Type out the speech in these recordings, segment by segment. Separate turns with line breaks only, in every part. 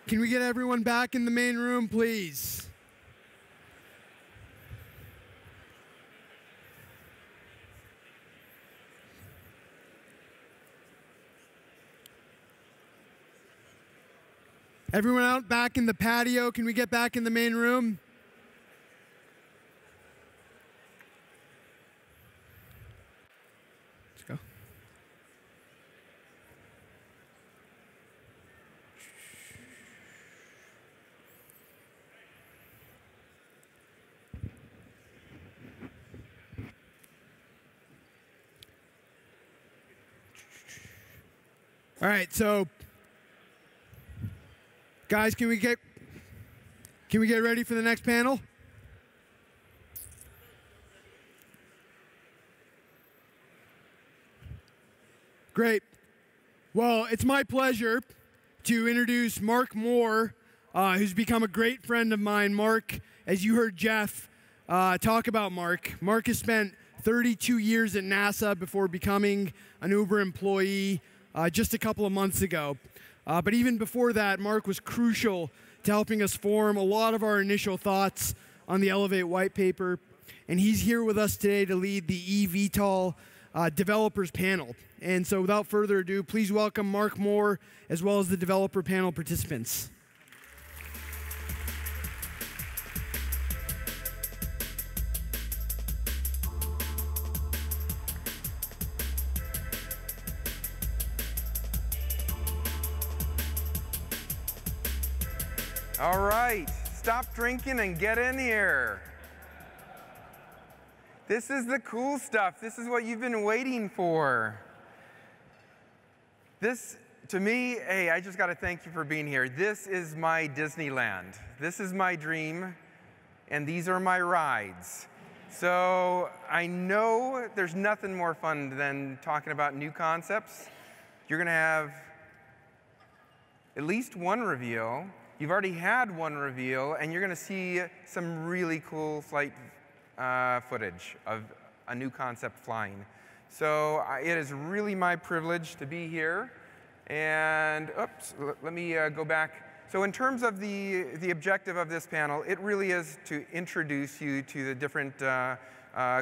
Can we get everyone back in the main room, please? Everyone out back in the patio, can we get back in the main room? Let's go. All right, so guys, can we get ready for the next panel? Great. Well, it's my pleasure to introduce Mark Moore, who's become a great friend of mine. Mark, as you heard Jeff talk about Mark has spent 32 years at NASA before becoming an Uber employee just a couple of months ago. But even before that, Mark was crucial to helping us form a lot of our initial thoughts on the Elevate white paper. And he's here with us today to lead the eVTOL developers panel. And so without further ado, please welcome Mark Moore as well as the developer panel participants.
All right, stop drinking and get in here. This is the cool stuff. This is what you've been waiting for. This, to me, hey, I just got to thank you for being here. This is my Disneyland. This is my dream, and these are my rides. So I know there's nothing more fun than talking about new concepts. You're going to have at least one reveal. You've already had one reveal, and you're going to see some really cool flight footage of a new concept flying. So it is really my privilege to be here. And oops, let me go back. So in terms of the objective of this panel, it really is to introduce you to the different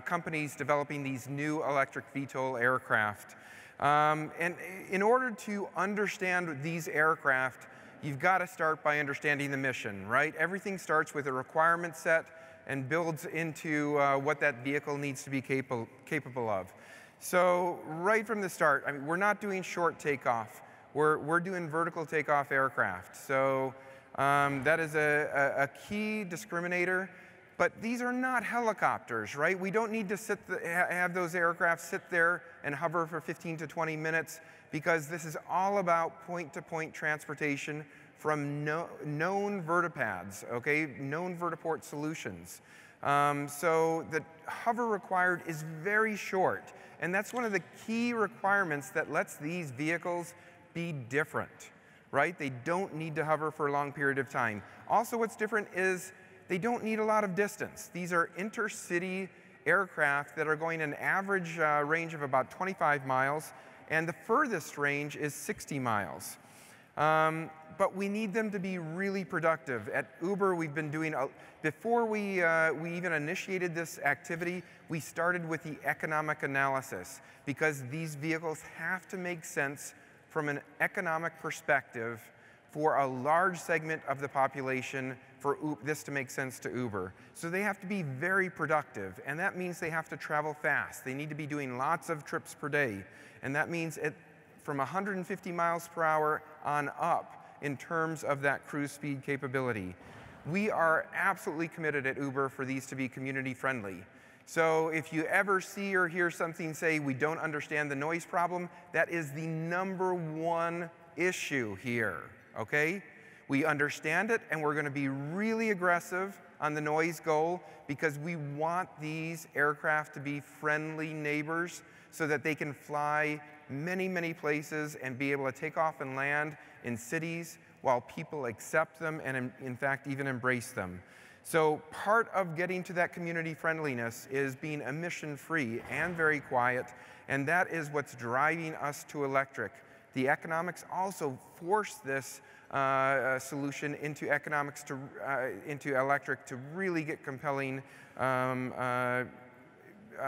companies developing these new electric VTOL aircraft. And in order to understand these aircraft, you've got to start by understanding the mission, right? Everything starts with a requirement set and builds into what that vehicle needs to be capable of. So right from the start, I mean, we're not doing short takeoff. We're doing vertical takeoff aircraft. So that is a key discriminator. But these are not helicopters, right? We don't need to have those aircraft sit there and hover for 15 to 20 minutes, because this is all about point-to-point transportation from known vertipads, okay, known vertiport solutions. So the hover required is very short, and that's one of the key requirements that lets these vehicles be different, right? They don't need to hover for a long period of time. Also, what's different is they don't need a lot of distance. These are intercity aircraft that are going an average range of about 25 miles, and the furthest range is 60 miles. But we need them to be really productive. At Uber, we've been doing, before we even initiated this activity, we started with the economic analysis, because these vehicles have to make sense from an economic perspective for a large segment of the population for this to make sense to Uber. So they have to be very productive, and that means they have to travel fast. They need to be doing lots of trips per day, and that means from 150 miles per hour on up in terms of that cruise speed capability. We are absolutely committed at Uber for these to be community friendly. So if you ever see or hear something say we don't understand the noise problem, that is the #1 issue here, okay? We understand it, and we're going to be really aggressive on the noise goal, because we want these aircraft to be friendly neighbors so that they can fly many, many places and be able to take off and land in cities while people accept them and, in fact, even embrace them. So part of getting to that community friendliness is being emission-free and very quiet, and that is what's driving us to electric. The economics also force this solution into economics into electric to really get compelling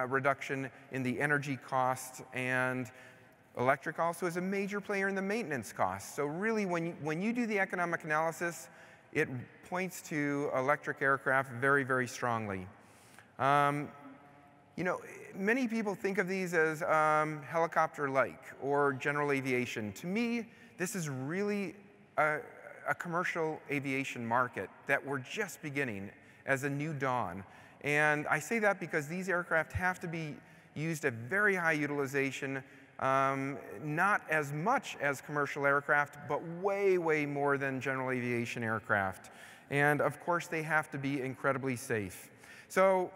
reduction in the energy costs, and electric also is a major player in the maintenance costs. So really, when you do the economic analysis, it points to electric aircraft very, very strongly. You know, many people think of these as helicopter-like or general aviation. To me, this is really a commercial aviation market that we're just beginning as a new dawn. And I say that because these aircraft have to be used at very high utilization, not as much as commercial aircraft, but way, way more than general aviation aircraft. And of course, they have to be incredibly safe. So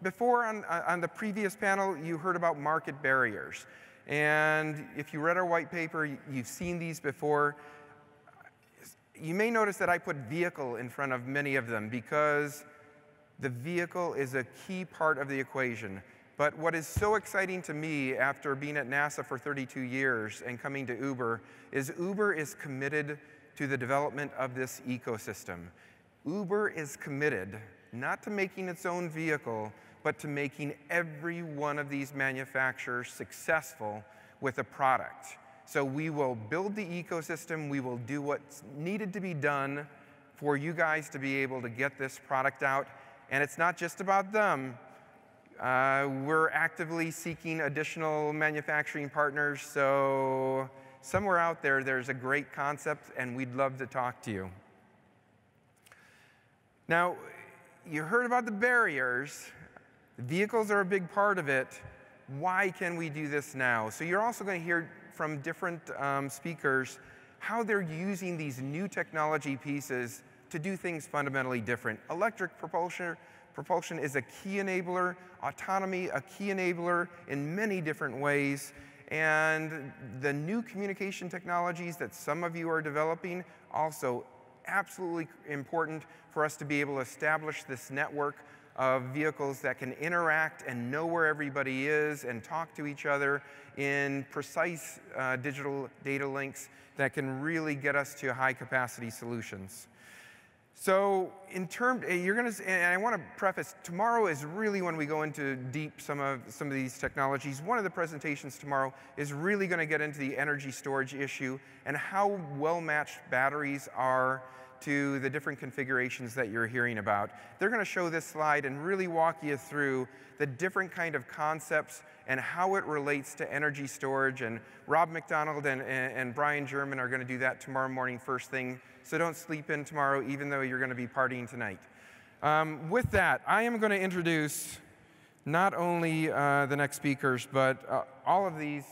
before, on the previous panel, you heard about market barriers. And if you read our white paper, you've seen these before. You may notice that I put vehicle in front of many of them because the vehicle is a key part of the equation. But what is so exciting to me after being at NASA for 32 years and coming to Uber is committed to the development of this ecosystem. Uber is committed not to making its own vehicle, but to making every one of these manufacturers successful with a product. So we will build the ecosystem, we will do what's needed to be done for you guys to be able to get this product out. And it's not just about them. We're actively seeking additional manufacturing partners, so somewhere out there, there's a great concept, and we'd love to talk to you. Now, you heard about the barriers. Vehicles are a big part of it. Why can we do this now? So you're also going to hear from different speakers how they're using these new technology pieces to do things fundamentally different. Electric propulsion is a key enabler, autonomy a key enabler in many different ways, and the new communication technologies that some of you are developing also absolutely important for us to be able to establish this network of vehicles that can interact and know where everybody is and talk to each other in precise digital data links that can really get us to high capacity solutions. So in terms, and I want to preface, tomorrow is really when we go into deep some of these technologies. One of the presentations tomorrow is really going to get into the energy storage issue and how well-matched batteries are to the different configurations that you're hearing about. They're going to show this slide and really walk you through the different kind of concepts and how it relates to energy storage. And Rob McDonald and Brian German are going to do that tomorrow morning first thing. So don't sleep in tomorrow, even though you're going to be partying tonight. With that, I am going to introduce not only the next speakers, but all of these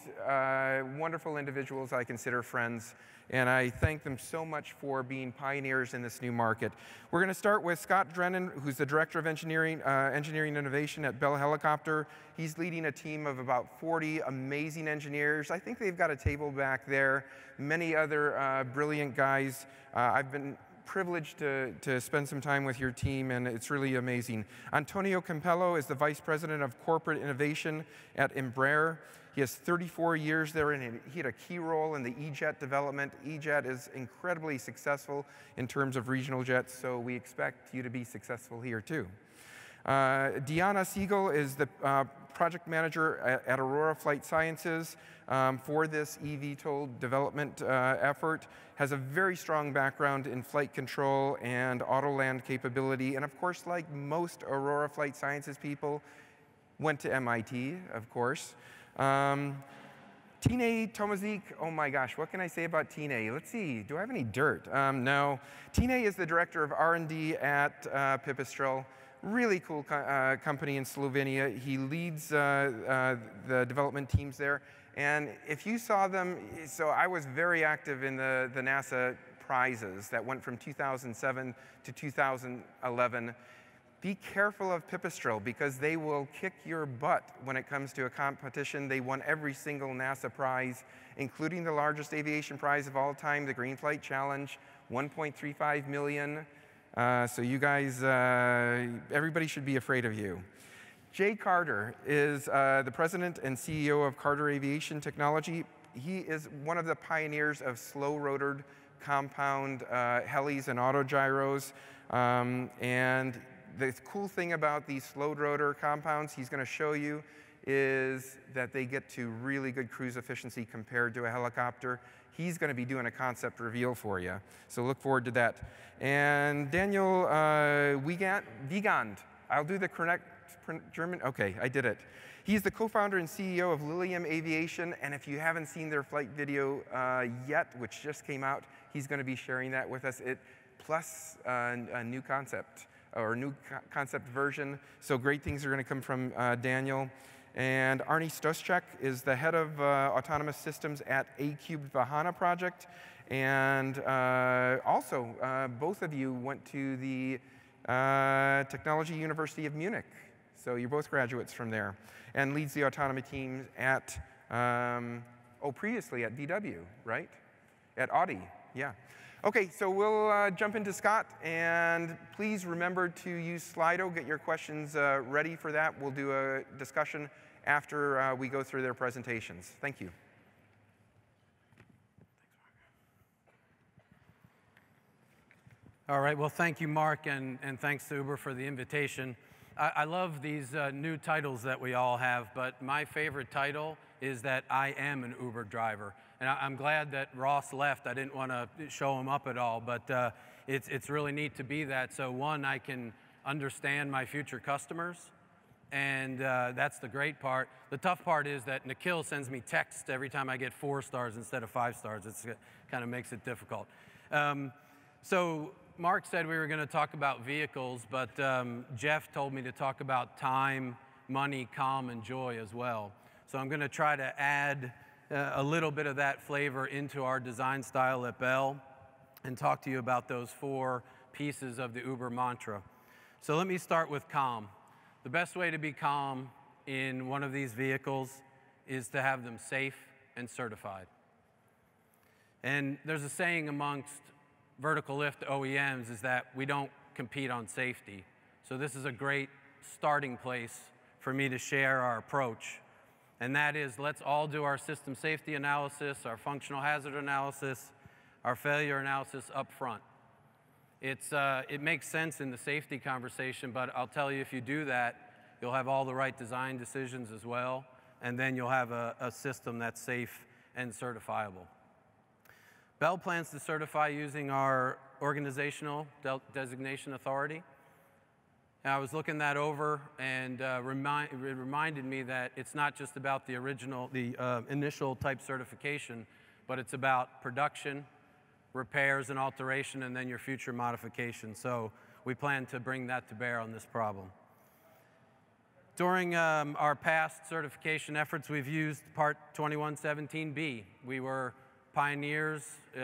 wonderful individuals I consider friends. And I thank them so much for being pioneers in this new market. We're going to start with Scott Drennan, who's the Director of Engineering Innovation at Bell Helicopter. He's leading a team of about 40 amazing engineers. I think they've got a table back there. Many other brilliant guys. I've been privileged to spend some time with your team, and it's really amazing. Antonio Campello is the Vice President of Corporate Innovation at Embraer. He has 34 years there, and he had a key role in the E-Jet development. E-Jet is incredibly successful in terms of regional jets, so we expect you to be successful here too. Deanna Siegel is the project manager at Aurora Flight Sciences for this eVTOL development effort. Has a very strong background in flight control and auto-land capability, and of course, like most Aurora Flight Sciences people, went to MIT, of course. Tine Tomazik, oh my gosh, what can I say about Tine? Let's see, do I have any dirt? No. Tine is the Director of R&D at Pipistrel. Really cool company in Slovenia. He leads the development teams there. And if you saw them, so I was very active in the NASA prizes that went from 2007 to 2011. Be careful of Pipistrel because they will kick your butt when it comes to a competition. They won every single NASA prize, including the largest aviation prize of all time, the Green Flight Challenge, $1.35 million. So you guys, everybody should be afraid of you. Jay Carter is the President and CEO of Carter Aviation Technology. He is one of the pioneers of slow-rotored compound helis and autogyros. And the cool thing about these slowed rotor compounds he's going to show you is that they get to really good cruise efficiency compared to a helicopter. He's going to be doing a concept reveal for you, so look forward to that. And Daniel Wiegand, I'll do the correct German. Okay, I did it. He's the co-founder and CEO of Lilium Aviation, and if you haven't seen their flight video yet, which just came out, he's going to be sharing that with us. Plus a new concept, or new concept version. So great things are going to come from Daniel. And Arnie Stoschek is the head of autonomous systems at A-Cubed Vahana project. And also, both of you went to the Technology University of Munich. So you're both graduates from there. And leads the autonomy team at, previously at VW, right? At Audi, yeah. Okay, so we'll jump into Scott, and please remember to use Slido. Get your questions ready for that. We'll do a discussion after we go through their presentations. Thank you.
All right, well, thank you, Mark, and thanks to Uber for the invitation. I love these new titles that we all have, but my favorite title is that I am an Uber driver. And I'm glad that Ross left. I didn't want to show him up at all, but it's really neat to be that. So one, I can understand my future customers, and that's the great part. The tough part is that Nikhil sends me texts every time I get 4 stars instead of 5 stars. It kind of makes it difficult. So Mark said we were going to talk about vehicles, but Jeff told me to talk about time, money, calm, and joy as well. So I'm going to try to add a little bit of that flavor into our design style at Bell and talk to you about those 4 pieces of the Uber mantra. So let me start with calm. The best way to be calm in one of these vehicles is to have them safe and certified. And there's a saying amongst vertical lift OEMs is that we don't compete on safety. So this is a great starting place for me to share our approach. And that is, let's all do our system safety analysis, our functional hazard analysis, our failure analysis up front. It makes sense in the safety conversation, but I'll tell you, if you do that, you'll have all the right design decisions as well, and then you'll have a system that's safe and certifiable. Bell plans to certify using our organizational designation authority. I was looking that over, and it reminded me that it's not just about the initial type certification, but it's about production, repairs and alteration, and then your future modification. So we plan to bring that to bear on this problem. During our past certification efforts, we've used Part 2117B. We were pioneers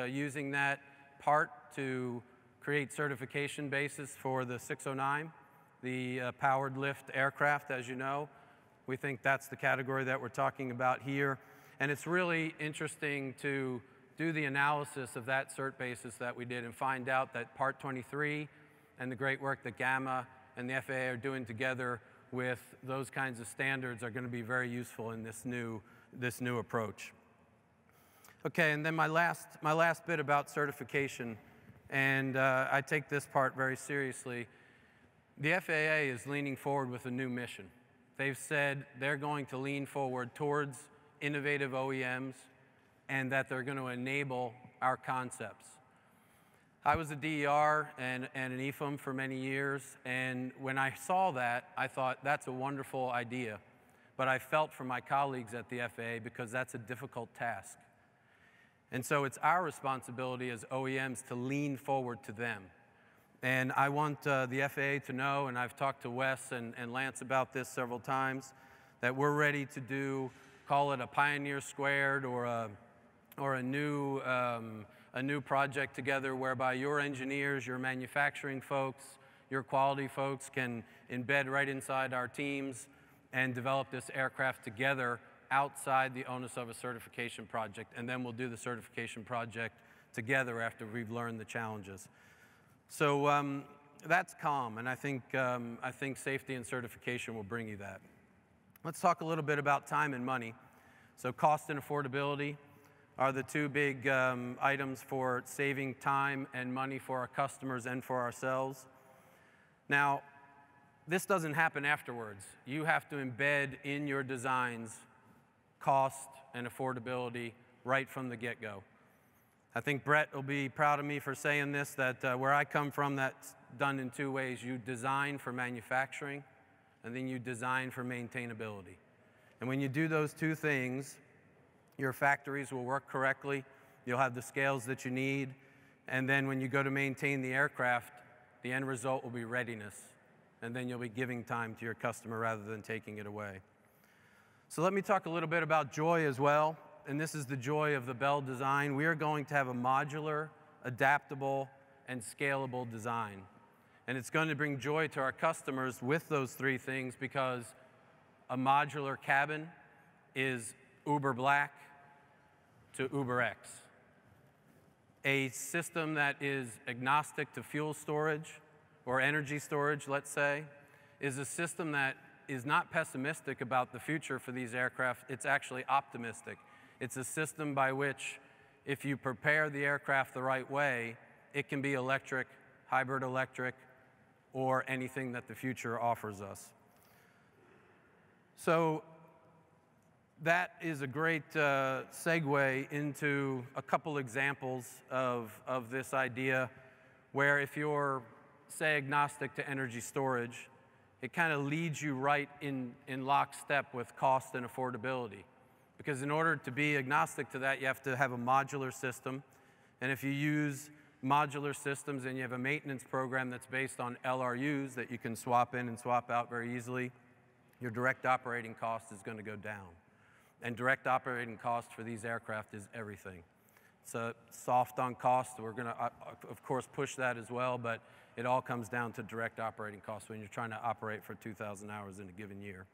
using that part to create certification basis for the 609, the powered lift aircraft, as you know. We think that's the category that we're talking about here. And it's really interesting to do the analysis of that cert basis that we did and find out that Part 23 and the great work that Gamma and the FAA are doing together with those kinds of standards are going to be very useful in this new approach. Okay, and then my last bit about certification, and I take this part very seriously. The FAA is leaning forward with a new mission. They've said they're going to lean forward towards innovative OEMs and that they're going to enable our concepts. I was a DER and an EFM for many years, and when I saw that, I thought that's a wonderful idea. But I felt for my colleagues at the FAA because that's a difficult task. And so it's our responsibility as OEMs to lean forward to them. And I want the FAA to know, and I've talked to Wes and Lance about this several times, that we're ready to do, call it a Pioneer Squared or a new project together whereby your engineers, your manufacturing folks, your quality folks can embed right inside our teams and develop this aircraft together outside the onus of a certification project, and then we'll do the certification project together after we've learned the challenges. So that's calm, and I think safety and certification will bring you that. Let's talk a little bit about time and money. So cost and affordability. are the two big items for saving time and money for our customers and for ourselves. Now, this doesn't happen afterwards. You have to embed in your designs cost and affordability right from the get-go. I think Brett will be proud of me for saying this, that where I come from, that's done in two ways. You design for manufacturing, and then you design for maintainability. And when you do those two things, your factories will work correctly, you'll have the scales that you need, and then when you go to maintain the aircraft, the end result will be readiness. And then you'll be giving time to your customer rather than taking it away. So let me talk a little bit about joy as well. And this is the joy of the Bell design. We are going to have a modular, adaptable, and scalable design. And it's going to bring joy to our customers with those three things, because a modular cabin is Uber Black to Uber X. A system that is agnostic to fuel storage or energy storage, let's say, is a system that is not pessimistic about the future for these aircraft. It's actually optimistic. It's a system by which, if you prepare the aircraft the right way, it can be electric, hybrid electric, or anything that the future offers us. So that is a great segue into a couple examples of this idea, where if you're, say, agnostic to energy storage, it kind of leads you right in lockstep with cost and affordability. Because in order to be agnostic to that, you have to have a modular system. And if you use modular systems and you have a maintenance program that's based on LRUs that you can swap in and swap out very easily, your direct operating cost is going to go down. And direct operating cost for these aircraft is everything. So soft on cost, we're going to, of course, push that as well, but it all comes down to direct operating costs when you're trying to operate for 2,000 hours in a given year.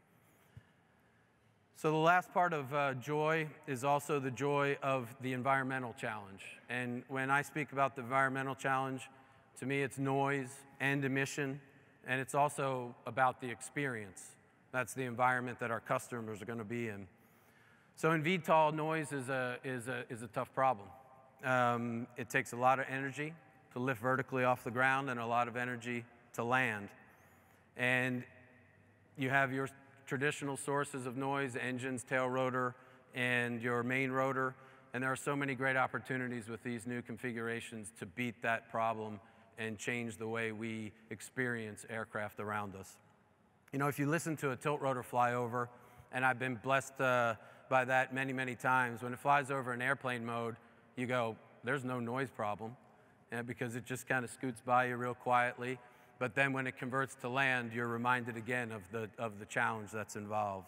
So the last part of joy is also the joy of the environmental challenge. And when I speak about the environmental challenge, to me it's noise and emission, and it's also about the experience. That's the environment that our customers are going to be in. So in eVTOL, noise is a tough problem. It takes a lot of energy to lift vertically off the ground and a lot of energy to land. And you have your traditional sources of noise, engines, tail rotor, and your main rotor. And there are so many great opportunities with these new configurations to beat that problem and change the way we experience aircraft around us. You know, if you listen to a tilt rotor flyover, and I've been blessed by that many, many times, when it flies over in airplane mode, you go, there's no noise problem, because it just kind of scoots by you real quietly. But then when it converts to land, you're reminded again of the challenge that's involved.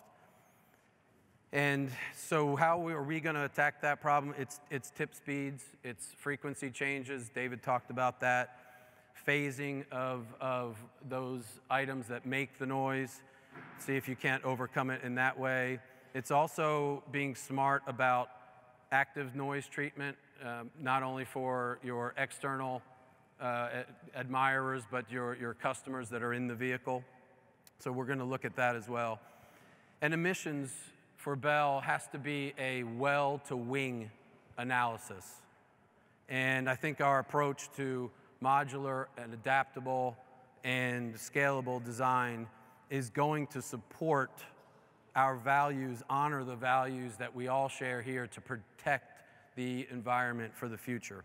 And so how are we going to attack that problem? It's tip speeds, it's frequency changes. David talked about that. Phasing of those items that make the noise. See if you can't overcome it in that way. It's also being smart about active noise treatment, not only for your external admirers, but your customers that are in the vehicle. So we're going to look at that as well. And emissions for Bell has to be a well-to-wing analysis. And I think our approach to modular and adaptable and scalable design is going to support our values, honor the values that we all share here to protect the environment for the future.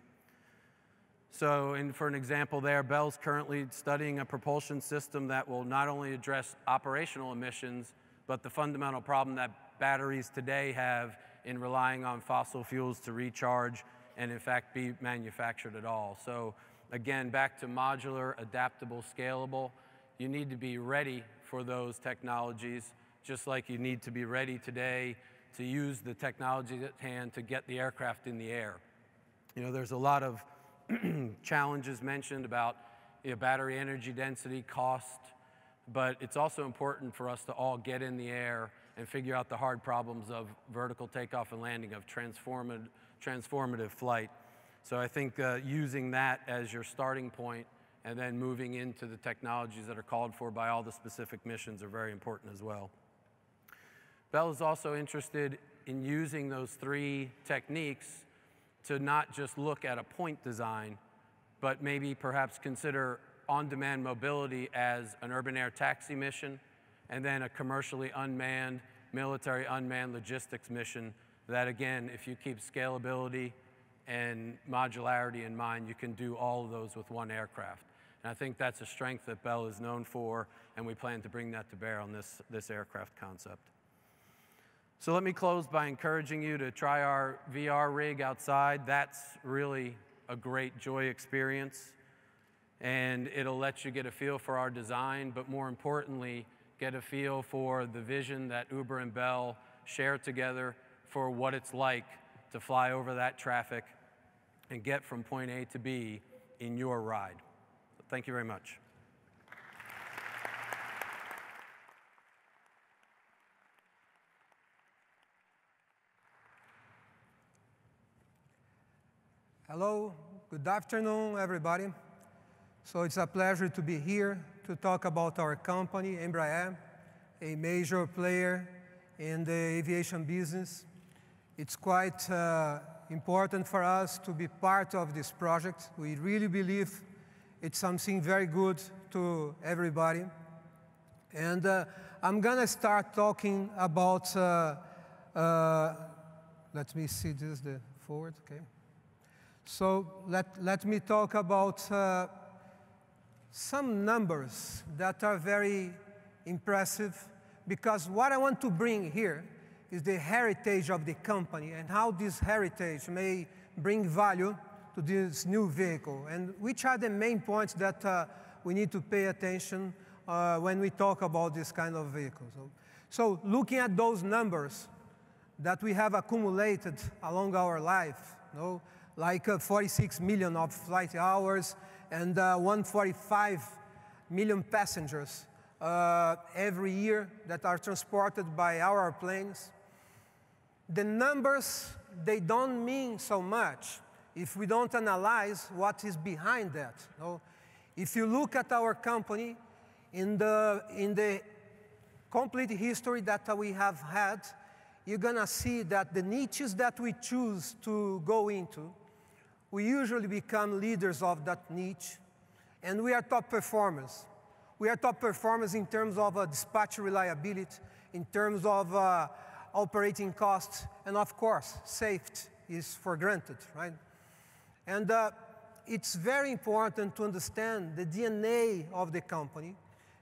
So, for an example there, Bell's currently studying a propulsion system that will not only address operational emissions, but the fundamental problem that batteries today have in relying on fossil fuels to recharge and, in fact, be manufactured at all. So, again, back to modular, adaptable, scalable. You need to be ready for those technologies, just like you need to be ready today to use the technology at hand to get the aircraft in the air. You know, there's a lot of challenges mentioned about battery energy density, cost, but it's also important for us to all get in the air and figure out the hard problems of vertical takeoff and landing, of transformative flight. So I think using that as your starting point and then moving into the technologies that are called for by all the specific missions are very important as well. Bell is also interested in using those 3 techniques to not just look at a point design, but maybe perhaps consider on-demand mobility as an urban air taxi mission, and then a commercially unmanned, military unmanned logistics mission that, again, if you keep scalability and modularity in mind, you can do all of those with one aircraft. And I think that's a strength that Bell is known for, and we plan to bring that to bear on this aircraft concept. So let me close by encouraging you to try our VR rig outside. That's really a great joy experience, and it'll let you get a feel for our design, but more importantly, get a feel for the vision that Uber and Bell share together for what it's like to fly over that traffic and get from point A to B in your ride. So thank you very much.
Hello, good afternoon, everybody. So it's a pleasure to be here to talk about our company, Embraer, a major player in the aviation business. It's quite important for us to be part of this project. We really believe it's something very good to everybody. And I'm gonna start talking about, let me see, this is the forward, okay. So let me talk about some numbers that are very impressive, because what I want to bring here is the heritage of the company and how this heritage may bring value to this new vehicle, and which are the main points that we need to pay attention when we talk about this kind of vehicles. So looking at those numbers that we have accumulated along our life, like 46 million of flight hours and 145 million passengers every year that are transported by our planes. The numbers, they don't mean so much if we don't analyze what is behind that. If you look at our company in the complete history that we have had, you're gonna see that the niches that we choose to go into, we usually become leaders of that niche, and we are top performers. We are top performers in terms of dispatch reliability, in terms of operating costs, and of course, safety is for granted, right? And it's very important to understand the DNA of the company,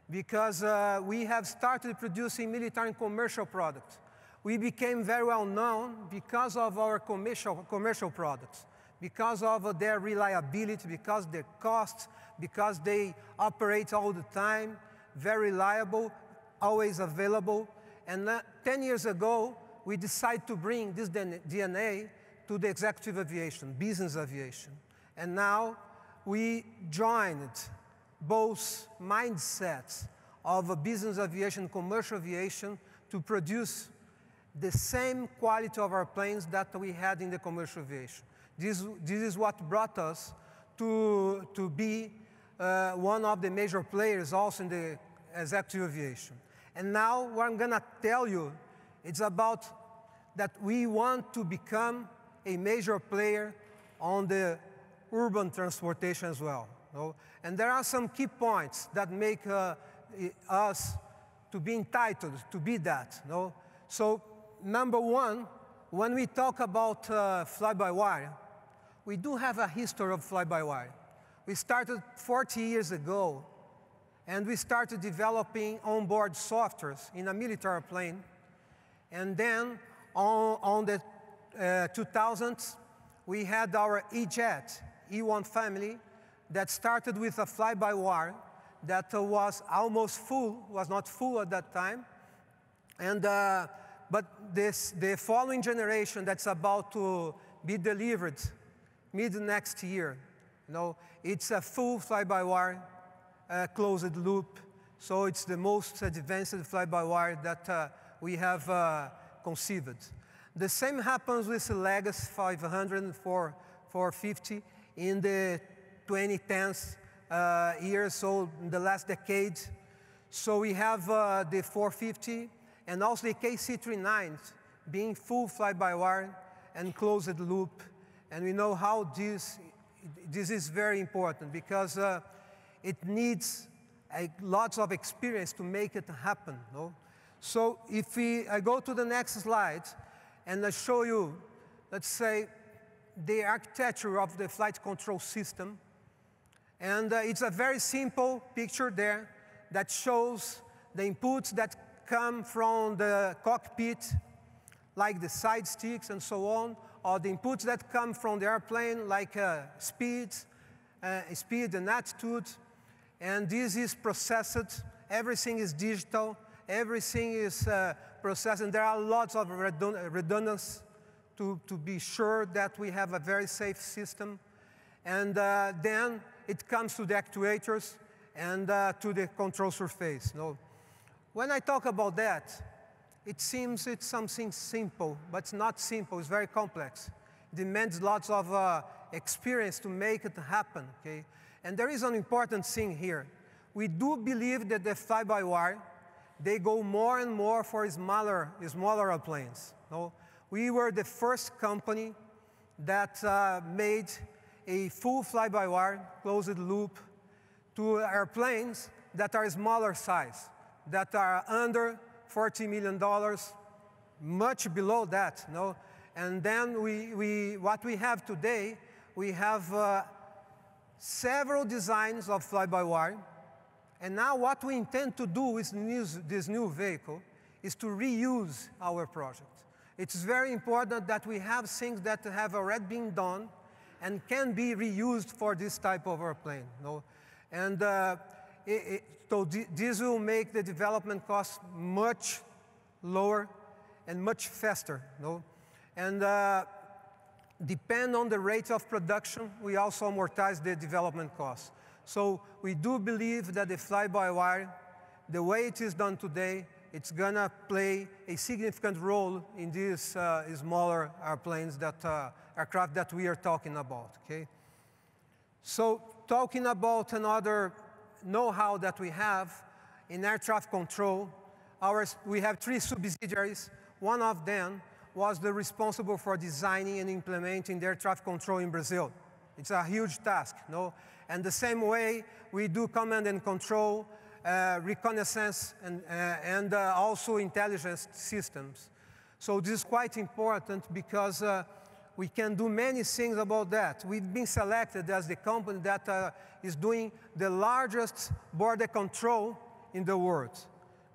because we have started producing military and commercial products. We became very well known because of our commercial products, because of their reliability, because their costs, because they operate all the time, very reliable, always available. And 10 years ago, we decided to bring this DNA to the executive aviation, business aviation. And now we joined both mindsets of business aviation, commercial aviation, to produce the same quality of our planes that we had in the commercial aviation. This is what brought us to be one of the major players also in the executive aviation. And now what I'm gonna tell you, it's about that we want to become a major player on the urban transportation as well. And there are some key points that make us to be entitled to be that. So number one, when we talk about fly-by-wire, we do have a history of fly-by-wire. We started 40 years ago, and we started developing onboard softwares in a military plane. And then on the 2000s, we had our E-Jet, E1 family, that started with a fly-by-wire that was almost full, was not full at that time. And but the following generation that's about to be delivered mid next year, it's a full fly-by-wire closed loop. So it's the most advanced fly-by-wire that we have conceived. The same happens with the Legacy 500 and 450 in the 2010s years, so in the last decade. So we have the 450 and also the KC-39 being full fly-by-wire and closed loop. And we know how this is very important because it needs lots of experience to make it happen. No? So if I go to the next slide and I show you, let's say, the architecture of the flight control system. And it's a very simple picture there that shows the inputs that come from the cockpit, like the side sticks and so on, or the inputs that come from the airplane, like speed and attitude. And this is processed. Everything is digital. Everything is processed. And there are lots of redundancy to be sure that we have a very safe system. And then it comes to the actuators and to the control surface. No? When I talk about that, it seems it's something simple, but it's not simple. It's very complex. It demands lots of experience to make it happen. Okay? And there is an important thing here. We do believe that the fly-by-wire, they go more and more for smaller airplanes. No? We were the first company that made a full fly-by-wire, closed loop, to airplanes that are smaller size, that are under $40 million, much below that. No? And then what we have today, we have several designs of fly-by-wire. And now what we intend to do with this new vehicle is to reuse our project. It's very important that we have things that have already been done and can be reused for this type of airplane. No? And so this will make the development costs much lower and much faster. No? And depend on the rate of production, we also amortize the development costs. So we do believe that the fly-by-wire, the way it is done today, it's going to play a significant role in these smaller airplanes, aircraft that we are talking about. Okay? So talking about another know-how that we have in air traffic control, we have 3 subsidiaries. One of them was responsible for designing and implementing the air traffic control in Brazil. It's a huge task. No? And the same way we do command and control, reconnaissance, and also intelligence systems. So this is quite important because we can do many things about that. We've been selected as the company that is doing the largest border control in the world.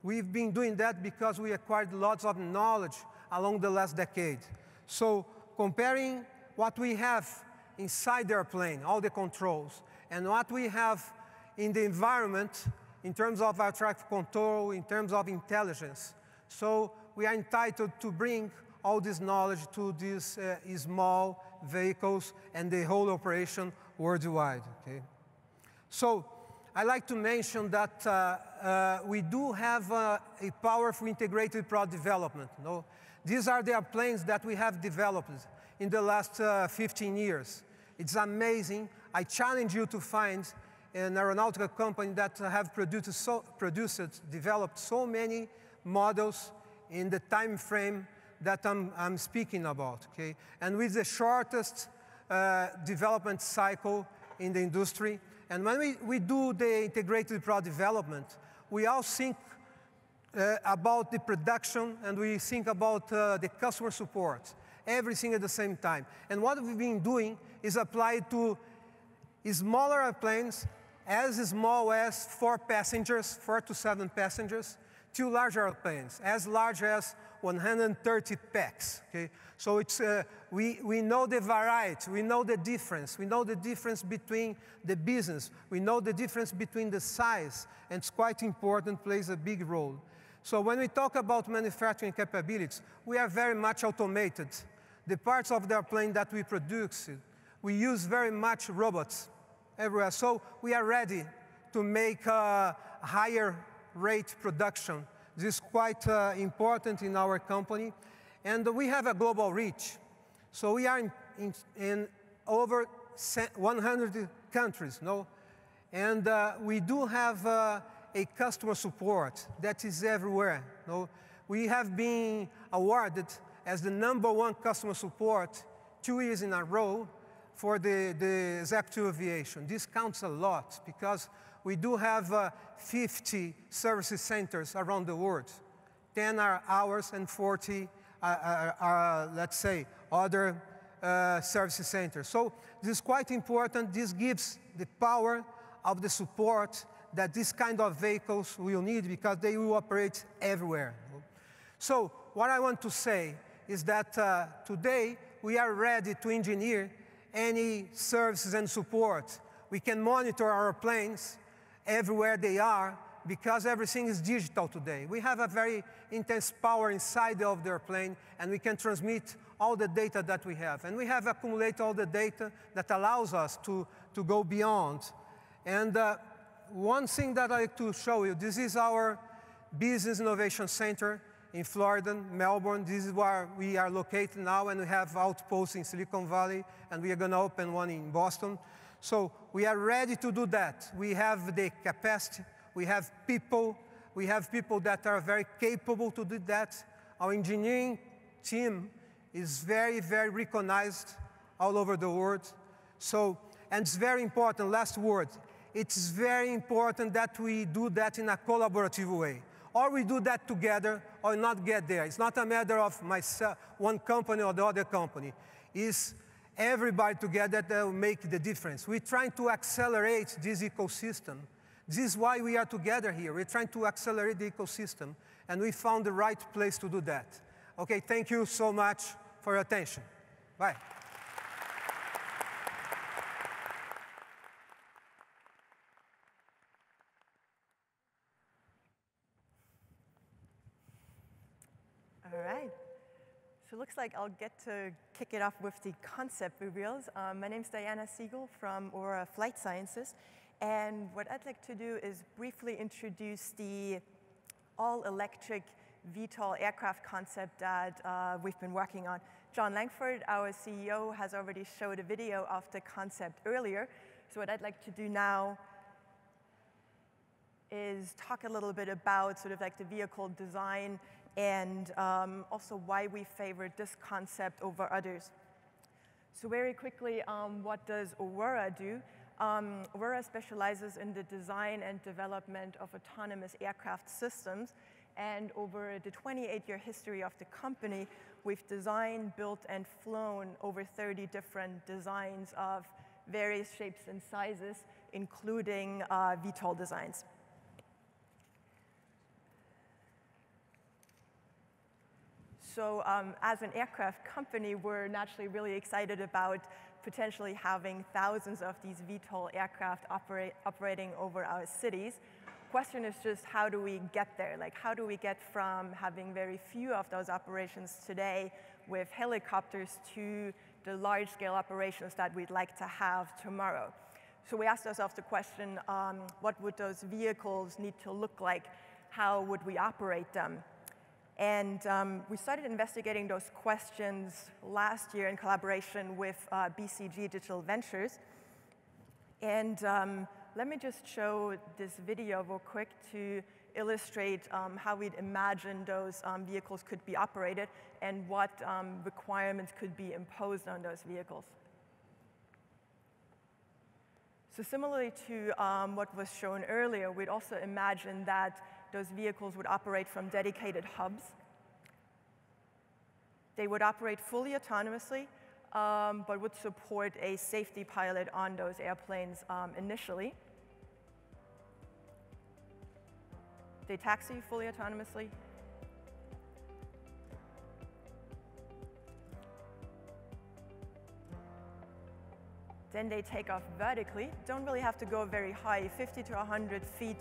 We've been doing that because we acquired lots of knowledge along the last decade. So comparing what we have inside the airplane, all the controls, and what we have in the environment in terms of air traffic control, in terms of intelligence. So we are entitled to bring all this knowledge to these small vehicles and the whole operation worldwide. Okay? So I'd like to mention that we do have a powerful integrated product development. No? These are the airplanes that we have developed in the last 15 years. It's amazing. I challenge you to find an aeronautical company that have developed so many models in the time frame that I'm speaking about, okay? And with the shortest development cycle in the industry. And when we do the integrated product development, we all think about the production and we think about the customer support, everything at the same time. And what we've been doing is applied to smaller airplanes, as small as 4 to 7 passengers, to larger airplanes, as large as 130 packs. Okay? So it's, we know the variety, we know the difference. We know the difference between the business. We know the difference between the size, and it's quite important, plays a big role. So when we talk about manufacturing capabilities, we are very much automated. The parts of the airplane that we produce, we use very much robots everywhere. So we are ready to make a higher rate production. This is quite important in our company. And we have a global reach. So we are in over 100 countries, no? And we do have a customer support that is everywhere. No? We have been awarded as the #1 customer support 2 years in a row for the executive aviation. This counts a lot because we do have 50 service centers around the world. 10 are ours and 40 are let's say, other service centers. So this is quite important. This gives the power of the support that this kind of vehicles will need because they will operate everywhere. So what I want to say is that today we are ready to engineer any services and support. We can monitor our planes everywhere they are because everything is digital today. We have a very intense power inside of the airplane, and we can transmit all the data that we have. And we have accumulated all the data that allows us to go beyond. And one thing that I'd like to show you, this is our Business Innovation Center in Florida, Melbourne. This is where we are located now, and we have outposts in Silicon Valley, and we are going to open one in Boston. So we are ready to do that. We have the capacity. We have people that are very capable to do that. Our engineering team is very, very recognized all over the world. So, and it's very important, last word, it's very important that we do that in a collaborative way. Or we do that together or not get there. It's not a matter of myself, one company or the other company. It's everybody together that will make the difference. We're trying to accelerate this ecosystem. This is why we are together here. We're trying to accelerate the ecosystem, and we found the right place to do that. Okay, thank you so much for your attention. Bye.
All right. So it looks like I'll get to kick it off with the concept reveals. My name's Diana Siegel from Aurora Flight Sciences. And what I'd like to do is briefly introduce the all-electric VTOL aircraft concept that we've been working on. John Langford, our CEO, has already showed a video of the concept earlier. So what I'd like to do now is talk a little bit about sort of like the vehicle design and also why we favored this concept over others. So very quickly, what does Aurora do? Aurora specializes in the design and development of autonomous aircraft systems. And over the 28-year history of the company, we've designed, built, and flown over 30 different designs of various shapes and sizes, including VTOL designs. So as an aircraft company, we're naturally really excited about potentially having thousands of these VTOL aircraft operating over our cities. Question is just how do we get there? Like how do we get from having very few of those operations today with helicopters to the large-scale operations that we'd like to have tomorrow? So we asked ourselves the question, what would those vehicles need to look like? How would we operate them? And we started investigating those questions last year in collaboration with BCG Digital Ventures. And let me just show this video real quick to illustrate how we'd imagine those vehicles could be operated and what requirements could be imposed on those vehicles. So similarly to what was shown earlier, we'd also imagine that those vehicles would operate from dedicated hubs. They would operate fully autonomously, but would support a safety pilot on those airplanes initially. They taxi fully autonomously. Then they take off vertically. Don't really have to go very high. 50 to 100 feet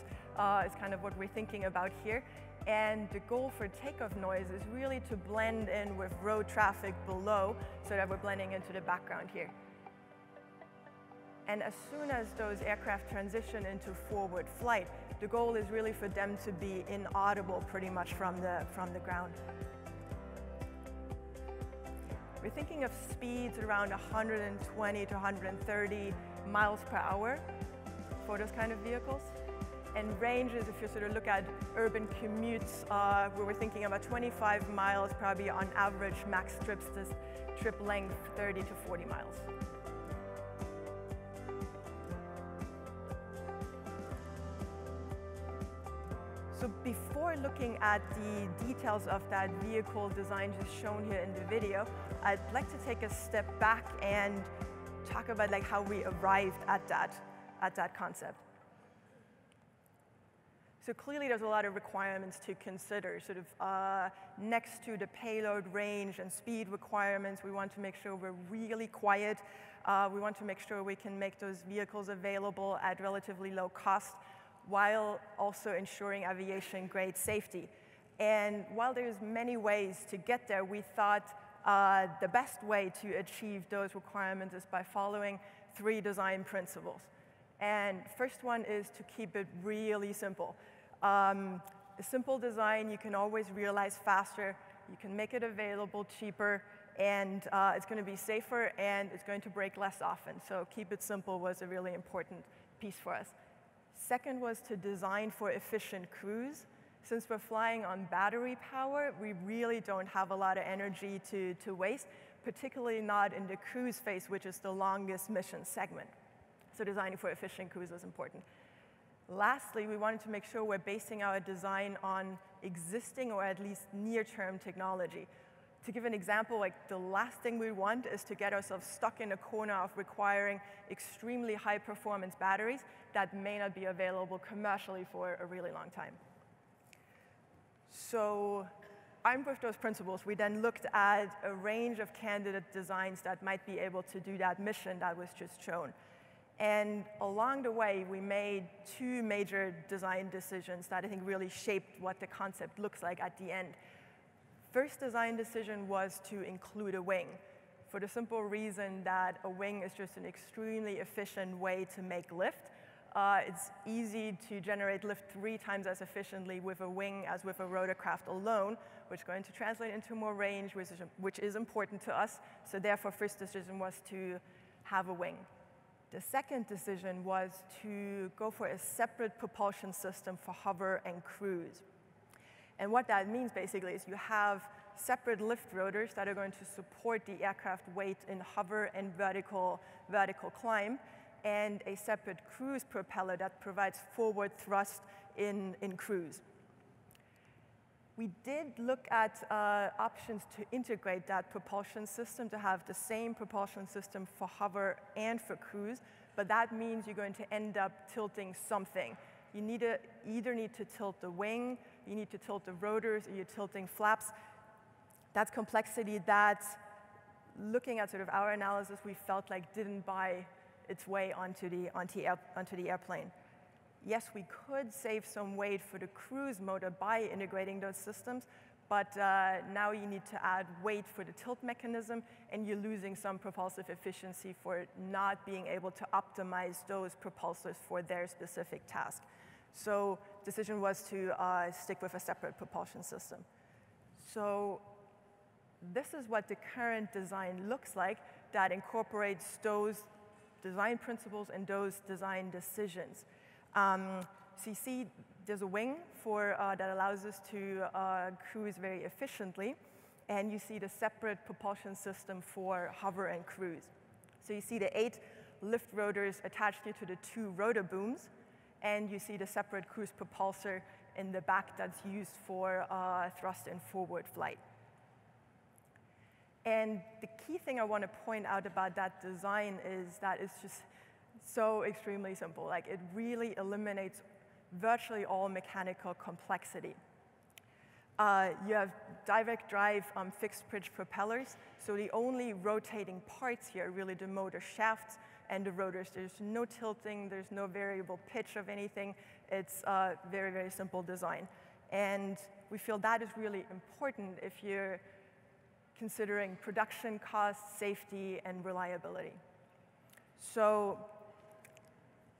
is kind of what we're thinking about here. And the goal for takeoff noise is really to blend in with road traffic below so that we're blending into the background here. And as soon as those aircraft transition into forward flight, the goal is really for them to be inaudible pretty much from the ground. We're thinking of speeds around 120 to 130 miles per hour for those kind of vehicles. And ranges, if you sort of look at urban commutes, we were thinking about 25 miles, probably on average, max trips, this trip length 30 to 40 miles. So before looking at the details of that vehicle design just shown here in the video, I'd like to take a step back and talk about like how we arrived at that concept. So clearly there's a lot of requirements to consider. Sort of next to the payload range and speed requirements, we want to make sure we're really quiet. We want to make sure we can make those vehicles available at relatively low cost, while also ensuring aviation-grade safety. And while there's many ways to get there, we thought the best way to achieve those requirements is by following 3 design principles. And first one is to keep it really simple. A simple design you can always realize faster, you can make it available cheaper, and it's going to be safer, and it's going to break less often. So keep it simple was a really important piece for us. Second was to design for efficient cruise. Since we're flying on battery power, we really don't have a lot of energy to waste, particularly not in the cruise phase, which is the longest mission segment. So designing for efficient cruise was important. Lastly, we wanted to make sure we're basing our design on existing or at least near-term technology. To give an example, like the last thing we want is to get ourselves stuck in a corner of requiring extremely high-performance batteries that may not be available commercially for a really long time. So armed with those principles, we then looked at a range of candidate designs that might be able to do that mission that was just shown. And along the way, we made 2 major design decisions that I think really shaped what the concept looks like at the end. First design decision was to include a wing, for the simple reason that a wing is just an extremely efficient way to make lift. It's easy to generate lift 3 times as efficiently with a wing as with a rotorcraft alone, which is going to translate into more range, which is important to us. So therefore, first decision was to have a wing. The second decision was to go for a separate propulsion system for hover and cruise. And what that means basically is you have separate lift rotors that are going to support the aircraft weight in hover and vertical climb, and a separate cruise propeller that provides forward thrust in cruise. We did look at options to integrate that propulsion system to have the same propulsion system for hover and for cruise, but that means you're going to end up tilting something. You either need to tilt the wing, you need to tilt the rotors, or you're tilting flaps. That's complexity that, looking at sort of our analysis, we felt like didn't buy its way onto the airplane. Yes, we could save some weight for the cruise motor by integrating those systems, but now you need to add weight for the tilt mechanism, and you're losing some propulsive efficiency for not being able to optimize those propulsors for their specific task. So decision was to stick with a separate propulsion system. So this is what the current design looks like that incorporates those design principles and those design decisions. So you see there's a wing that allows us to cruise very efficiently, and you see the separate propulsion system for hover and cruise. So you see the 8 lift rotors attached here to the 2 rotor booms, and you see the separate cruise propulsor in the back that's used for thrust and forward flight. And the key thing I want to point out about that design is that it's just so extremely simple. Like, it really eliminates virtually all mechanical complexity. You have direct drive fixed pitch propellers, so the only rotating parts here are really the motor shafts and the rotors. There's no tilting, there's no variable pitch of anything. It's a very, very simple design. And we feel that is really important if you're considering production costs, safety, and reliability. So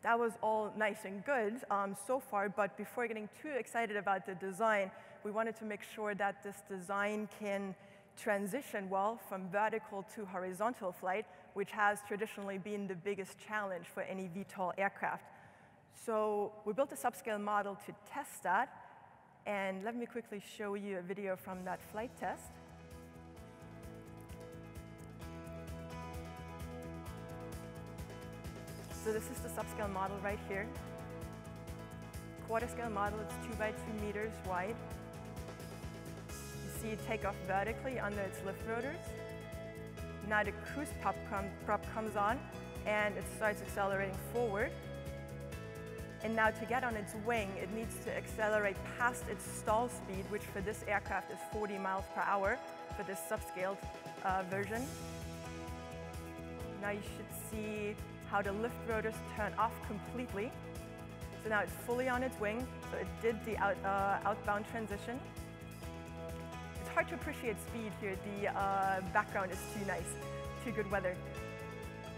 that was all nice and good so far, but before getting too excited about the design, we wanted to make sure that this design can transition well from vertical to horizontal flight, which has traditionally been the biggest challenge for any VTOL aircraft. So we built a subscale model to test that. And let me quickly show you a video from that flight test. So this is the subscale model right here. Quarter scale model, it's 2 by 2 meters wide. You see it take off vertically under its lift rotors. Now the cruise prop comes on and it starts accelerating forward. And now to get on its wing, it needs to accelerate past its stall speed, which for this aircraft is 40 miles per hour for this subscaled version. Now you should see how the lift rotors turn off completely. So now it's fully on its wing, so it did the outbound transition. It's hard to appreciate speed here. The background is too nice, too good weather.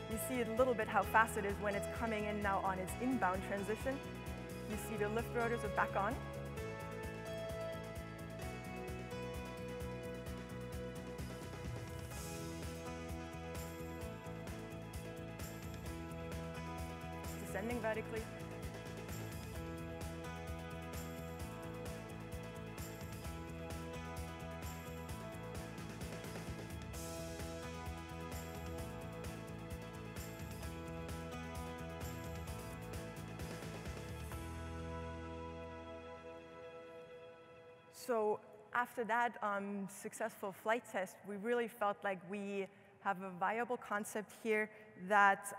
You see a little bit how fast it is when it's coming in now on its inbound transition. You see the lift rotors are back on. It's descending vertically. So after that successful flight test, we really felt like we have a viable concept here that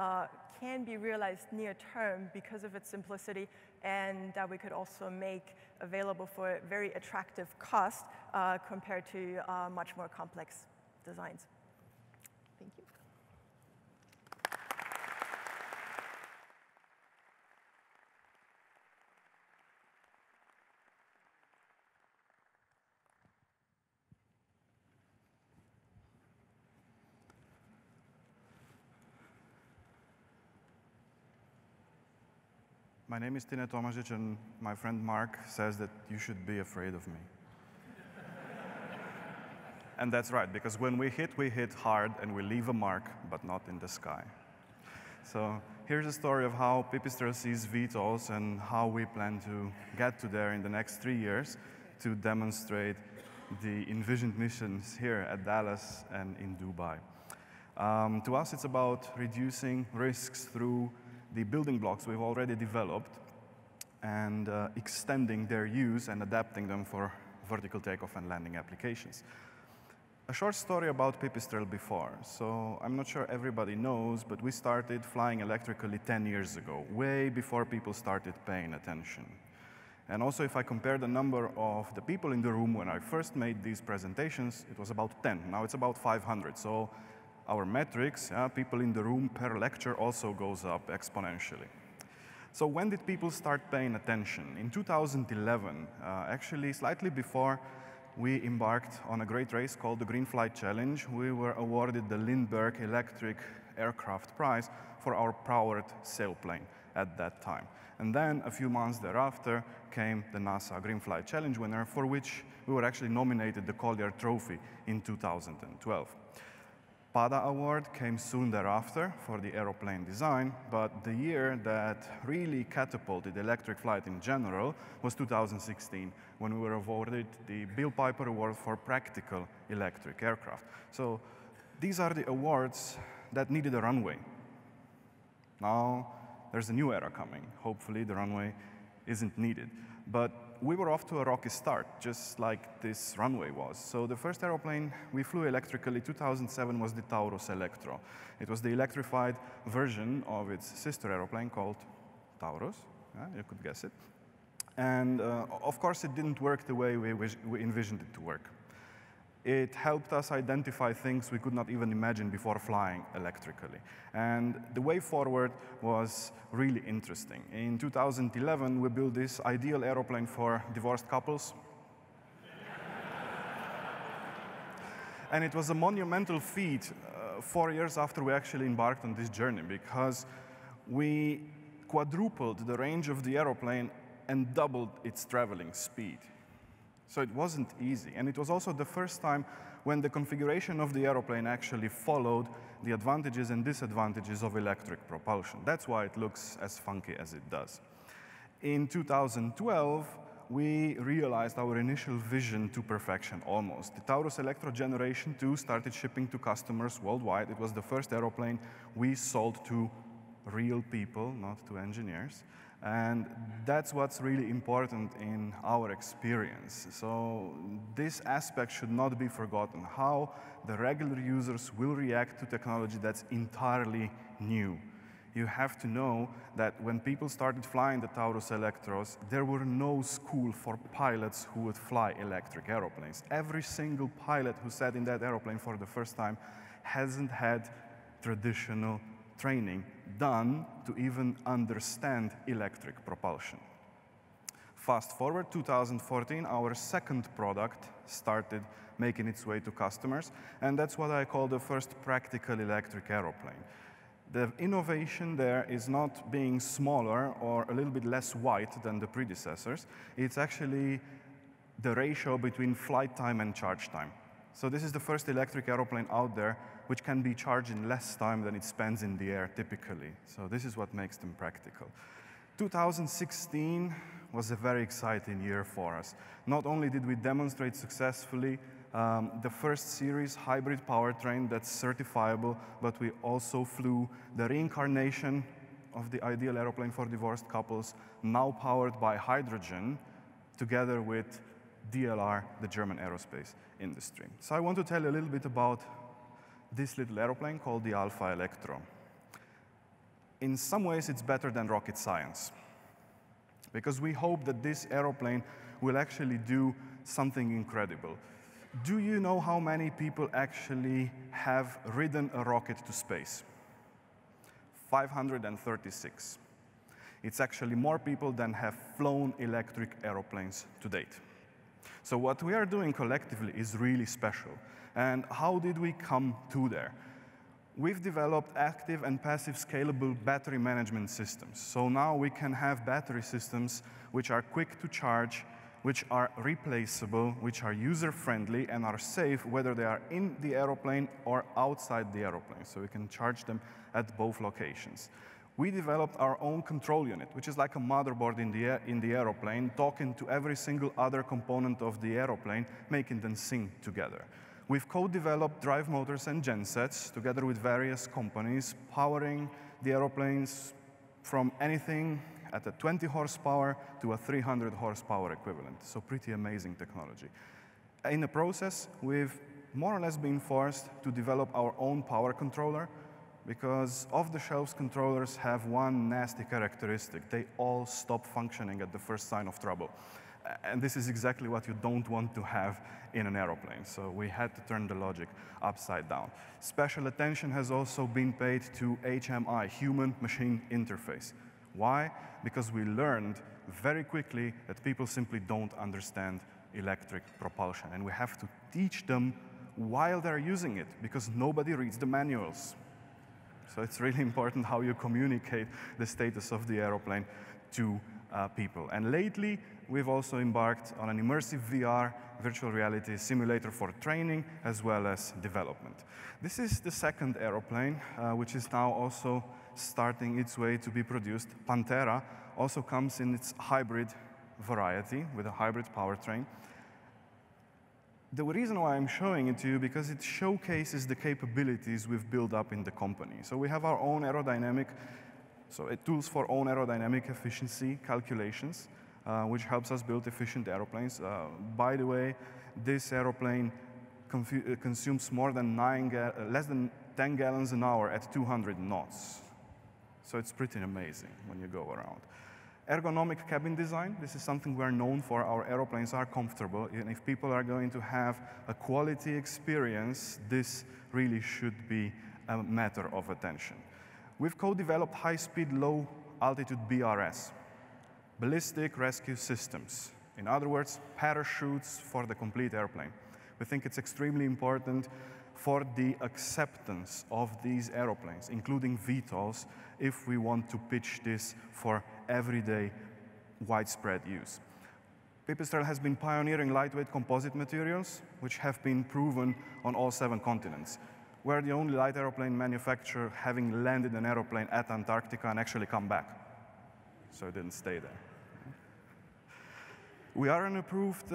can be realized near term because of its simplicity, and that we could also make available for a very attractive cost compared to much more complex designs. Thank you.
My name is Tine Tomažić, and my friend Mark says that you should be afraid of me. And that's right, because when we hit hard, and we leave a mark, but not in the sky. So here's a story of how Pipistrel sees VTOLs and how we plan to get to there in the next 3 years to demonstrate the envisioned missions here at Dallas and in Dubai. To us, it's about reducing risks through the building blocks we've already developed and extending their use and adapting them for vertical takeoff and landing applications. A short story about Pipistrel before. So I'm not sure everybody knows, but we started flying electrically 10 years ago, way before people started paying attention. And also, if I compare the number of the people in the room when I first made these presentations, it was about 10. Now it's about 500. So our metrics, people in the room per lecture, also goes up exponentially. So when did people start paying attention? In 2011, actually slightly before we embarked on a great race called the Green Flight Challenge, we were awarded the Lindbergh Electric Aircraft Prize for our powered sailplane at that time. And then a few months thereafter came the NASA Green Flight Challenge winner, for which we were actually nominated the Collier Trophy in 2012. PADA award came soon thereafter for the aeroplane design, but the year that really catapulted electric flight in general was 2016, when we were awarded the Bill Piper Award for Practical Electric Aircraft. So these are the awards that needed a runway. Now there's a new era coming. Hopefully the runway isn't needed. But we were off to a rocky start, just like this runway was. So the first aeroplane we flew electrically, 2007, was the Taurus Electro. It was the electrified version of its sister aeroplane called Taurus. You could guess it. And of course, it didn't work the way we envisioned it to work. It helped us identify things we could not even imagine before flying electrically. And the way forward was really interesting. In 2011, we built this ideal aeroplane for divorced couples. And it was a monumental feat 4 years after we actually embarked on this journey, because we quadrupled the range of the aeroplane and doubled its traveling speed. So it wasn't easy. And it was also the first time when the configuration of the aeroplane actually followed the advantages and disadvantages of electric propulsion. That's why it looks as funky as it does. In 2012, we realized our initial vision to perfection, almost. The Taurus Electro Generation 2 started shipping to customers worldwide. It was the first aeroplane we sold to real people, not to engineers. And that's what's really important in our experience. So this aspect should not be forgotten, how the regular users will react to technology that's entirely new. You have to know that when people started flying the Taurus Electros, there were no school for pilots who would fly electric aeroplanes. Every single pilot who sat in that aeroplane for the first time hasn't had traditional training done to even understand electric propulsion. Fast forward 2014, our second product started making its way to customers, and that's what I call the first practical electric aeroplane. The innovation there is not being smaller or a little bit less white than the predecessors. It's actually the ratio between flight time and charge time. So this is the first electric aeroplane out there which can be charged in less time than it spends in the air typically. So this is what makes them practical. 2016 was a very exciting year for us. Not only did we demonstrate successfully the first series hybrid powertrain that's certifiable, but we also flew the reincarnation of the ideal airplane for divorced couples, now powered by hydrogen, together with DLR, the German aerospace industry. So I want to tell you a little bit about this little airplane called the Alpha Electro. In some ways, it's better than rocket science, because we hope that this airplane will actually do something incredible. Do you know how many people actually have ridden a rocket to space? 536. It's actually more people than have flown electric airplanes to date. So what we are doing collectively is really special. And how did we come to there? We've developed active and passive scalable battery management systems. So now we can have battery systems which are quick to charge, which are replaceable, which are user-friendly, and are safe whether they are in the aeroplane or outside the aeroplane. So we can charge them at both locations. We developed our own control unit, which is like a motherboard in the aeroplane, talking to every single other component of the aeroplane, making them sync together. We've co-developed drive motors and gensets together with various companies, powering the aeroplanes from anything at a 20 horsepower to a 300 horsepower equivalent. So pretty amazing technology. In the process, we've more or less been forced to develop our own power controller, because off-the-shelf controllers have one nasty characteristic. They all stop functioning at the first sign of trouble. And this is exactly what you don't want to have in an aeroplane. So we had to turn the logic upside down. Special attention has also been paid to HMI, human-machine interface. Why? Because we learned very quickly that people simply don't understand electric propulsion. And we have to teach them while they're using it, because nobody reads the manuals. So it's really important how you communicate the status of the aeroplane to people. And lately, we've also embarked on an immersive VR, virtual reality simulator for training as well as development. This is the second aeroplane, which is now also starting its way to be produced. Pantera also comes in its hybrid variety with a hybrid powertrain. The reason why I'm showing it to you, because it showcases the capabilities we've built up in the company. So we have our own aerodynamic, tools for own aerodynamic efficiency calculations, which helps us build efficient airplanes. By the way, this airplane consumes more than less than 10 gallons an hour at 200 knots. So it's pretty amazing when you go around. Ergonomic cabin design, this is something we're known for. Our airplanes are comfortable, and if people are going to have a quality experience, this really should be a matter of attention. We've co-developed high-speed, low-altitude BRS, ballistic rescue systems. In other words, parachutes for the complete airplane. We think it's extremely important for the acceptance of these airplanes, including VTOLs, if we want to pitch this for everyday widespread use. Pipistrel has been pioneering lightweight composite materials, which have been proven on all 7 continents. We're the only light airplane manufacturer having landed an airplane at Antarctica and actually come back. So it didn't stay there. We are an approved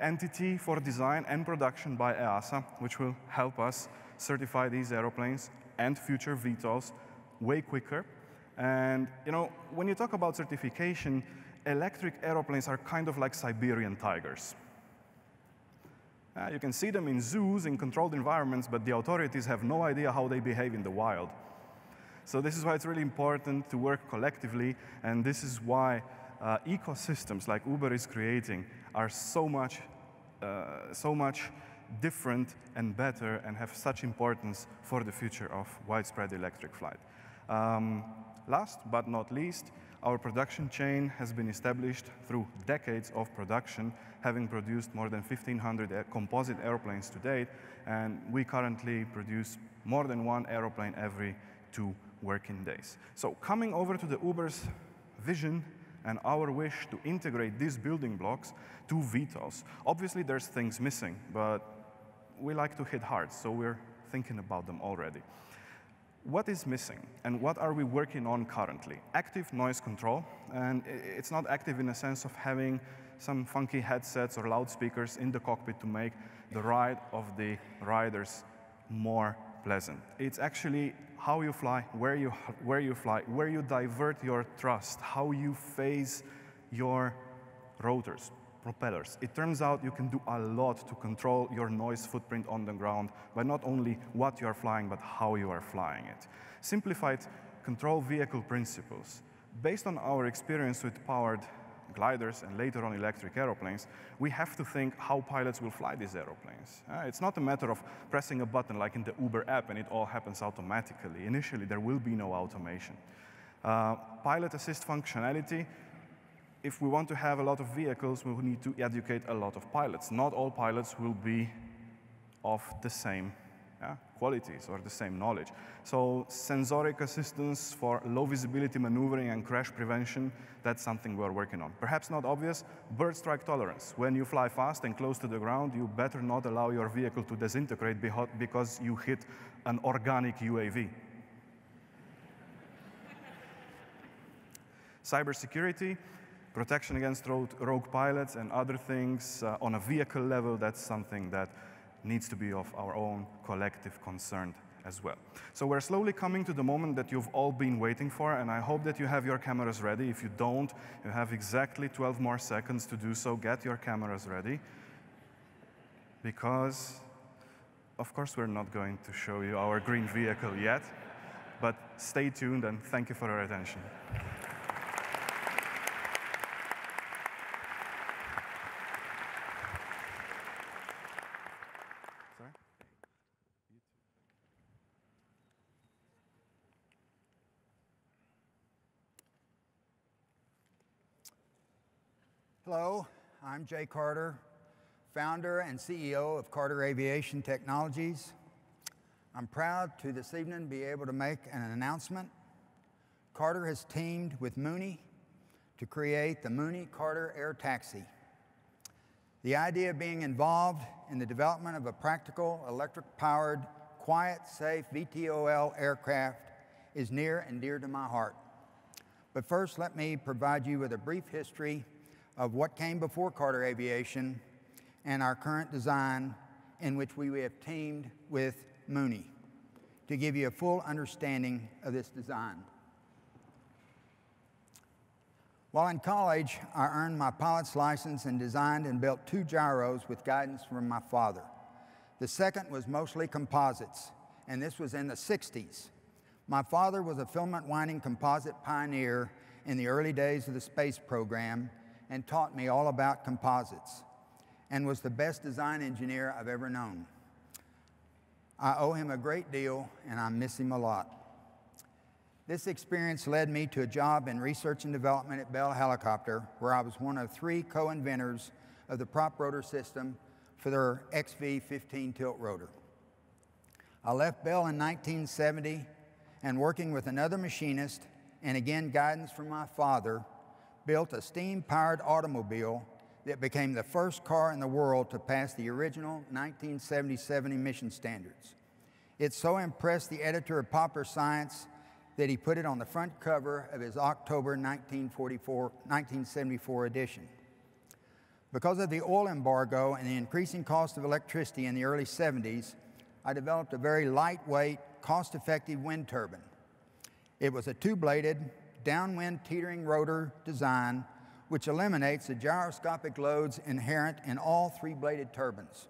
entity for design and production by EASA, which will help us certify these airplanes and future VTOLs way quicker. And when you talk about certification, electric airplanes are kind of like Siberian tigers. You can see them in zoos, in controlled environments, but the authorities have no idea how they behave in the wild. So this is why it's really important to work collectively, and this is why ecosystems like Uber is creating are so much different and better and have such importance for the future of widespread electric flight. Last but not least, our production chain has been established through decades of production, having produced more than 1,500 composite airplanes to date, and we currently produce more than one airplane every 2 working days. So coming over to the Uber's vision and our wish to integrate these building blocks to VTOLs. Obviously, there's things missing, but we like to hit hard, so we're thinking about them already. What is missing, and what are we working on currently? Active noise control, and it's not active in the sense of having some funky headsets or loudspeakers in the cockpit to make the ride of the riders more pleasant. It's actually how you fly, where you fly, where you divert your thrust, how you phase your rotors, propellers. It turns out you can do a lot to control your noise footprint on the ground by not only what you are flying, but how you are flying it. Simplified control vehicle principles. Based on our experience with powered gliders and later on electric airplanes, we have to think how pilots will fly these airplanes. It's not a matter of pressing a button like in the Uber app and it all happens automatically. Initially, there will be no automation. Pilot assist functionality. If we want to have a lot of vehicles, we will need to educate a lot of pilots. Not all pilots will be of the same qualities or the same knowledge. So sensoric assistance for low visibility maneuvering and crash prevention, that's something we're working on. Perhaps not obvious, bird strike tolerance. When you fly fast and close to the ground, you better not allow your vehicle to disintegrate because you hit an organic UAV. Cybersecurity, protection against rogue pilots and other things on a vehicle level, that's something that needs to be of our own collective concern as well. So we're slowly coming to the moment that you've all been waiting for, and I hope that you have your cameras ready. If you don't, you have exactly 12 more seconds to do so. Get your cameras ready, because of course we're not going to show you our green vehicle yet, but stay tuned and thank you for your attention.
Hello, I'm Jay Carter, founder and CEO of Carter Aviation Technologies. I'm proud to this evening be able to make an announcement. Carter has teamed with Mooney to create the Mooney Carter Air Taxi. The idea of being involved in the development of a practical, electric-powered, quiet, safe VTOL aircraft is near and dear to my heart. But first, let me provide you with a brief history of what came before Carter Aviation and our current design, in which we have teamed with Mooney to give you a full understanding of this design. While in college, I earned my pilot's license and designed and built 2 gyros with guidance from my father. The second was mostly composites, and this was in the 60s. My father was a filament winding composite pioneer in the early days of the space program and taught me all about composites, and was the best design engineer I've ever known. I owe him a great deal, and I miss him a lot. This experience led me to a job in research and development at Bell Helicopter, where I was one of 3 co-inventors of the prop rotor system for their XV-15 tilt rotor. I left Bell in 1970, and working with another machinist, and again guidance from my father, built a steam-powered automobile that became the first car in the world to pass the original 1977 emission standards. It so impressed the editor of Popular Science that he put it on the front cover of his October 1974 edition. Because of the oil embargo and the increasing cost of electricity in the early 70s, I developed a very lightweight, cost-effective wind turbine. It was a two-bladed, downwind teetering rotor design which eliminates the gyroscopic loads inherent in all three-bladed turbines.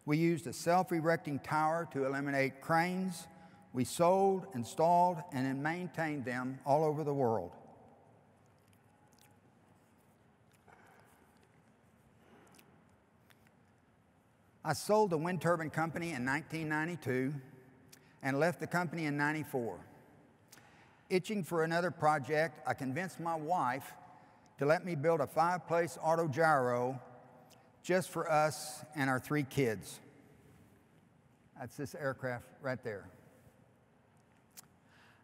We used a self-erecting tower to eliminate cranes. We sold, installed, and then maintained them all over the world. I sold the wind turbine company in 1992 and left the company in 94. Itching for another project, I convinced my wife to let me build a 5-place autogyro just for us and our 3 kids. That's this aircraft right there.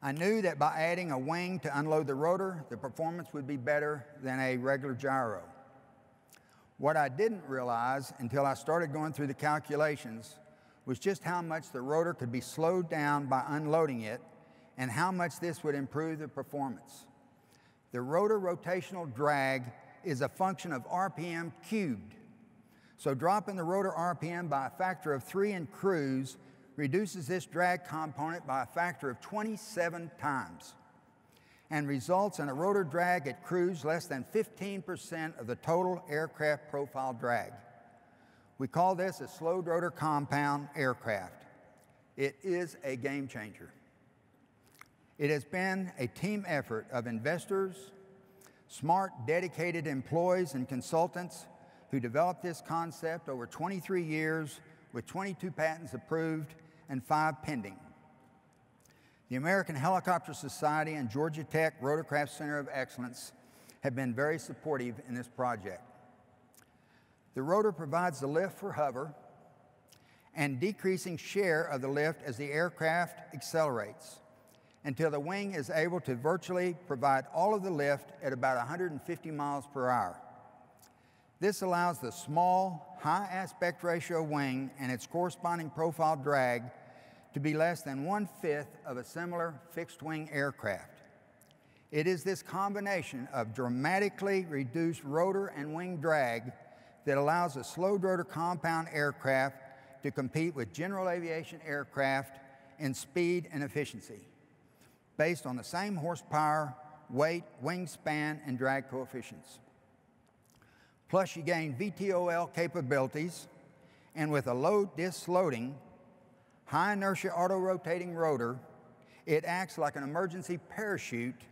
I knew that by adding a wing to unload the rotor, the performance would be better than a regular gyro. What I didn't realize until I started going through the calculations was just how much the rotor could be slowed down by unloading it and how much this would improve the performance. The rotor rotational drag is a function of RPM cubed. So dropping the rotor RPM by a factor of 3 in cruise reduces this drag component by a factor of 27 times and results in a rotor drag at cruise less than 15% of the total aircraft profile drag. We call this a slowed rotor compound aircraft. It is a game changer. It has been a team effort of investors, smart, dedicated employees and consultants who developed this concept over 23 years with 22 patents approved and 5 pending. The American Helicopter Society and Georgia Tech Rotorcraft Center of Excellence have been very supportive in this project. The rotor provides the lift for hover and decreasing share of the lift as the aircraft accelerates until the wing is able to virtually provide all of the lift at about 150 miles per hour. This allows the small, high aspect ratio wing and its corresponding profile drag to be less than 1/5 of a similar fixed-wing aircraft. It is this combination of dramatically reduced rotor and wing drag that allows a slowed rotor compound aircraft to compete with general aviation aircraft in speed and efficiency, based on the same horsepower, weight, wingspan, and drag coefficients. Plus, you gain VTOL capabilities, and with a low disc loading, high inertia auto-rotating rotor, it acts like an emergency parachute,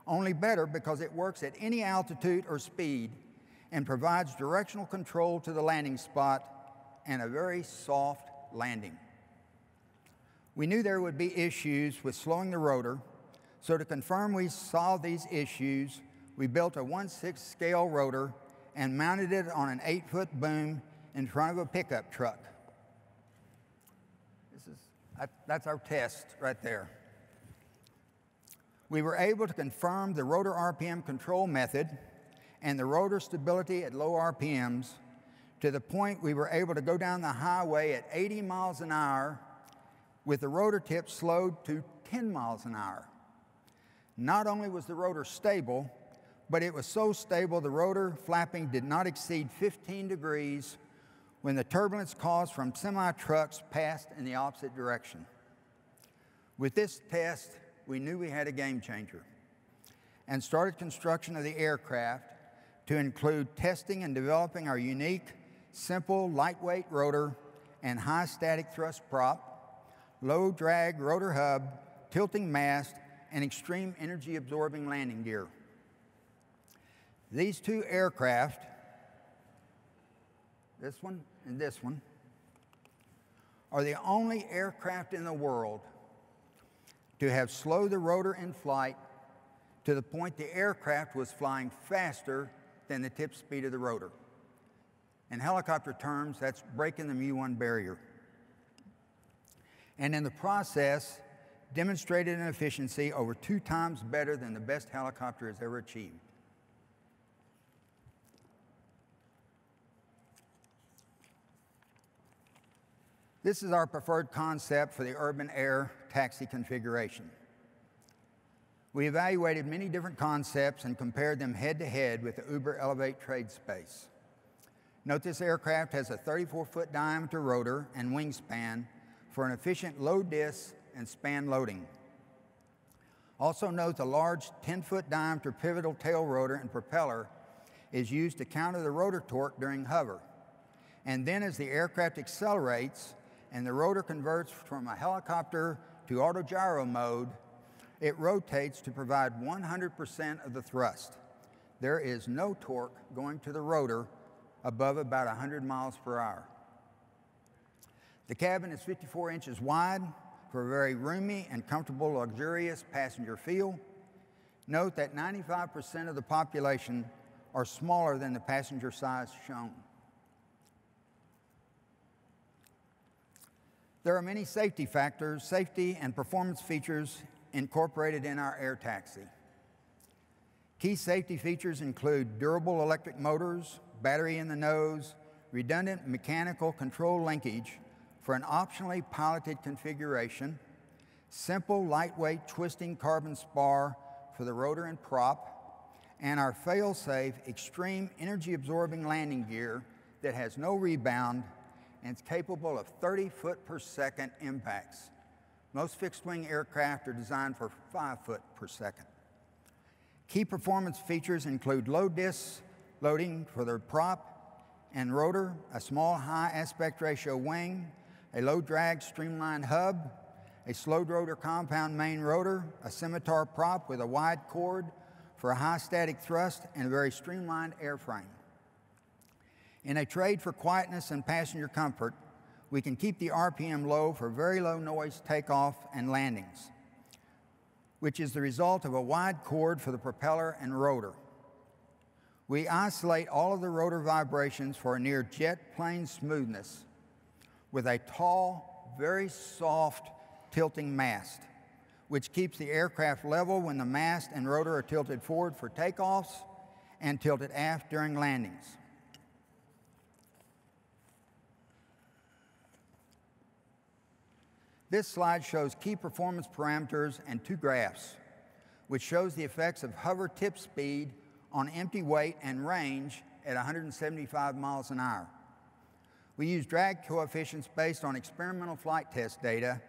only better because it works at any altitude or speed and provides directional control to the landing spot and a very soft landing. We knew there would be issues with slowing the rotor, so to confirm we solved these issues, we built a 1/6 scale rotor and mounted it on an 8-foot boom in front of a pickup truck. That's our test right there. We were able to confirm the rotor RPM control method and the rotor stability at low RPMs to the point we were able to go down the highway at 80 miles an hour with the rotor tip slowed to 10 miles an hour. Not only was the rotor stable, but it was so stable the rotor flapping did not exceed 15 degrees when the turbulence caused from semi-trucks passed in the opposite direction. With this test, we knew we had a game changer and started construction of the aircraft to include testing and developing our unique, simple, lightweight rotor and high static thrust prop, low drag rotor hub, tilting mast, and extreme energy absorbing landing gear. These 2 aircraft, this one and this one, are the only aircraft in the world to have slowed the rotor in flight to the point the aircraft was flying faster than the tip speed of the rotor. In helicopter terms, that's breaking the mu1 barrier. And in the process, demonstrated an efficiency over 2 times better than the best helicopter has ever achieved. This is our preferred concept for the urban air taxi configuration. We evaluated many different concepts and compared them head-to-head with the Uber Elevate trade space. Note this aircraft has a 34-foot diameter rotor and wingspan for an efficient low dis and span loading. Also note the large 10-foot diameter pivotal tail rotor and propeller is used to counter the rotor torque during hover. And then as the aircraft accelerates and the rotor converts from a helicopter to autogyro mode, it rotates to provide 100% of the thrust. There is no torque going to the rotor above about 100 miles per hour. The cabin is 54 inches wide for a very roomy and comfortable, luxurious passenger feel. Note that 95% of the population are smaller than the passenger size shown. There are many safety factors, safety and performance features incorporated in our air taxi. Key safety features include durable electric motors, battery in the nose, redundant mechanical control linkage for an optionally piloted configuration, simple lightweight twisting carbon spar for the rotor and prop, and our fail-safe extreme energy absorbing landing gear that has no rebound and is capable of 30 foot per second impacts. Most fixed-wing aircraft are designed for 5 foot per second. Key performance features include low dis loading for the prop and rotor, a small high aspect ratio wing, a low drag streamlined hub, a slowed rotor compound main rotor, a scimitar prop with a wide chord for a high static thrust, and a very streamlined airframe. In a trade for quietness and passenger comfort, we can keep the RPM low for very low noise takeoff and landings, which is the result of a wide chord for the propeller and rotor. We isolate all of the rotor vibrations for a near jet plane smoothness with a tall, very soft tilting mast, which keeps the aircraft level when the mast and rotor are tilted forward for takeoffs and tilted aft during landings. This slide shows key performance parameters and 2 graphs, which shows the effects of hover tip speed on empty weight and range at 175 miles an hour. We use drag coefficients based on experimental flight test data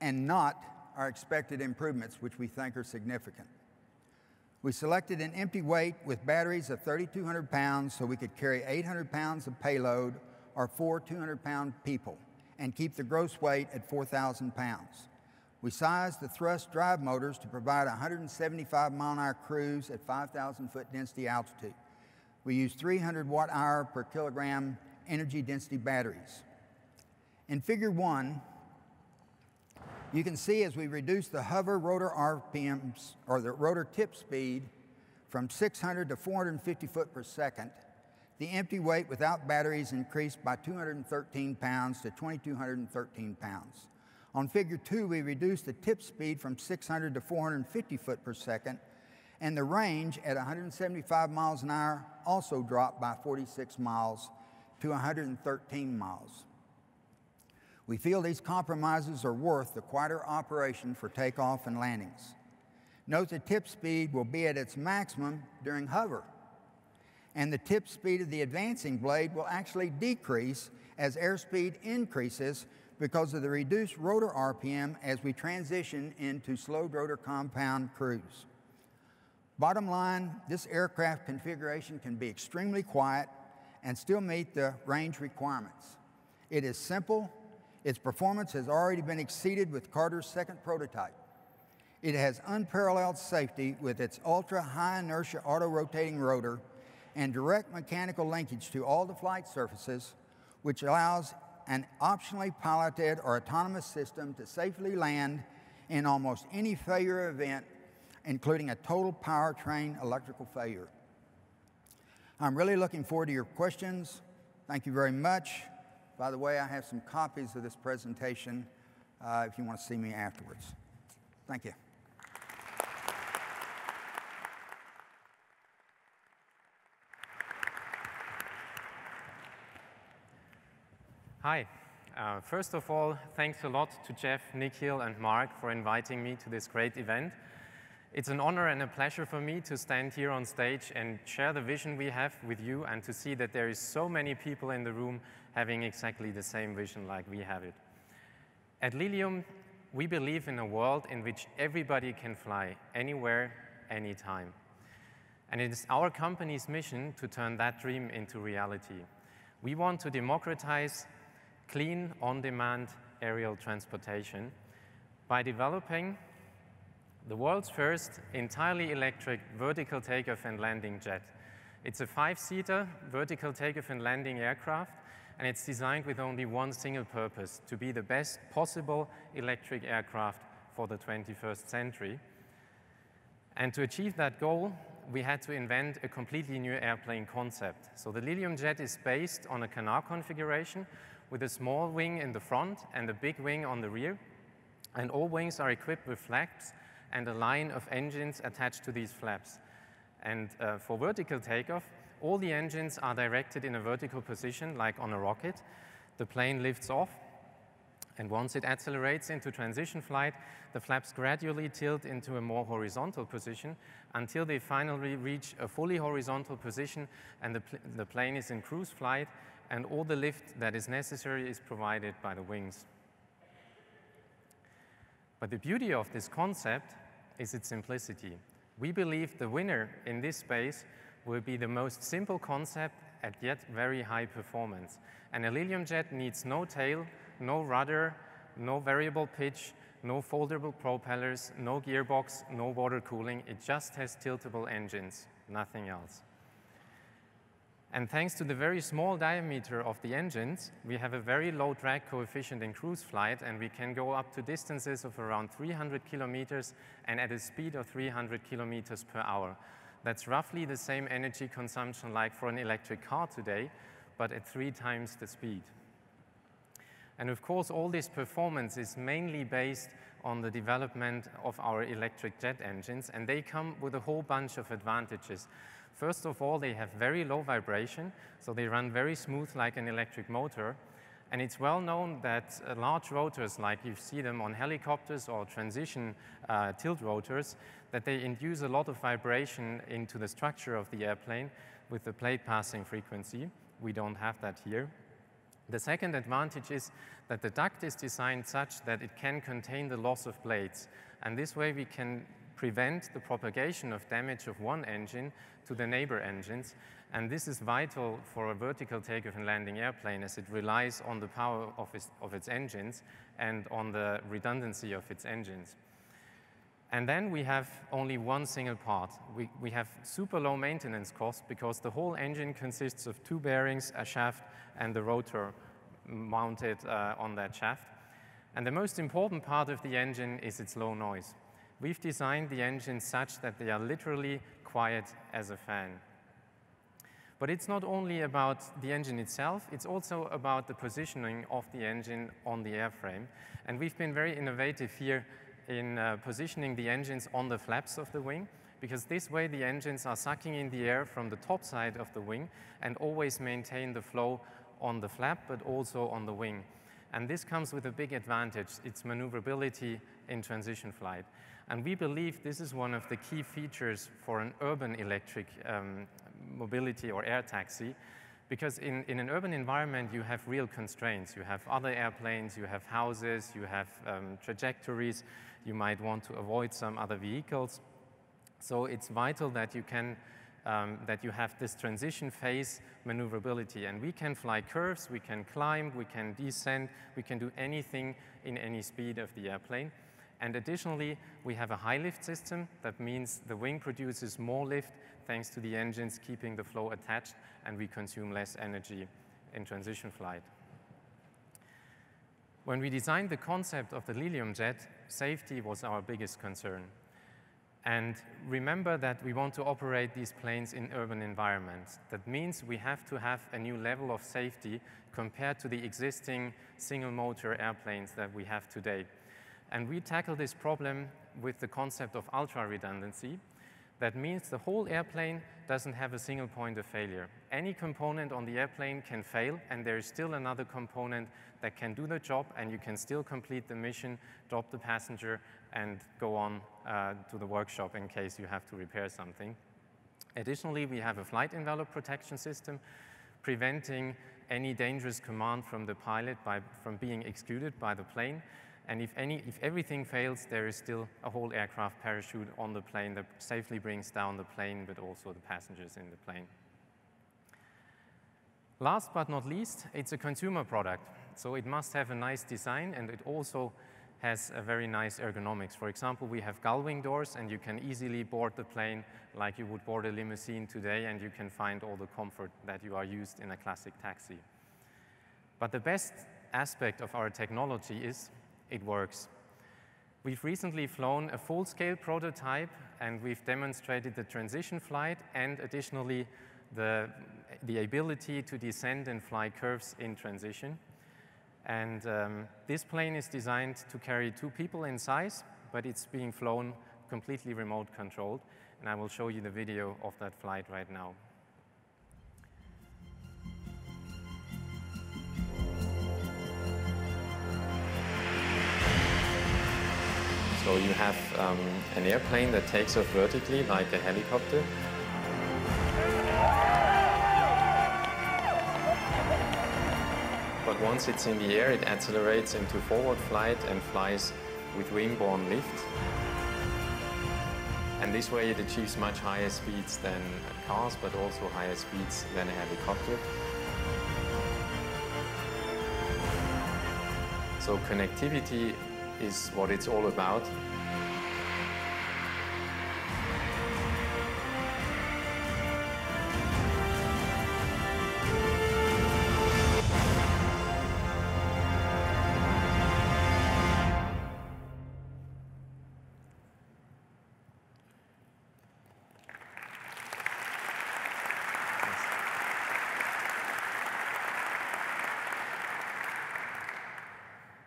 and not our expected improvements, which we think are significant. We selected an empty weight with batteries of 3,200 pounds so we could carry 800 pounds of payload or 4 200-pound people and keep the gross weight at 4,000 pounds. We sized the thrust drive motors to provide 175-mile-an-hour cruise at 5,000-foot density altitude. We used 300 watt-hour per kilogram energy density batteries. In Figure 1, you can see as we reduce the hover rotor RPMs, or the rotor tip speed, from 600 to 450 foot per second, the empty weight without batteries increased by 213 pounds to 2,213 pounds. On Figure 2, we reduced the tip speed from 600 to 450 foot per second, and the range at 175 miles an hour also dropped by 46 miles to 113 miles. We feel these compromises are worth the quieter operation for takeoff and landings. Note the tip speed will be at its maximum during hover, and the tip speed of the advancing blade will actually decrease as airspeed increases because of the reduced rotor RPM as we transition into slowed rotor compound cruise. Bottom line, this aircraft configuration can be extremely quiet and still meet the range requirements. It is simple. Its performance has already been exceeded with Carter's second prototype. It has unparalleled safety with its ultra-high inertia auto-rotating rotor and direct mechanical linkage to all the flight surfaces, which allows an optionally piloted or autonomous system to safely land in almost any failure event, including a total powertrain electrical failure. I'm really looking forward to your questions. Thank you very much. By the way, I have some copies of this presentation if you want to see me afterwards. Thank you.
Hi. First of all, thanks a lot to Jeff, Nikhil, and Mark for inviting me to this great event. It's an honor and a pleasure for me to stand here on stage and share the vision we have with you and to see that there is so many people in the room having exactly the same vision like we have it. At Lilium, we believe in a world in which everybody can fly anywhere, anytime. And it is our company's mission to turn that dream into reality. We want to democratize clean, on-demand aerial transportation by developing the world's first entirely electric vertical takeoff and landing jet. It's a 5-seater vertical takeoff and landing aircraft, and it's designed with only one single purpose, to be the best possible electric aircraft for the 21st century. And to achieve that goal, we had to invent a completely new airplane concept. So the Lilium jet is based on a canard configuration with a small wing in the front and a big wing on the rear. And all wings are equipped with flaps and a line of engines attached to these flaps. And for vertical takeoff, all the engines are directed in a vertical position, like on a rocket. The plane lifts off, and once it accelerates into transition flight, the flaps gradually tilt into a more horizontal position until they finally reach a fully horizontal position, and the plane is in cruise flight, and all the lift that is necessary is provided by the wings. But the beauty of this concept is its simplicity. We believe the winner in this space will be the most simple concept at yet very high performance. And a Lilium jet needs no tail, no rudder, no variable pitch, no foldable propellers, no gearbox, no water cooling. It just has tiltable engines, nothing else. And thanks to the very small diameter of the engines, we have a very low drag coefficient in cruise flight, and we can go up to distances of around 300 kilometers and at a speed of 300 kilometers per hour. That's roughly the same energy consumption like for an electric car today, but at 3 times the speed. And of course, all this performance is mainly based on the development of our electric jet engines, and they come with a whole bunch of advantages. First of all, they have very low vibration, so they run very smooth like an electric motor. And it's well known that large rotors, like you see them on helicopters or transition tilt rotors, that they induce a lot of vibration into the structure of the airplane with the plate passing frequency. We don't have that here. The second advantage is that the duct is designed such that it can contain the loss of blades. And this way we can prevent the propagation of damage of one engine to the neighbor engines. And this is vital for a vertical takeoff and landing airplane, as it relies on the power of its engines and on the redundancy of its engines. And then we have only one single part. We have super low maintenance costs because the whole engine consists of 2 bearings, a shaft, and the rotor mounted on that shaft. And the most important part of the engine is its low noise. We've designed the engines such that they are literally quiet as a fan. But it's not only about the engine itself, it's also about the positioning of the engine on the airframe. And we've been very innovative here in positioning the engines on the flaps of the wing, because this way the engines are sucking in the air from the top side of the wing and always maintain the flow on the flap, but also on the wing. And this comes with a big advantage. It's maneuverability in transition flight. And we believe this is one of the key features for an urban electric mobility or air taxi, because in an urban environment you have real constraints. You have other airplanes, you have houses, you have trajectories, you might want to avoid some other vehicles. So it's vital that you have this transition phase maneuverability. And we can fly curves, we can climb, we can descend, we can do anything in any speed of the airplane. And additionally, we have a high lift system. That means the wing produces more lift thanks to the engines keeping the flow attached, and we consume less energy in transition flight. When we designed the concept of the Lilium jet, safety was our biggest concern. And remember that we want to operate these planes in urban environments. That means we have to have a new level of safety compared to the existing single-motor airplanes that we have today. And we tackle this problem with the concept of ultra-redundancy. That means the whole airplane doesn't have a single point of failure. Any component on the airplane can fail, and there is still another component that can do the job, and you can still complete the mission, drop the passenger, and go on to the workshop in case you have to repair something. Additionally, we have a flight envelope protection system preventing any dangerous command from the pilot from being executed by the plane. And if everything fails, there is still a whole aircraft parachute on the plane that safely brings down the plane, but also the passengers in the plane. Last but not least, it's a consumer product. So it must have a nice design, and it also has a very nice ergonomics. For example, we have gull wing doors, and you can easily board the plane like you would board a limousine today, and you can find all the comfort that you are used in a classic taxi. But the best aspect of our technology is it works. We've recently flown a full-scale prototype, and we've demonstrated the transition flight and additionally the ability to descend and fly curves in transition. And this plane is designed to carry 2 people in size, but it's being flown completely remote controlled. And I will show you the video of that flight right now. So you have an airplane that takes off vertically like a helicopter. But once it's in the air, it accelerates into forward flight and flies with wing-borne lift. And this way it achieves much higher speeds than cars, but also higher speeds than a helicopter. So connectivity is what it's all about.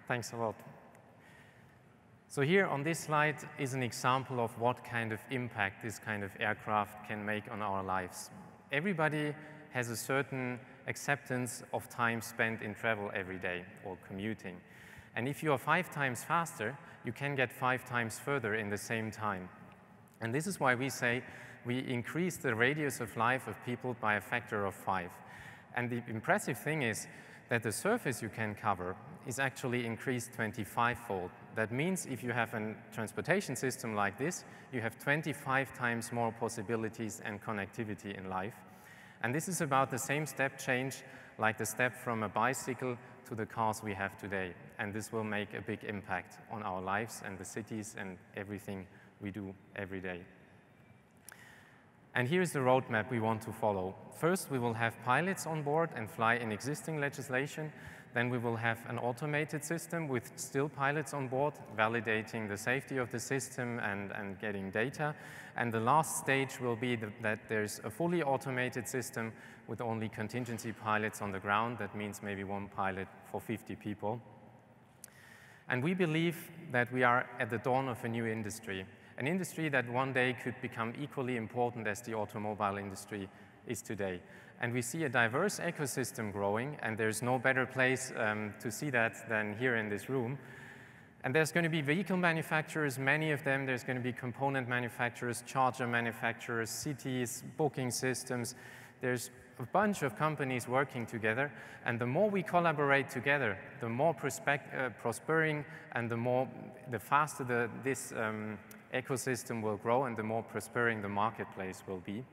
Thanks a lot. So here on this slide is an example of what kind of impact this kind of aircraft can make on our lives. Everybody has a certain acceptance of time spent in travel every day or commuting. And if you are 5 times faster, you can get 5 times further in the same time. And this is why we say we increase the radius of life of people by a factor of 5. And the impressive thing is that the surface you can cover is actually increased 25-fold. That means if you have a transportation system like this, you have 25 times more possibilities and connectivity in life. And this is about the same step change like the step from a bicycle to the cars we have today. And this will make a big impact on our lives and the cities and everything we do every day. And here's the roadmap we want to follow. First, we will have pilots on board and fly in existing legislation. Then we will have an automated system with still pilots on board, validating the safety of the system and getting data. And the last stage will be that there's a fully automated system with only contingency pilots on the ground. That means maybe 1 pilot for 50 people. And we believe that we are at the dawn of a new industry, an industry that one day could become equally important as the automobile industry is today. And we see a diverse ecosystem growing, and there's no better place to see that than here in this room. And there's going to be vehicle manufacturers, many of them. There's going to be component manufacturers, charger manufacturers, cities, booking systems. There's a bunch of companies working together, and the more we collaborate together, the more prospering and the faster this ecosystem will grow, and the more prospering the marketplace will be.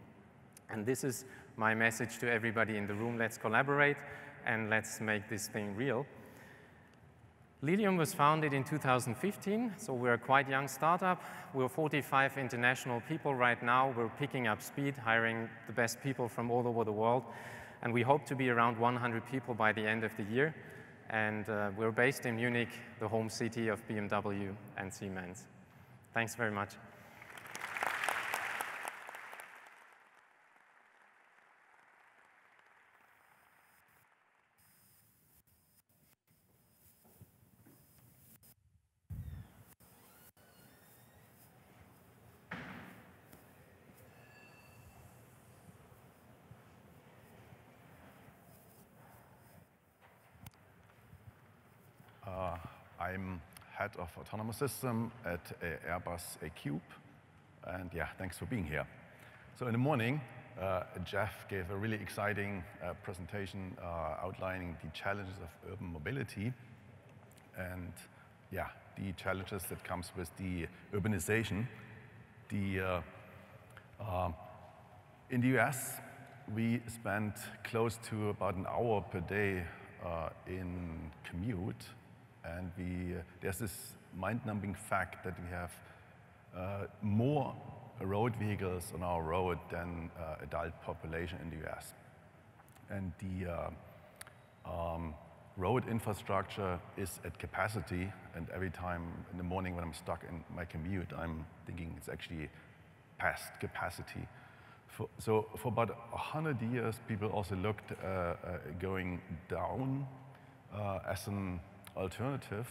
And this is my message to everybody in the room. Let's collaborate and let's make this thing real. Lilium was founded in 2015, so we're a quite young startup. We're 45 international people right now. We're picking up speed, hiring the best people from all over the world. And we hope to be around 100 people by the end of the year. And we're based in Munich, the home city of BMW and Siemens. Thanks very much.
I'm head of autonomous system at Airbus A-Cube, and yeah, thanks for being here. So in the morning, Jeff gave a really exciting presentation outlining the challenges of urban mobility, and yeah, the challenges that comes with the urbanization. In the US, we spend close to about an hour per day in commute, and there's this mind-numbing fact that we have more road vehicles on our road than adult population in the US. And the road infrastructure is at capacity, and every time in the morning when I'm stuck in my commute, I'm thinking it's actually past capacity. So for about 100 years, people also looked going down as an alternative.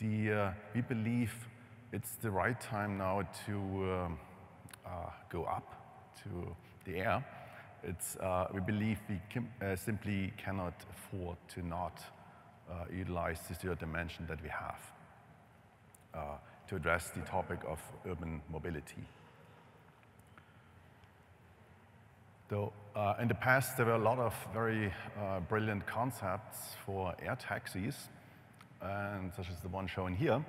We believe it's the right time now to go up to the air. We believe we simply cannot afford to not utilize the zero dimension that we have to address the topic of urban mobility. Though in the past, there were a lot of very brilliant concepts for air taxis, and such as the one shown here.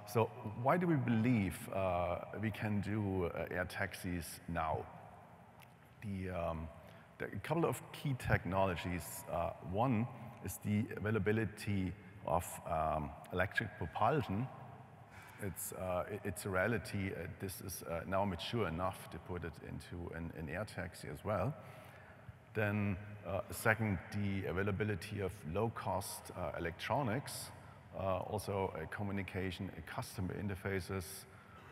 So why do we believe we can do air taxis now? There are a couple of key technologies. One is the availability of electric propulsion. It's a reality. This is now mature enough to put it into an air taxi as well. Then second, the availability of low-cost electronics, also communication, customer interfaces.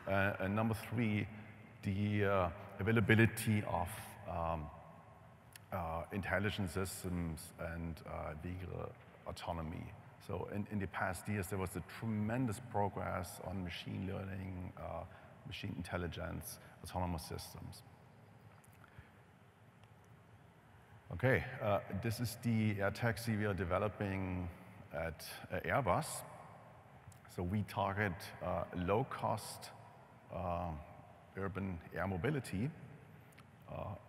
And number three, the availability of intelligent systems and vehicle autonomy. So in the past years, there was a tremendous progress on machine learning, machine intelligence, autonomous systems. Okay, this is the air taxi we are developing at Airbus. So we target low-cost urban air mobility.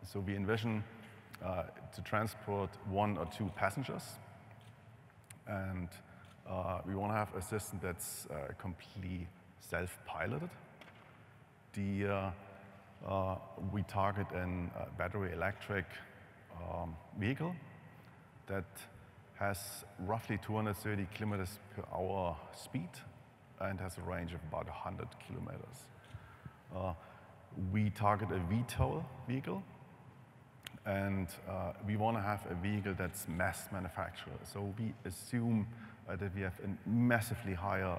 So we envision to transport 1 or 2 passengers, and we want to have a system that's completely self-piloted. We target a battery electric vehicle that has roughly 230 kilometers per hour speed and has a range of about 100 kilometers. We target a eVTOL vehicle, and we want to have a vehicle that's mass manufactured. So we assume that we have a massively higher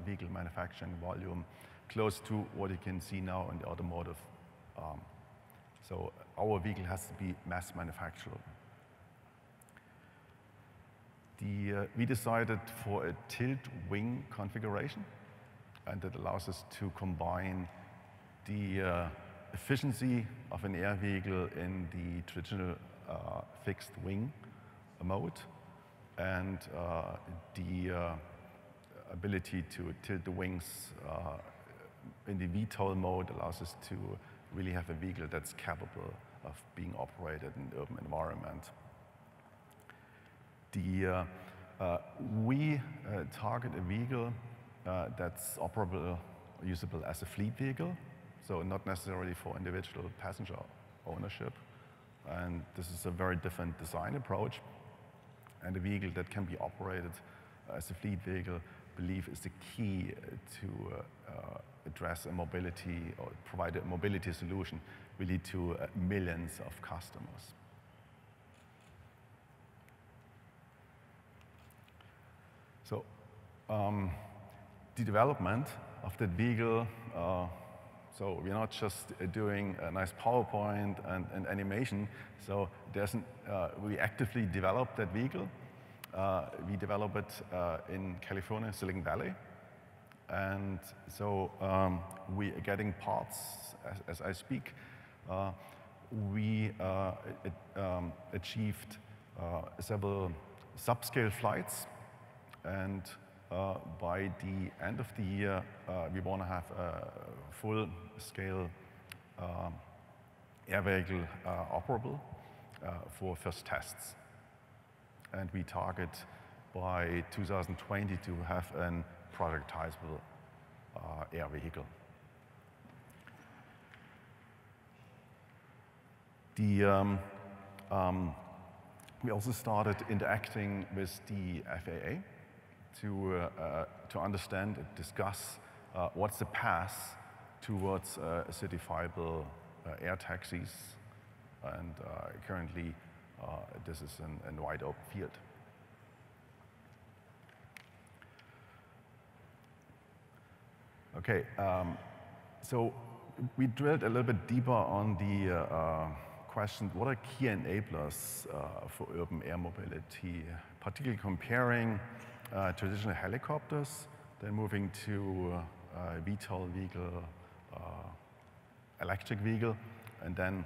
vehicle manufacturing volume, close to what you can see now in the automotive. So our vehicle has to be mass manufactured. We decided for a tilt wing configuration, and that allows us to combine the efficiency of an air vehicle in the traditional fixed wing mode, and the ability to tilt the wings in the eVTOL mode allows us to really have a vehicle that's capable of being operated in the urban environment. We target a vehicle that's operable, usable as a fleet vehicle, so not necessarily for individual passenger ownership. And this is a very different design approach. And a vehicle that can be operated as a fleet vehicle, I believe, is the key to address a mobility or provide a mobility solution really to millions of customers. So the development of that vehicle, so we're not just doing a nice PowerPoint and animation. So we actively develop that vehicle. We develop it in California, Silicon Valley. And so we are getting parts as I speak. We achieved several subscale flights And by the end of the year, we want to have a full-scale air vehicle operable for first tests. And we target by 2020 to have a productizable air vehicle. We also started interacting with the FAA to understand and discuss what's the path towards certifiable air taxis. And currently, this is a wide open field. Okay, so we drilled a little bit deeper on the question, what are key enablers for urban air mobility, particularly comparing traditional helicopters, then moving to VTOL vehicle, electric vehicle, and then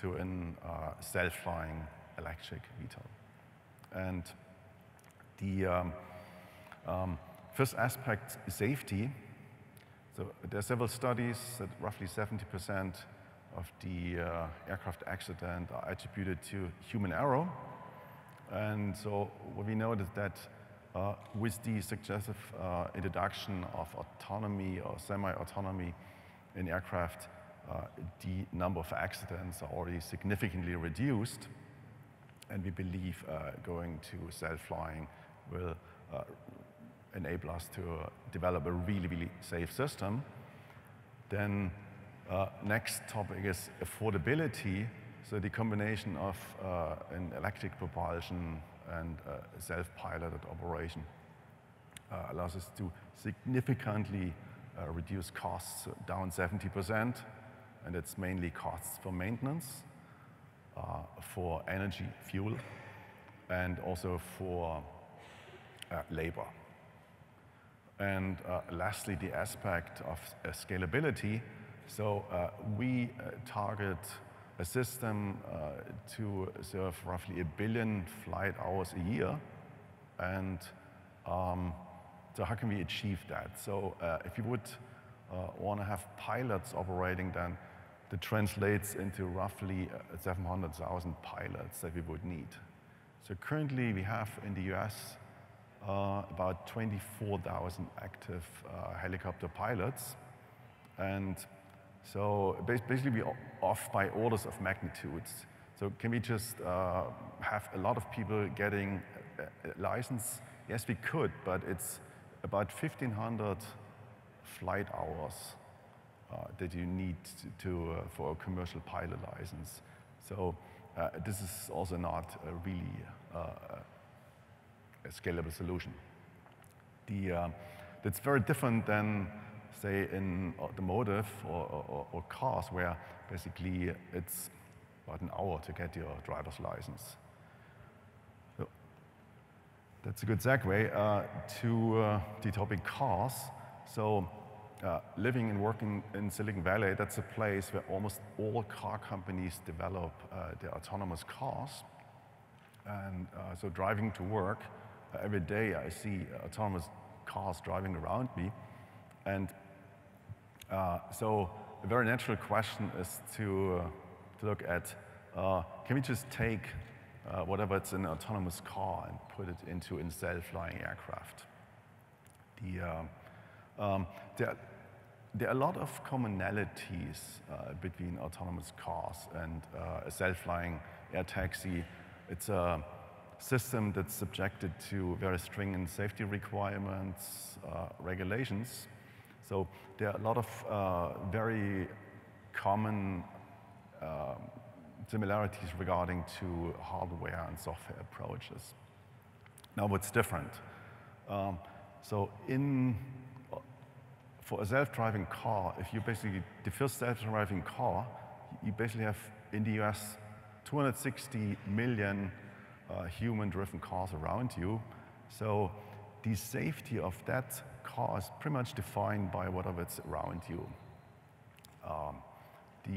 to a self-flying electric VTOL. And the first aspect is safety. So there are several studies that roughly 70% of the aircraft accident are attributed to human error. And so what we know is that with the successive introduction of autonomy or semi-autonomy in aircraft, the number of accidents are already significantly reduced. And we believe going to self-flying will enable us to develop a really, really safe system. Then next topic is affordability. So the combination of an electric propulsion and self-piloted operation allows us to significantly reduce costs down 70%. And it's mainly costs for maintenance, for energy, fuel, and also for labor. And lastly, the aspect of scalability. So we target a system to serve roughly 1 billion flight hours a year. And so how can we achieve that? So if you would want to have pilots operating, then that translates into roughly 700,000 pilots that we would need. So currently we have in the US about 24,000 active helicopter pilots. And so basically we're off by orders of magnitudes. So can we just have a lot of people getting a license? Yes, we could, but it's about 1,500 flight hours that you need for a commercial pilot license. So this is also not a really a scalable solution. That's very different than, say, in automotive or cars, where basically it's about an hour to get your driver's license. So that's a good segue to the topic cars. So living and working in Silicon Valley, that's a place where almost all car companies develop their autonomous cars. And so driving to work, every day I see autonomous cars driving around me. And so a very natural question is to look at, can we just take whatever it's in an autonomous car and put it into a self-flying aircraft? There are a lot of commonalities between autonomous cars and a self-flying air taxi. It's a system that's subjected to very stringent safety requirements, regulations. So there are a lot of very common similarities regarding to hardware and software approaches. Now what's different? For a self-driving car, if you basically, the first self-driving car, you basically have in the US 260 million human-driven cars around you. So the safety of that car is pretty much defined by whatever it's around you,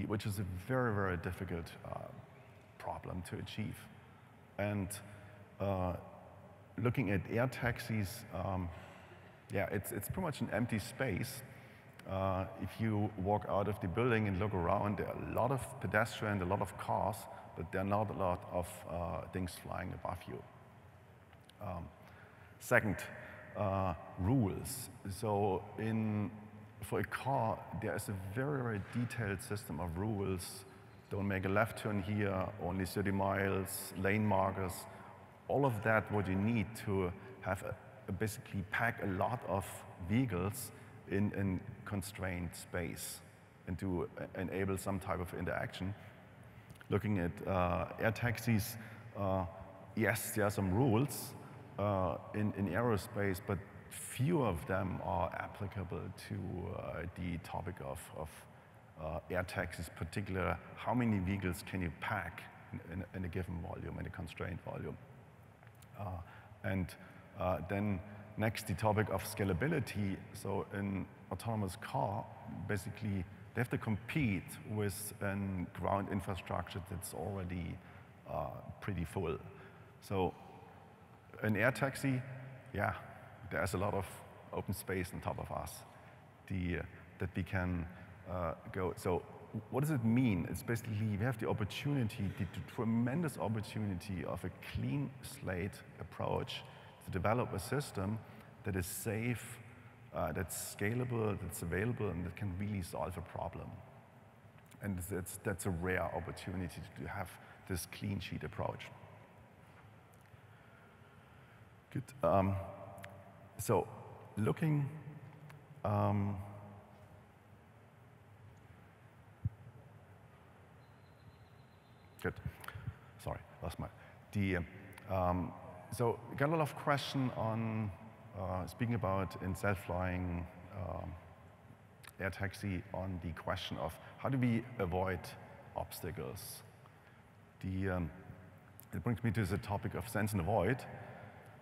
which is a very, very difficult problem to achieve. And looking at air taxis, yeah, it's pretty much an empty space. If you walk out of the building and look around, there are a lot of pedestrians, a lot of cars, but there are not a lot of things flying above you. Second, rules. So for a car, there is a very, very detailed system of rules. Don't make a left turn here, only 30 miles, lane markers, all of that what you need to have basically pack a lot of vehicles in constrained space and to enable some type of interaction. Looking at air taxis, yes, there are some rules in aerospace, but few of them are applicable to the topic of air taxis, particularly how many vehicles can you pack in a given volume, in a constrained volume. Then next, the topic of scalability. So an autonomous car, basically, they have to compete with a ground infrastructure that's already pretty full. So an air taxi, yeah, there's a lot of open space on top of us that we can go. So what does it mean? It's basically we have the opportunity, the tremendous opportunity of a clean slate approach to develop a system that is safe, that's scalable, that's available, and that can really solve a problem. And that's a rare opportunity to have this clean sheet approach. Good. So looking, good. Sorry, lost my. So we got a lot of question on speaking about in self-flying air taxi on the question of how do we avoid obstacles. It brings me to the topic of sense and avoid.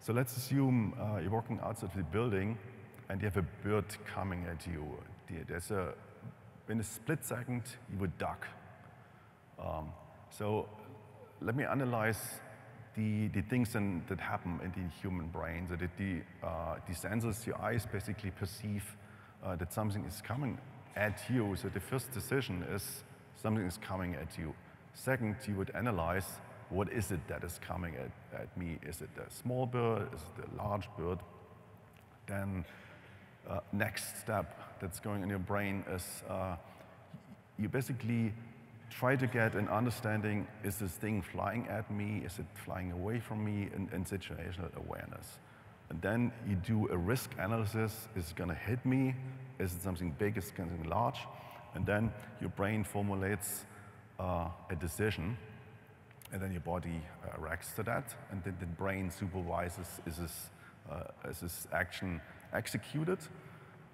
So let's assume you're walking outside the building and you have a bird coming at you. In a split second, you would duck. So let me analyze the things that happen in the human brain. So that the sensors, your eyes basically perceive that something is coming at you. So the first decision is something is coming at you. Second, you would analyze what is it that is coming at me? Is it a small bird? Is it a large bird? Then next step that's going in your brain is you basically try to get an understanding, is this thing flying at me? Is it flying away from me? In situational awareness. And then you do a risk analysis. Is it going to hit me? Is it something big? Is it something large? And then your brain formulates a decision. And then your body reacts to that, and then the brain supervises is this action executed,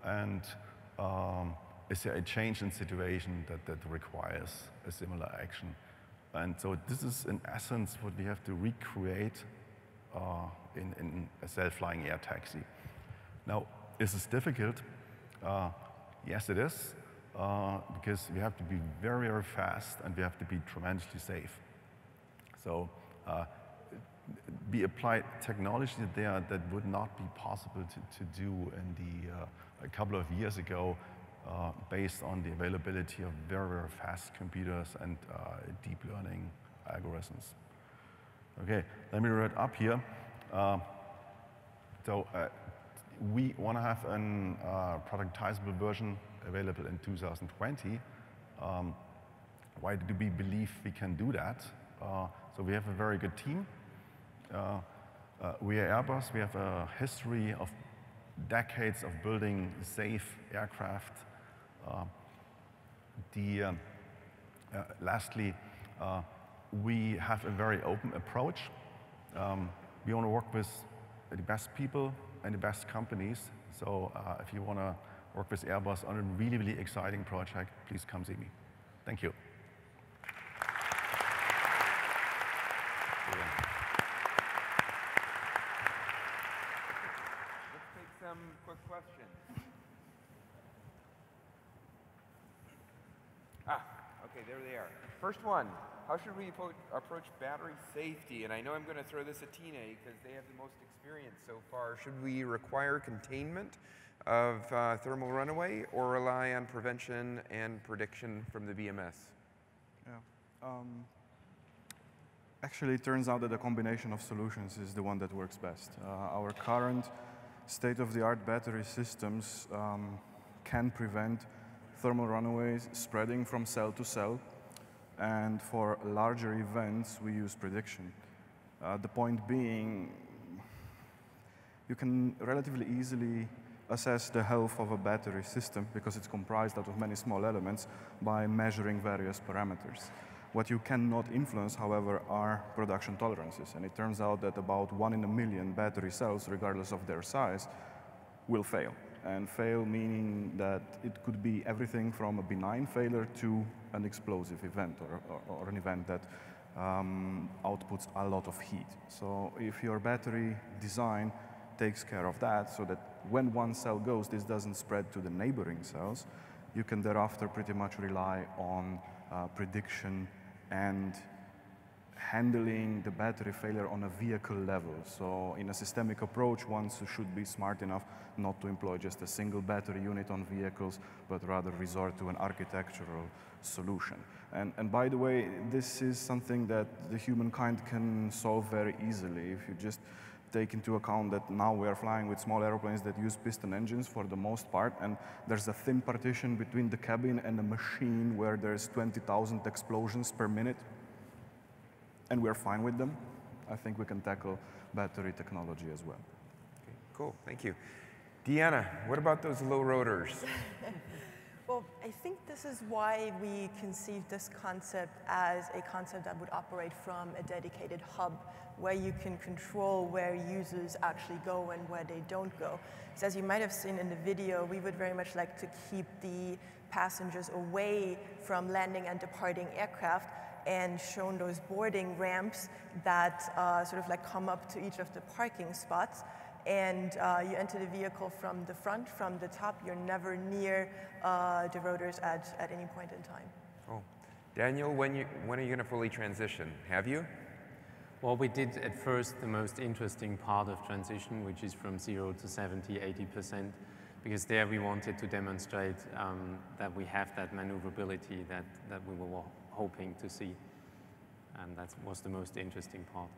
and is there a change in situation that requires a similar action. And so this is in essence what we have to recreate in a self-flying air taxi. Now, is this difficult? Yes, it is, because we have to be very, very fast, and we have to be tremendously safe. So we applied technology there that would not be possible to do in a couple of years ago based on the availability of very, very fast computers and deep learning algorithms. Okay, let me write up here. We want to have a productizable version available in 2020. Why do we believe we can do that? So we have a very good team. We are Airbus. We have a history of decades of building safe aircraft. Lastly, we have a very open approach. We want to work with the best people and the best companies. So if you want to work with Airbus on a really, really exciting project, please come see me. Thank you.
Let's take some quick questions. Okay, there they are. First one, how should we approach battery safety? And I know I'm going to throw this at Tina because they have the most experience so far. Should we require containment of thermal runaway or rely on prevention and prediction from the BMS?
Yeah. Actually, it turns out that a combination of solutions is the one that works best. Our current state-of-the-art battery systems can prevent thermal runaways spreading from cell to cell. And for larger events, we use prediction. The point being, you can relatively easily assess the health of a battery system because it's comprised out of many small elements by measuring various parameters. What you cannot influence, however, are production tolerances. And it turns out that about 1 in a million battery cells, regardless of their size, will fail. And fail meaning that it could be everything from a benign failure to an explosive event or an event that outputs a lot of heat. So if your battery design takes care of that so that when one cell goes, this doesn't spread to the neighboring cells, you can thereafter pretty much rely on prediction and handling the battery failure on a vehicle level. So in a systemic approach, one should be smart enough not to employ just a single battery unit on vehicles, but rather resort to an architectural solution. And by the way, this is something that the humankind can solve very easily if you just take into account that now we are flying with small airplanes that use piston engines for the most part, and there's a thin partition between the cabin and the machine where there's 20,000 explosions per minute, and we're fine with them. I think we can tackle battery technology as well.
Okay, cool, thank you. Deanna, what about those low rotors?
Well, I think this is why we conceived this concept as a concept that would operate from a dedicated hub, where you can control where users actually go and where they don't go. Because as you might have seen in the video, we would very much like to keep the passengers away from landing and departing aircraft and shown those boarding ramps that sort of like come up to each of the parking spots. And you enter the vehicle from the front, from the top. You're never near the rotors at any point in time.
Oh, Daniel, when are you going to fully transition? Have you?
Well, we did at first the most interesting part of transition, which is from 0 to 70, 80%, because there we wanted to demonstrate that we have that maneuverability that we were hoping to see. And that was the most interesting part.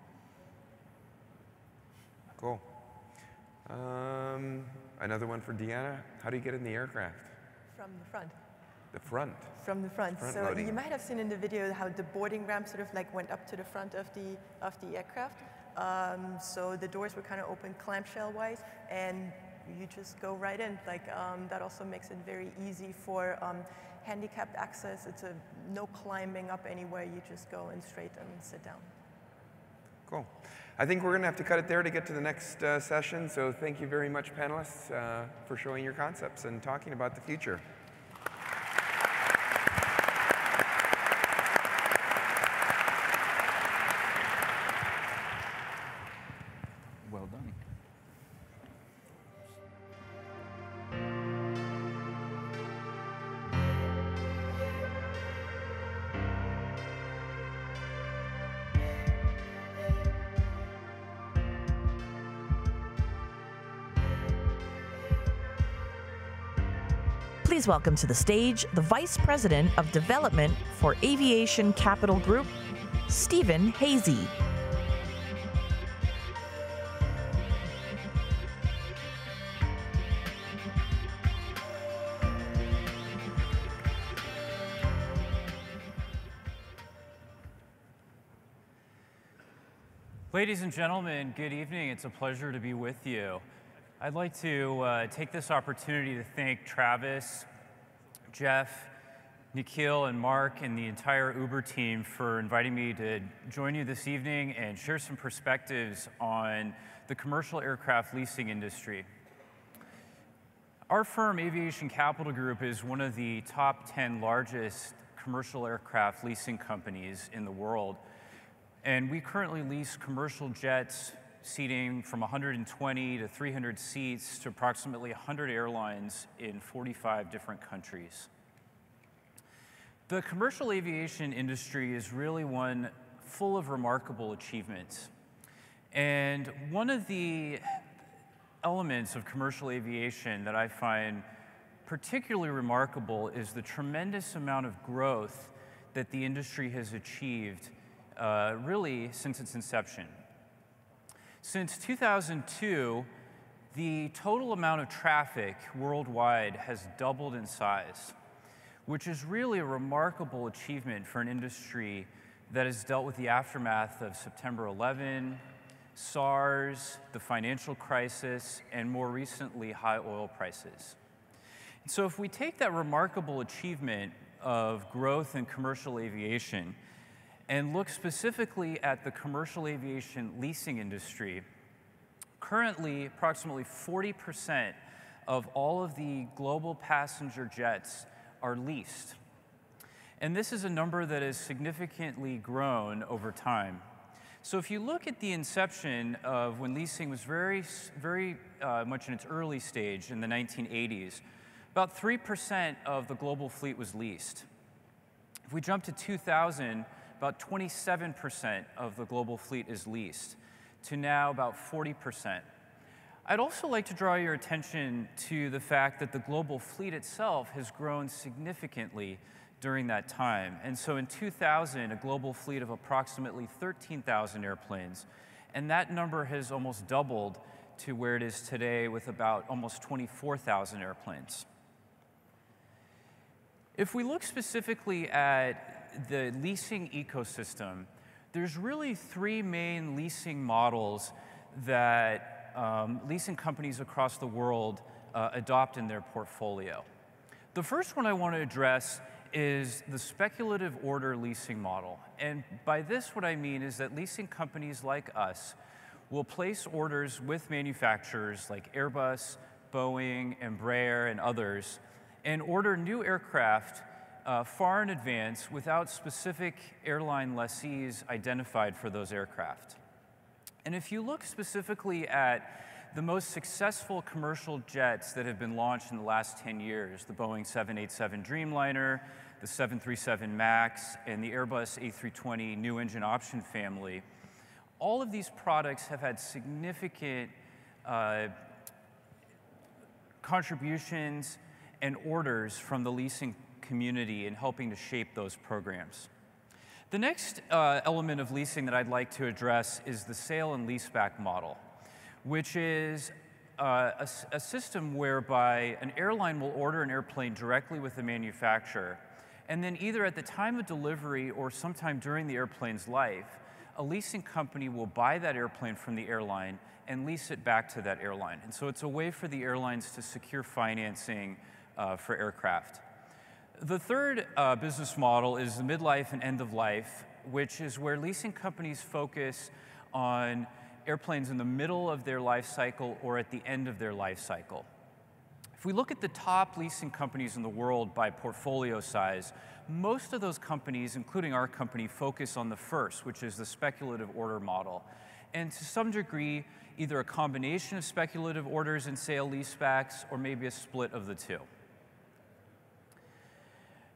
Cool. Another one for Deanna. How do you get in the aircraft?
From the front.
The front?
From the front.
Front
so
loading.
You might have seen in the video how the boarding ramp sort of like went up to the front of the aircraft. So the doors were kind of open clamshell-wise, and you just go right in. Like that also makes it very easy for handicapped access. It's no climbing up anywhere. You just go in straight and sit down.
Cool. I think we're going to have to cut it there to get to the next session. So thank you very much, panelists, for showing your concepts and talking about the future.
Well done.
Please welcome to the stage the Vice President of Development for Aviation Capital Group, Udvar-Hazy.
Ladies and gentlemen, good evening. It's a pleasure to be with you. I'd like to take this opportunity to thank Travis, Jeff, Nikhil, and Mark, and the entire Uber team for inviting me to join you this evening and share some perspectives on the commercial aircraft leasing industry. Our firm, Aviation Capital Group, is one of the top 10 largest commercial aircraft leasing companies in the world. And we currently lease commercial jets seating from 120 to 300 seats to approximately 100 airlines in 45 different countries. The commercial aviation industry is really one full of remarkable achievements. And one of the elements of commercial aviation that I find particularly remarkable is the tremendous amount of growth that the industry has achieved really since its inception. Since 2002, the total amount of traffic worldwide has doubled in size, which is really a remarkable achievement for an industry that has dealt with the aftermath of September 11, SARS, the financial crisis, and more recently, high oil prices. And so if we take that remarkable achievement of growth in commercial aviation and look specifically at the commercial aviation leasing industry, currently approximately 40% of all of the global passenger jets are leased. And this is a number that has significantly grown over time. So if you look at the inception of when leasing was very much in its early stage in the 1980s, about 3% of the global fleet was leased. If we jump to 2000, about 27% of the global fleet is leased, to now about 40%. I'd also like to draw your attention to the fact that the global fleet itself has grown significantly during that time. And so in 2000, a global fleet of approximately 13,000 airplanes, and that number has almost doubled to where it is today with about almost 24,000 airplanes. If we look specifically at the leasing ecosystem, there's really three main leasing models that leasing companies across the world adopt in their portfolio. The first one I want to address is the speculative order leasing model. And by this, what I mean is that leasing companies like us will place orders with manufacturers like Airbus, Boeing, Embraer, and others, and order new aircraft far in advance without specific airline lessees identified for those aircraft. And if you look specifically at the most successful commercial jets that have been launched in the last 10 years, the Boeing 787 Dreamliner, the 737 MAX, and the Airbus A320 new engine option family, all of these products have had significant contributions and orders from the leasing community in helping to shape those programs. The next element of leasing that I'd like to address is the sale and leaseback model, which is a system whereby an airline will order an airplane directly with the manufacturer, and then either at the time of delivery or sometime during the airplane's life, a leasing company will buy that airplane from the airline and lease it back to that airline. And so it's a way for the airlines to secure financing for aircraft. The third business model is the midlife and end of life, which is where leasing companies focus on airplanes in the middle of their life cycle or at the end of their life cycle. If we look at the top leasing companies in the world by portfolio size, most of those companies, including our company, focus on the first, which is the speculative order model. And to some degree, either a combination of speculative orders and sale leasebacks, or maybe a split of the two.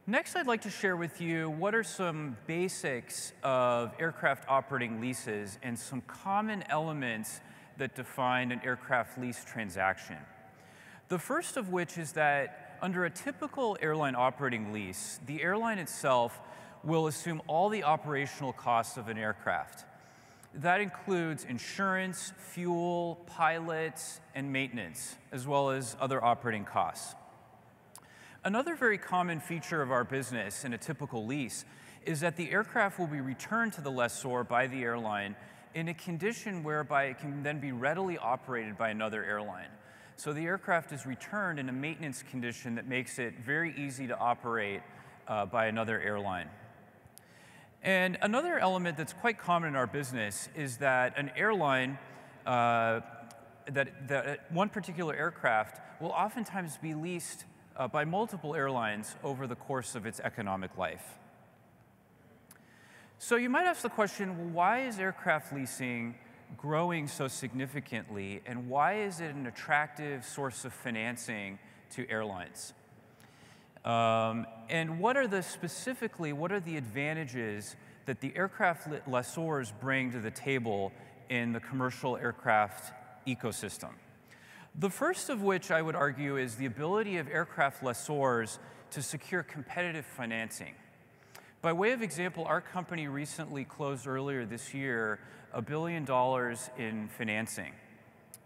Next, I'd like to share with you what are some basics of aircraft operating leases and some common elements that define an aircraft lease transaction. The first of which is that under a typical airline operating lease, the airline itself will assume all the operational costs of an aircraft. That includes insurance, fuel, pilots, and maintenance, as well as other operating costs. Another very common feature of our business in a typical lease is that the aircraft will be returned to the lessor by the airline in a condition whereby it can then be readily operated by another airline. So the aircraft is returned in a maintenance condition that makes it very easy to operate by another airline. And another element that's quite common in our business is that an airline, that one particular aircraft will oftentimes be leased by multiple airlines over the course of its economic life. So you might ask the question, well, why is aircraft leasing growing so significantly, and why is it an attractive source of financing to airlines? And specifically, what are the advantages that the aircraft lessors bring to the table in the commercial aircraft ecosystem? The first of which I would argue is the ability of aircraft lessors to secure competitive financing. By way of example, our company recently closed earlier this year $1 billion in financing.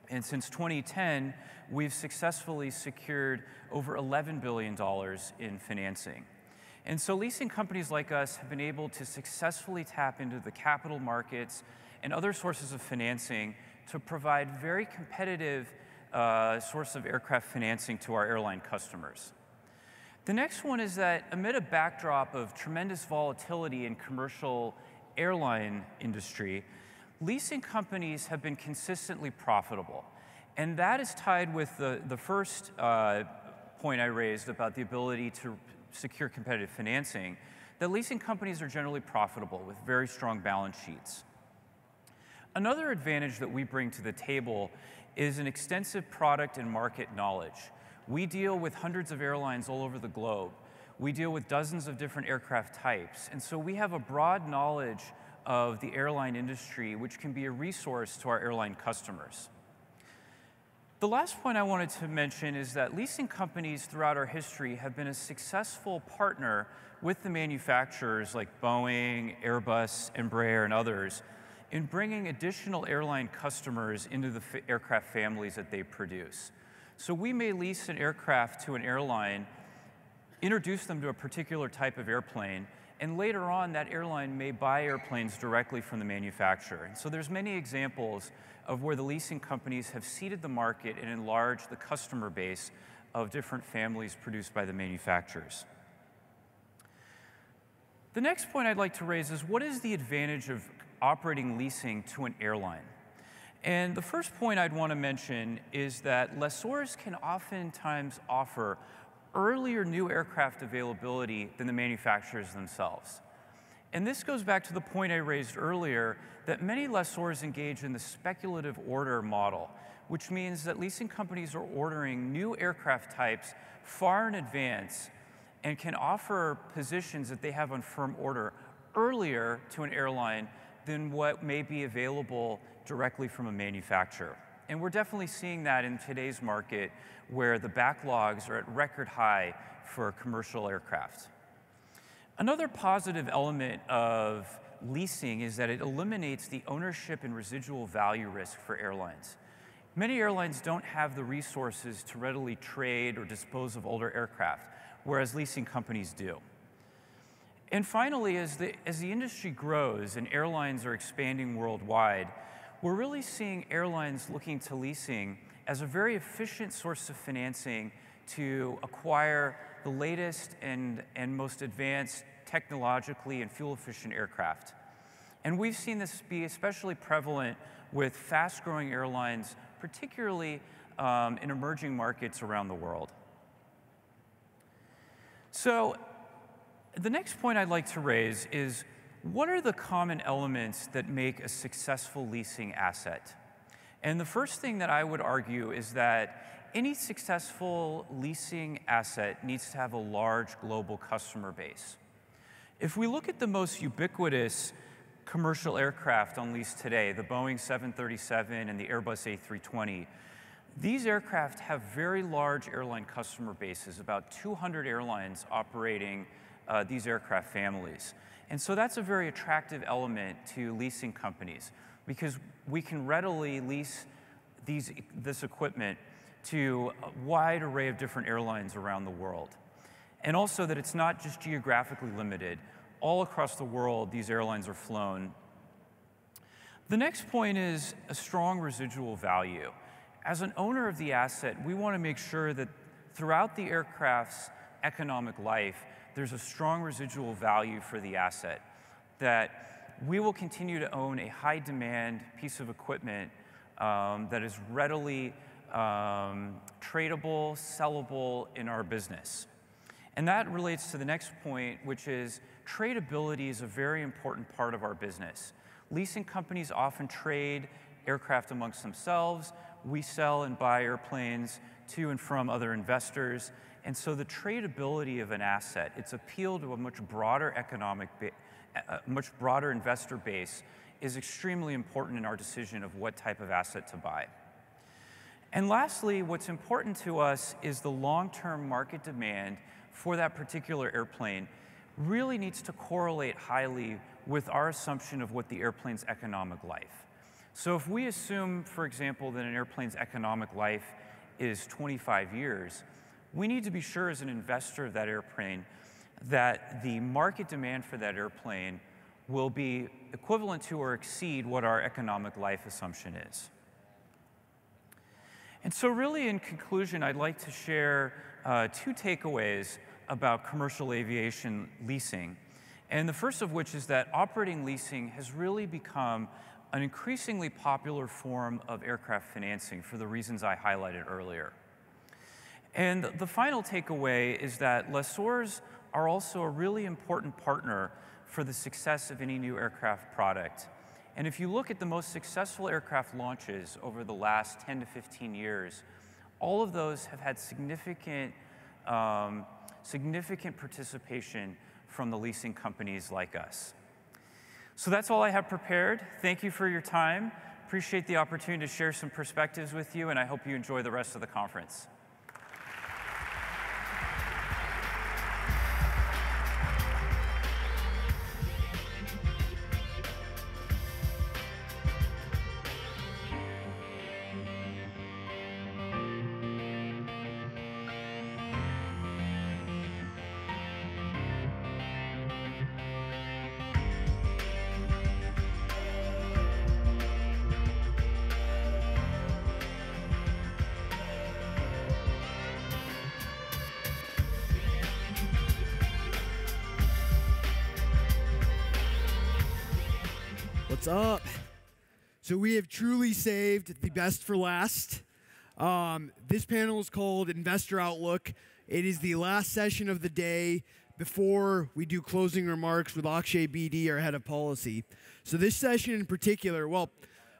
And since 2010, we've successfully secured over $11 billion in financing. And so leasing companies like us have been able to successfully tap into the capital markets and other sources of financing to provide very competitive source of aircraft financing to our airline customers. The next one is that amid a backdrop of tremendous volatility in commercial airline industry, leasing companies have been consistently profitable. And that is tied with the first point I raised about the ability to secure competitive financing, that leasing companies are generally profitable with very strong balance sheets. Another advantage that we bring to the table is an extensive product and market knowledge. We deal with hundreds of airlines all over the globe. We deal with dozens of different aircraft types. And so we have a broad knowledge of the airline industry, which can be a resource to our airline customers. The last point I wanted to mention is that leasing companies throughout our history have been a successful partner with the manufacturers like Boeing, Airbus, Embraer, and others in bringing additional airline customers into the aircraft families that they produce. So we may lease an aircraft to an airline, introduce them to a particular type of airplane, and later on that airline may buy airplanes directly from the manufacturer. And so there's many examples of where the leasing companies have seeded the market and enlarged the customer base of different families produced by the manufacturers. The next point I'd like to raise is, what is the advantage of operating leasing to an airline? And the first point I'd want to mention is that lessors can oftentimes offer earlier new aircraft availability than the manufacturers themselves. And this goes back to the point I raised earlier that many lessors engage in the speculative order model, which means that leasing companies are ordering new aircraft types far in advance and can offer positions that they have on firm order earlier to an airline than what may be available directly from a manufacturer. And we're definitely seeing that in today's market, where the backlogs are at record high for commercial aircraft. Another positive element of leasing is that it eliminates the ownership and residual value risk for airlines. Many airlines don't have the resources to readily trade or dispose of older aircraft, whereas leasing companies do. And finally, as the industry grows and airlines are expanding worldwide, we're really seeing airlines looking to leasing as a very efficient source of financing to acquire the latest and most advanced technologically and fuel-efficient aircraft. And we've seen this be especially prevalent with fast-growing airlines, particularly in emerging markets around the world. So the next point I'd like to raise is, what are the common elements that make a successful leasing asset? And the first thing that I would argue is that any successful leasing asset needs to have a large global customer base. If we look at the most ubiquitous commercial aircraft on lease today, the Boeing 737 and the Airbus A320, these aircraft have very large airline customer bases, about 200 airlines operating these aircraft families. And so that's a very attractive element to leasing companies, because we can readily lease this equipment to a wide array of different airlines around the world. And also that it's not just geographically limited. All across the world, these airlines are flown. The next point is a strong residual value. As an owner of the asset, we want to make sure that throughout the aircraft's economic life, there's a strong residual value for the asset, that we will continue to own a high-demand piece of equipment that is readily tradable, sellable in our business. And that relates to the next point, which is tradability is a very important part of our business. Leasing companies often trade aircraft amongst themselves, we sell and buy airplanes to and from other investors. And so the tradability of an asset, its appeal to a much broader much broader investor base is extremely important in our decision of what type of asset to buy. And lastly, what's important to us is the long-term market demand for that particular airplane really needs to correlate highly with our assumption of what the airplane's economic life. So if we assume, for example, that an airplane's economic life is 25 years, we need to be sure as an investor of that airplane that the market demand for that airplane will be equivalent to or exceed what our economic life assumption is. And so really, in conclusion, I'd like to share 2 takeaways about commercial aviation leasing. And the first of which is that operating leasing has really become an increasingly popular form of aircraft financing for the reasons I highlighted earlier. And the final takeaway is that lessors are also a really important partner for the success of any new aircraft product. And if you look at the most successful aircraft launches over the last 10 to 15 years, all of those have had significant participation from the leasing companies like us. So that's all I have prepared. Thank you for your time. Appreciate the opportunity to share some perspectives with you, and I hope you enjoy the rest of the conference.
What's up? So we have truly saved the best for last. This panel is called Investor Outlook. It is the last session of the day before we do closing remarks with Akshay BD, our head of policy. So this session in particular, well,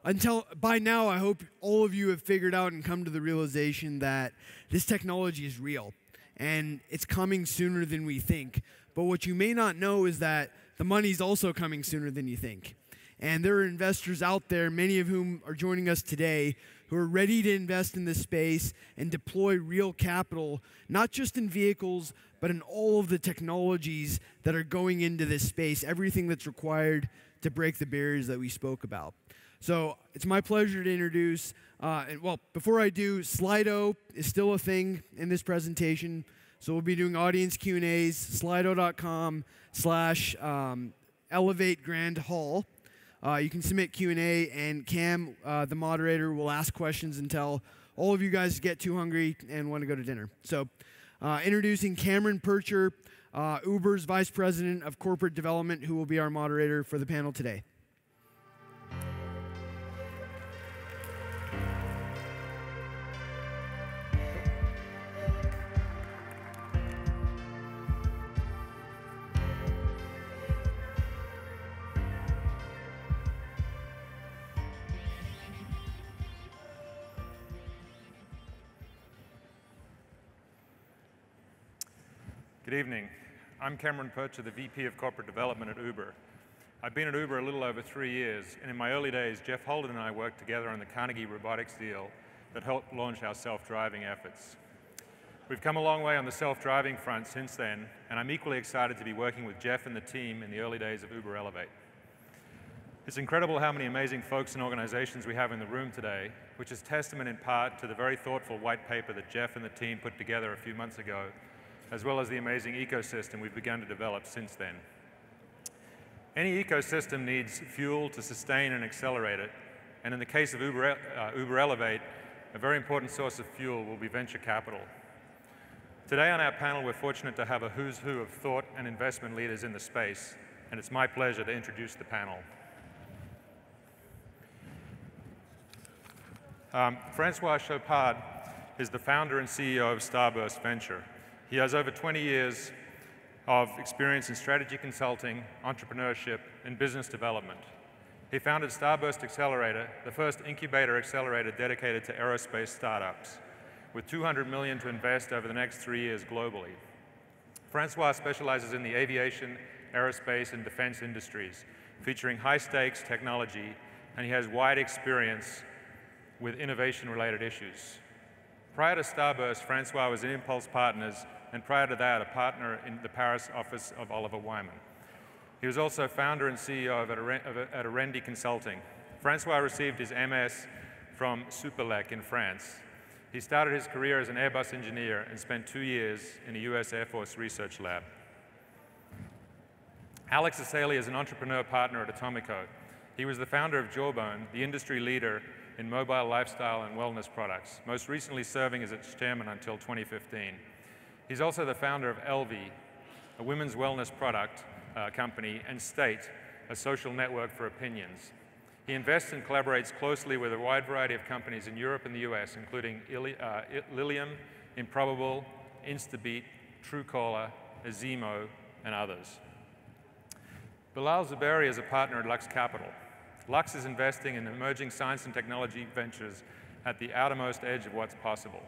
until by now, I hope all of you have figured out and come to the realization that this technology is real and it's coming sooner than we think. But what you may not know is that the money's also coming sooner than you think. And there are investors out there, many of whom are joining us today, who are ready to invest in this space and deploy real capital, not just in vehicles, but in all of the technologies that are going into this space, everything that's required to break the barriers that we spoke about. So it's my pleasure to introduce, before I do, Slido is still a thing in this presentation. So we'll be doing audience Q&As, slido.com/Elevate Grand Hall. You can submit Q&A, and Cam, the moderator, will ask questions until all of you guys get too hungry and want to go to dinner. So introducing Cameron Percher, Uber's Vice President of Corporate Development, who will be our moderator for the panel today.
Good evening. I'm Cameron Percher, the VP of Corporate Development at Uber. I've been at Uber a little over 3 years, and in my early days, Jeff Holden and I worked together on the Carnegie robotics deal that helped launch our self-driving efforts. We've come a long way on the self-driving front since then, and I'm equally excited to be working with Jeff and the team in the early days of Uber Elevate. It's incredible how many amazing folks and organizations we have in the room today, which is testament in part to the very thoughtful white paper that Jeff and the team put together a few months ago, as well as the amazing ecosystem we've begun to develop since then. Any ecosystem needs fuel to sustain and accelerate it, and in the case of Uber Elevate, a very important source of fuel will be venture capital. Today on our panel, we're fortunate to have a who's who of thought and investment leaders in the space, and it's my pleasure to introduce the panel. Francois Chopard is the founder and CEO of Starburst Venture. He has over 20 years of experience in strategy consulting, entrepreneurship, and business development. He founded Starburst Accelerator, the first incubator accelerator dedicated to aerospace startups, with $200 million to invest over the next 3 years globally. Francois specializes in the aviation, aerospace, and defense industries, featuring high-stakes technology, and he has wide experience with innovation-related issues. Prior to Starburst, Francois was in Impulse Partners, and prior to that, a partner in the Paris office of Oliver Wyman. He was also founder and CEO at Arendi Consulting. Francois received his MS from Supélec in France. He started his career as an Airbus engineer and spent 2 years in a US Air Force research lab. Alex Asali is an entrepreneur partner at Atomico. He was the founder of Jawbone, the industry leader in mobile lifestyle and wellness products, most recently serving as its chairman until 2015. He's also the founder of Elvi, a women's wellness product company, and State, a social network for opinions. He invests and collaborates closely with a wide variety of companies in Europe and the US, including Lilium, Improbable, Instabeat, Truecaller, Azimo, and others. Bilal Zuberi is a partner at Lux Capital. Lux is investing in emerging science and technology ventures at the outermost edge of what's possible.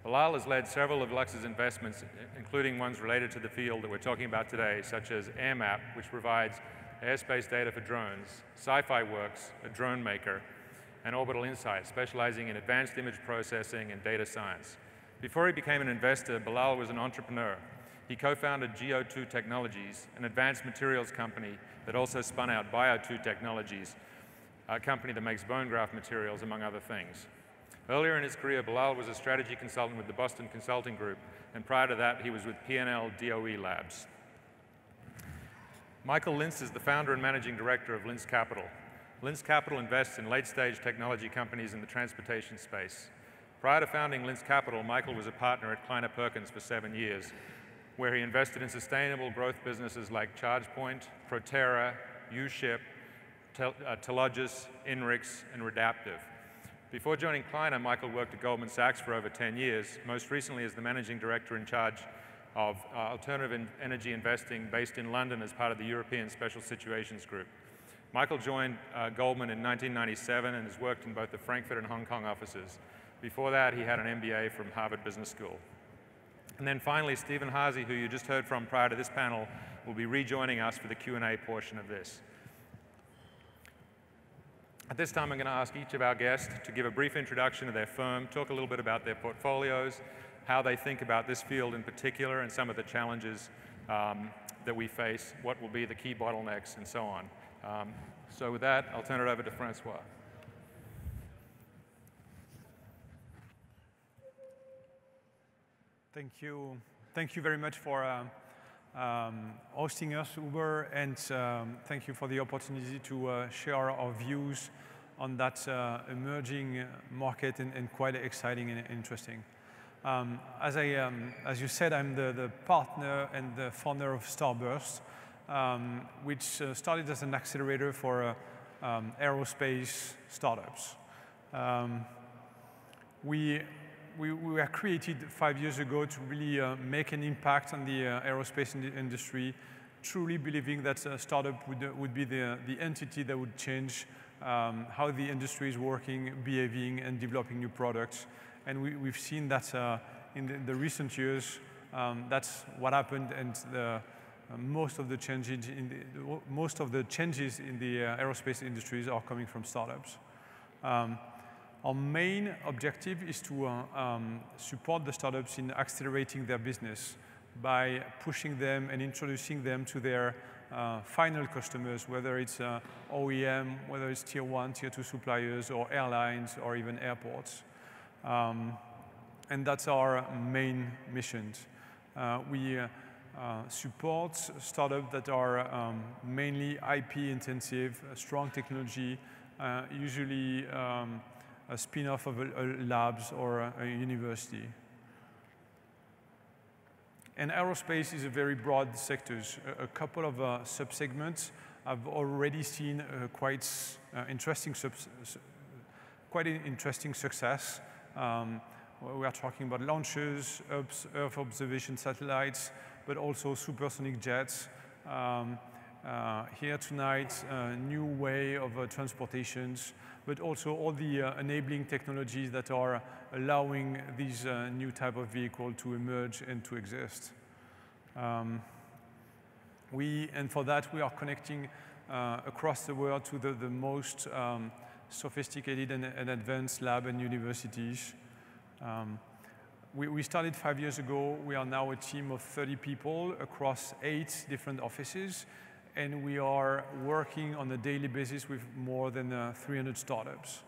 Bilal has led several of Lux's investments, including ones related to the field that we're talking about today, such as AirMap, which provides airspace data for drones, Sci-Fi Works, a drone maker, and Orbital Insight, specializing in advanced image processing and data science. Before he became an investor, Bilal was an entrepreneur. He co-founded Geo2 Technologies, an advanced materials company that also spun out Bio2 Technologies, a company that makes bone graft materials, among other things. Earlier in his career, Bilal was a strategy consultant with the Boston Consulting Group, and prior to that, he was with P&L DOE Labs. Michael Lintz is the founder and managing director of Lintz Capital. Lintz Capital invests in late-stage technology companies in the transportation space. Prior to founding Lintz Capital, Michael was a partner at Kleiner Perkins for 7 years, where he invested in sustainable growth businesses like ChargePoint, Proterra, UShip, Telogis, Inrix, and Redaptive. Before joining Kleiner, Michael worked at Goldman Sachs for over 10 years, most recently as the managing director in charge of alternative energy investing based in London as part of the European Special Situations Group. Michael joined Goldman in 1997 and has worked in both the Frankfurt and Hong Kong offices. Before that, he had an MBA from Harvard Business School. And then finally, Udvar-Hazy, who you just heard from prior to this panel, will be rejoining us for the Q&A portion of this. At this time, I'm going to ask each of our guests to give a brief introduction to their firm, talk a little bit about their portfolios, how they think about this field in particular, and some of the challenges that we face, what will be the key bottlenecks, and so on. So with that, I'll turn it over to Francois.
Thank you. Thank you very much for hosting us, Uber, and thank you for the opportunity to share our views on that emerging market and quite exciting and interesting. As you said, I'm the partner and the founder of Starburst, which started as an accelerator for aerospace startups. We were created 5 years ago to really make an impact on the aerospace industry, truly believing that a startup would be the entity that would change how the industry is working, behaving, and developing new products. And we've seen that in the recent years, that's what happened, and most of the changes in the aerospace industries are coming from startups. Our main objective is to support the startups in accelerating their business by pushing them and introducing them to their final customers, whether it's OEM, whether it's tier 1, tier 2 suppliers, or airlines, or even airports. And that's our main mission. We support startups that are mainly IP intensive, strong technology, usually a spin-off of a labs or a university. And aerospace is a very broad sector. A couple of sub-segments have already seen quite interesting success. We are talking about launchers, Earth observation satellites, but also supersonic jets, here tonight, new way of transportations, but also all the enabling technologies that are allowing these new type of vehicle to emerge and to exist. And for that, we are connecting across the world to the most sophisticated and advanced lab and universities. We started 5 years ago. We are now a team of 30 people across 8 different offices, and we are working on a daily basis with more than 300 startups.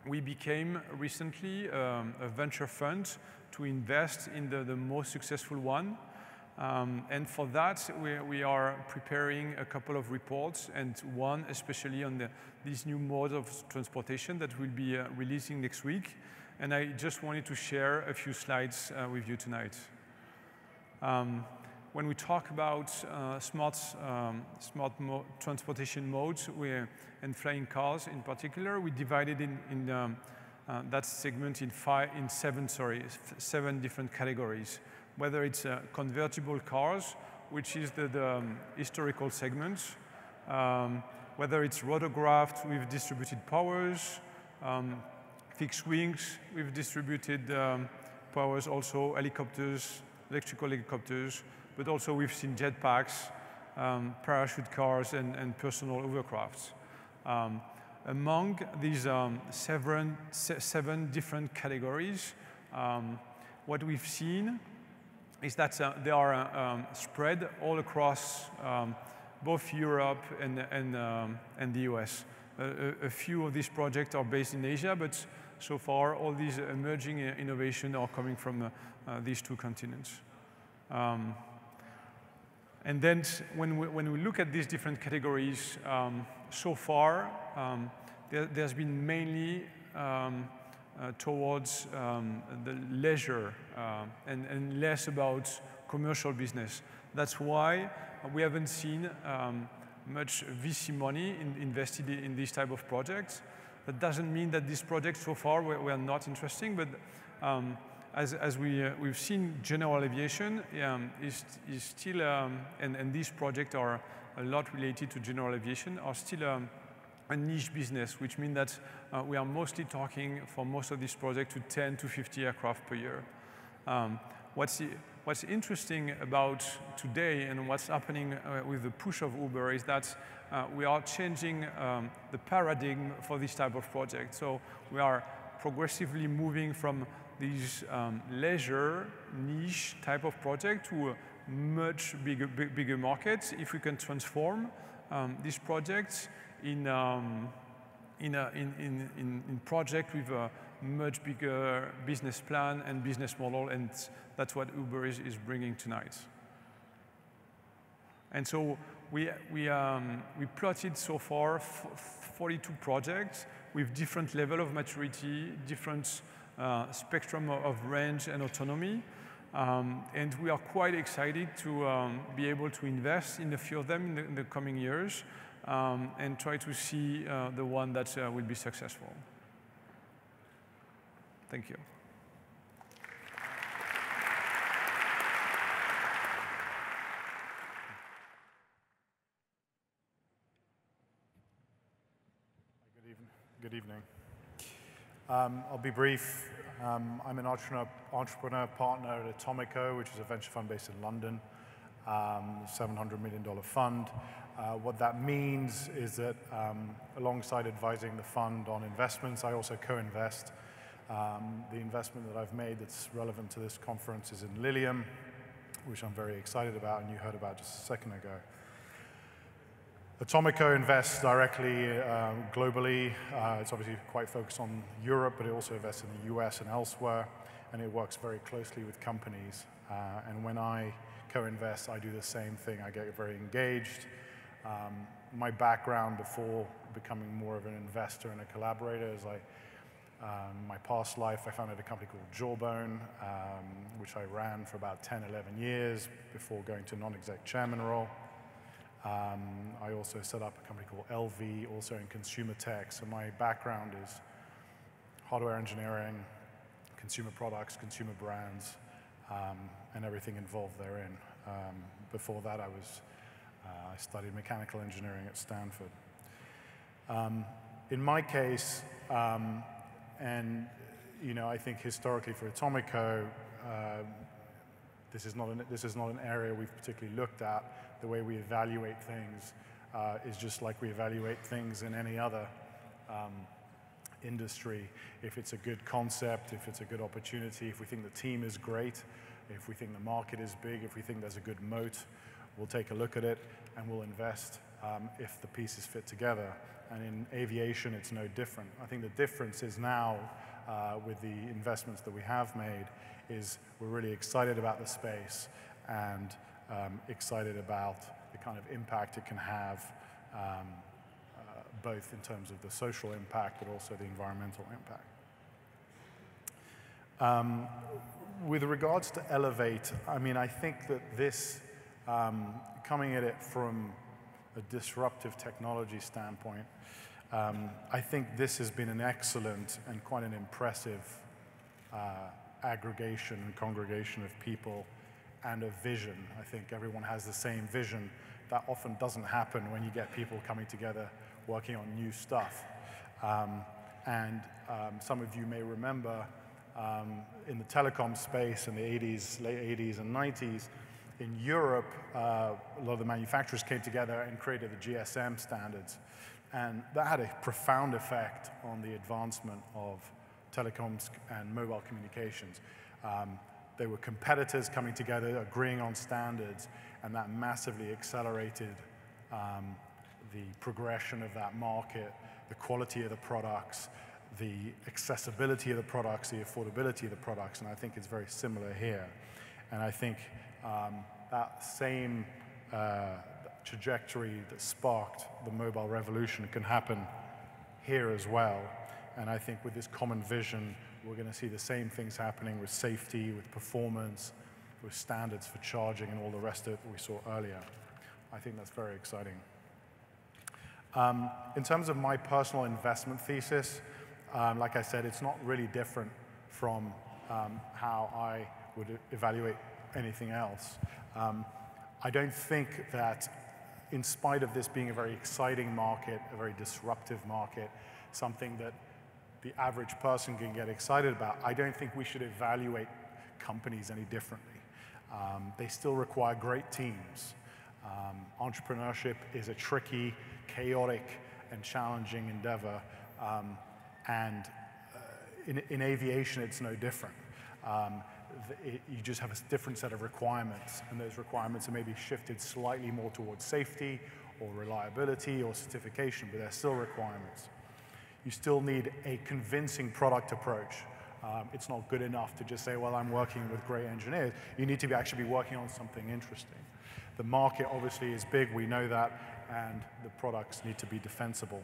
We became recently a venture fund to invest in the most successful one. And for that, we are preparing a couple of reports, and one especially on these new modes of transportation that we'll be releasing next week. And I just wanted to share a few slides with you tonight. When we talk about smart transportation modes and flying cars in particular, we divided in that segment in 7 different categories. Whether it's convertible cars, which is the historical segment, whether it's rotorcraft with distributed powers, fixed wings with distributed powers, also helicopters, electrical helicopters, but also we've seen jetpacks, parachute cars, and personal hovercrafts. Among these 7 different categories, what we've seen is that they are spread all across both Europe and the US. A few of these projects are based in Asia, but so far all these emerging innovations are coming from these 2 continents. And then when we look at these different categories, so far there's been mainly towards the leisure and less about commercial business. That's why we haven't seen much VC money invested in this type of projects. That doesn't mean that these projects so far were not interesting, but as we've seen, general aviation is still, and these projects are a lot related to general aviation, are still a niche business, which means that we are mostly talking for most of these projects to 10 to 50 aircraft per year. What's interesting about today and what's happening with the push of Uber is that we are changing the paradigm for this type of project. So we are progressively moving from these leisure niche type of project to a much bigger market. If we can transform these projects in project with a much bigger business plan and business model, and that's what Uber is bringing tonight. And so we plotted so far 42 projects with different level of maturity, different spectrum of range and autonomy. And we are quite excited to be able to invest in a few of them in the coming years and try to see the one that will be successful. Thank you.
Good evening. I'll be brief. I'm an entrepreneur partner at Atomico, which is a venture fund based in London, $700 million fund. What that means is that alongside advising the fund on investments, I also co-invest. The investment that I've made that's relevant to this conference is in Lilium, which I'm very excited about, and you heard about just a second ago. Atomico invests directly globally. It's obviously quite focused on Europe, but it also invests in the US and elsewhere, and it works very closely with companies. And when I co-invest, I do the same thing. I get very engaged. My background before becoming more of an investor and a collaborator is my past life, I founded a company called Jawbone, which I ran for about 10, 11 years before going to a non-exec chairman role. I also set up a company called LV, also in consumer tech. So my background is hardware engineering, consumer products, consumer brands, and everything involved therein. Before that, I studied mechanical engineering at Stanford. In my case, and I think historically for Atomico, this is not an area we've particularly looked at. The way we evaluate things is just like we evaluate things in any other industry. If it's a good concept, if it's a good opportunity, if we think the team is great, if we think the market is big, if we think there's a good moat, we'll take a look at it and we'll invest if the pieces fit together. And in aviation, it's no different. I think the difference is now with the investments that we have made is we're really excited about the space and excited about the kind of impact it can have, both in terms of the social impact, but also the environmental impact. With regards to Elevate, I mean, I think that this, coming at it from a disruptive technology standpoint, I think this has been an excellent and quite an impressive aggregation and congregation of people and a vision. I think everyone has the same vision. That often doesn't happen when you get people coming together working on new stuff. Some of you may remember in the telecom space in the 80s, late 80s and 90s, in Europe, a lot of the manufacturers came together and created the GSM standards. And that had a profound effect on the advancement of telecoms and mobile communications. They were competitors coming together, agreeing on standards, and that massively accelerated the progression of that market, the quality of the products, the accessibility of the products, the affordability of the products, and I think it's very similar here. And I think that same trajectory that sparked the mobile revolution can happen here as well. And I think with this common vision, we're going to see the same things happening with safety, with performance, with standards for charging and all the rest of it that we saw earlier. I think that's very exciting. In terms of my personal investment thesis, like I said, it's not really different from how I would evaluate anything else. I don't think that in spite of this being a very exciting market, a very disruptive market, something that the average person can get excited about, I don't think we should evaluate companies any differently. They still require great teams. Entrepreneurship is a tricky, chaotic, and challenging endeavor. In aviation, it's no different. You just have a different set of requirements, and those requirements are maybe shifted slightly more towards safety or reliability or certification, but they're still requirements. You still need a convincing product approach. It's not good enough to just say, well, I'm working with great engineers. You need to actually be working on something interesting. The market obviously is big, we know that, and the products need to be defensible.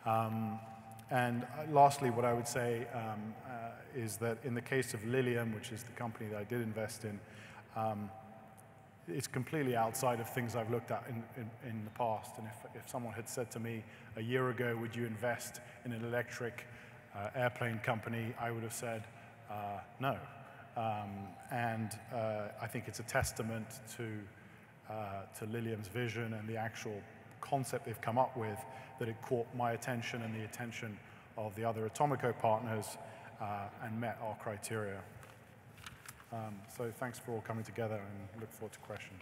And lastly, what I would say is that in the case of Lilium, which is the company that I did invest in, it's completely outside of things I've looked at in the past. And if someone had said to me a year ago, would you invest in an electric airplane company, I would have said no. I think it's a testament to Lilium's vision and the actual concept they've come up with, that it caught my attention and the attention of the other Atomico partners and met our criteria. So thanks for all coming together, and look forward to questions.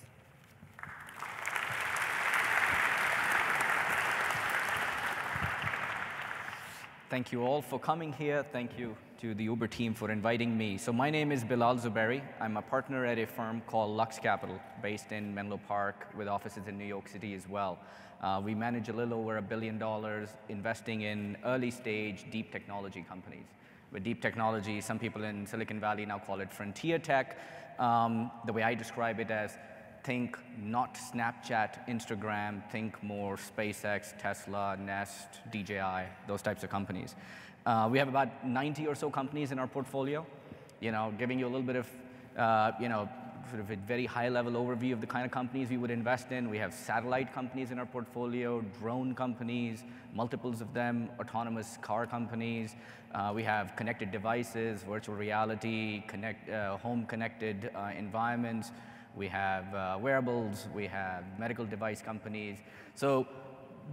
Thank you all for coming here. Thank you to the Uber team for inviting me. So my name is Bilal Zuberi. I'm a partner at a firm called Lux Capital, based in Menlo Park, with offices in New York City as well. We manage a little over $1 billion, investing in early-stage deep technology companies. With deep technology, some people in Silicon Valley now call it frontier tech. The way I describe it as, think not Snapchat, Instagram, think more SpaceX, Tesla, Nest, DJI, those types of companies. We have about 90 or so companies in our portfolio. Giving you a little bit of sort of a very high-level overview of the kind of companies we would invest in. We have satellite companies in our portfolio, drone companies, multiples of them, autonomous car companies. We have connected devices, virtual reality, home-connected environments. We have wearables. We have medical device companies. So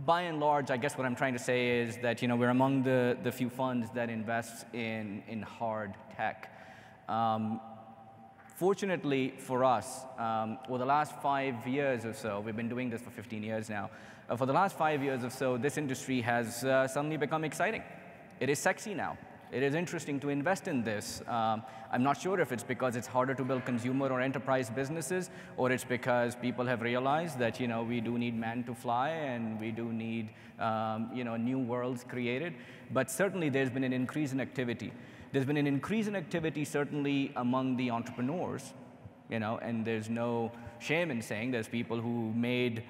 by and large, I guess what I'm trying to say is that we're among the few funds that invest in hard tech. Fortunately for us, over the last 5 years or so, we've been doing this for 15 years now. For the last 5 years or so, this industry has suddenly become exciting. It is sexy now. It is interesting to invest in this. I'm not sure if it's because it's harder to build consumer or enterprise businesses, or it's because people have realized that we do need man to fly, and we do need new worlds created. But certainly there's been an increase in activity. There's been an increase in activity certainly among the entrepreneurs, and there's no shame in saying there's people who made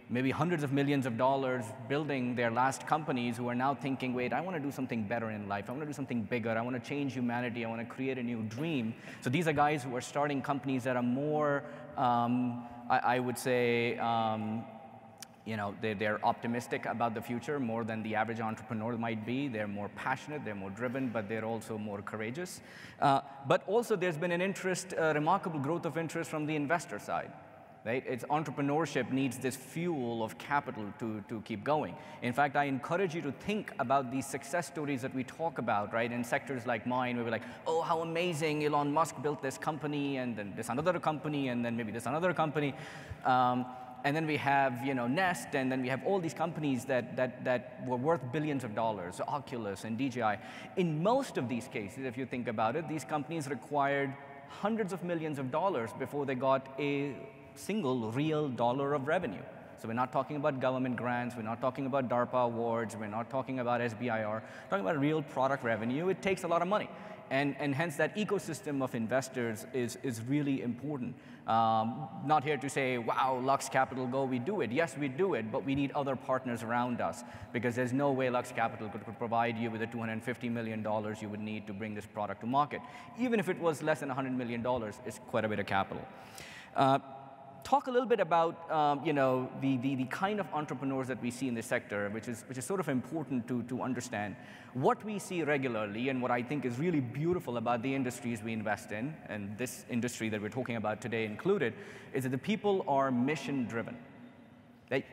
maybe hundreds of millions of dollars building their last companies who are now thinking, wait, I want to do something better in life. I want to do something bigger. I want to change humanity. I want to create a new dream. So these are guys who are starting companies that are more, I would say, they're optimistic about the future more than the average entrepreneur might be. They're more passionate, they're more driven, but they're also more courageous. But also there's been an interest, remarkable growth of interest from the investor side. Right? It's entrepreneurship needs this fuel of capital to keep going. In fact, I encourage you to think about these success stories that we talk about, right? In sectors like mine, where we're like, oh, how amazing, Elon Musk built this company, and then this another company, and then maybe this another company. And then we have Nest, and then we have all these companies that were worth billions of dollars, Oculus and DJI. In most of these cases, if you think about it, these companies required hundreds of millions of dollars before they got a single real dollar of revenue. So we're not talking about government grants, we're not talking about DARPA awards, we're not talking about SBIR, we're talking about real product revenue. It takes a lot of money. And hence that ecosystem of investors is really important. Not here to say, wow, Lux Capital, go, we do it. Yes, we do it, but we need other partners around us, because there's no way Lux Capital could provide you with the $250 million you would need to bring this product to market. Even if it was less than $100 million, it's quite a bit of capital. Talk a little bit about the kind of entrepreneurs that we see in this sector, which is sort of important to understand. What we see regularly, and what I think is really beautiful about the industries we invest in, and this industry that we're talking about today included, is that the people are mission-driven.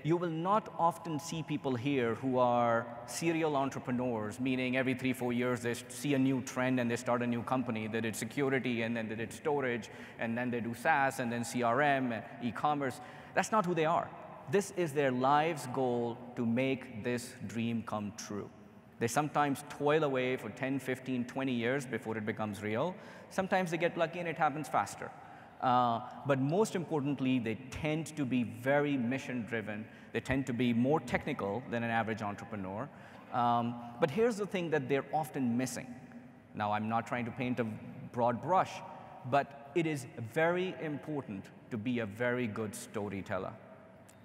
You will not often see people here who are serial entrepreneurs, meaning every 3-4 years they see a new trend and they start a new company. They did security, and then they did storage, and then they do SaaS, and then CRM, and e-commerce. That's not who they are. This is their life's goal, to make this dream come true. They sometimes toil away for 10, 15, 20 years before it becomes real. Sometimes they get lucky and it happens faster. But most importantly, they tend to be very mission-driven. They tend to be more technical than an average entrepreneur. But here's the thing that they're often missing. Now, I'm not trying to paint a broad brush, but it is very important to be a very good storyteller.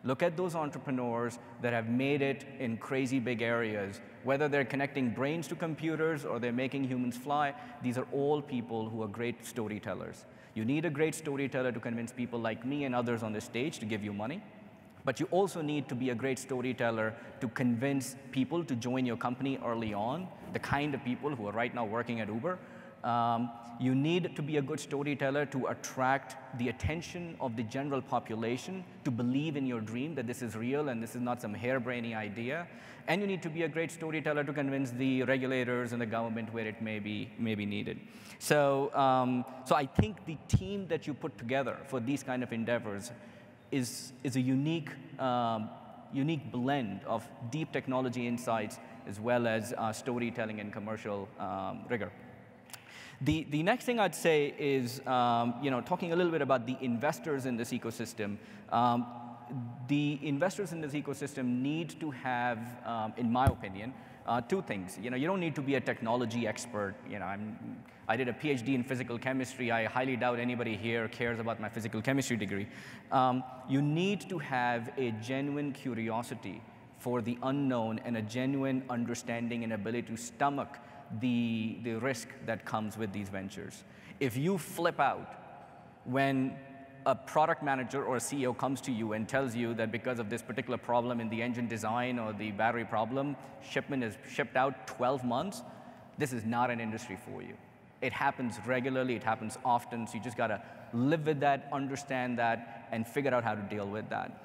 Look at those entrepreneurs that have made it in crazy big areas. Whether they're connecting brains to computers or they're making humans fly, these are all people who are great storytellers. You need a great storyteller to convince people like me and others on the stage to give you money. But you also need to be a great storyteller to convince people to join your company early on, the kind of people who are right now working at Uber. You need to be a good storyteller to attract the attention of the general population to believe in your dream, that this is real and this is not some harebrained idea. And you need to be a great storyteller to convince the regulators and the government where it may be needed. So I think the team that you put together for these kind of endeavors is a unique blend of deep technology insights as well as storytelling and commercial rigor. The next thing I'd say is, talking a little bit about the investors in this ecosystem. The investors in this ecosystem need to have, in my opinion, two things. You don't need to be a technology expert. I did a PhD in physical chemistry. I highly doubt anybody here cares about my physical chemistry degree. You need to have a genuine curiosity for the unknown and a genuine understanding and ability to stomach the risk that comes with these ventures. If you flip out when a product manager or a CEO comes to you and tells you that because of this particular problem in the engine design or the battery problem, shipment is shipped out 12 months, this is not an industry for you. It happens regularly, it happens often, so you just gotta live with that, understand that, and figure out how to deal with that.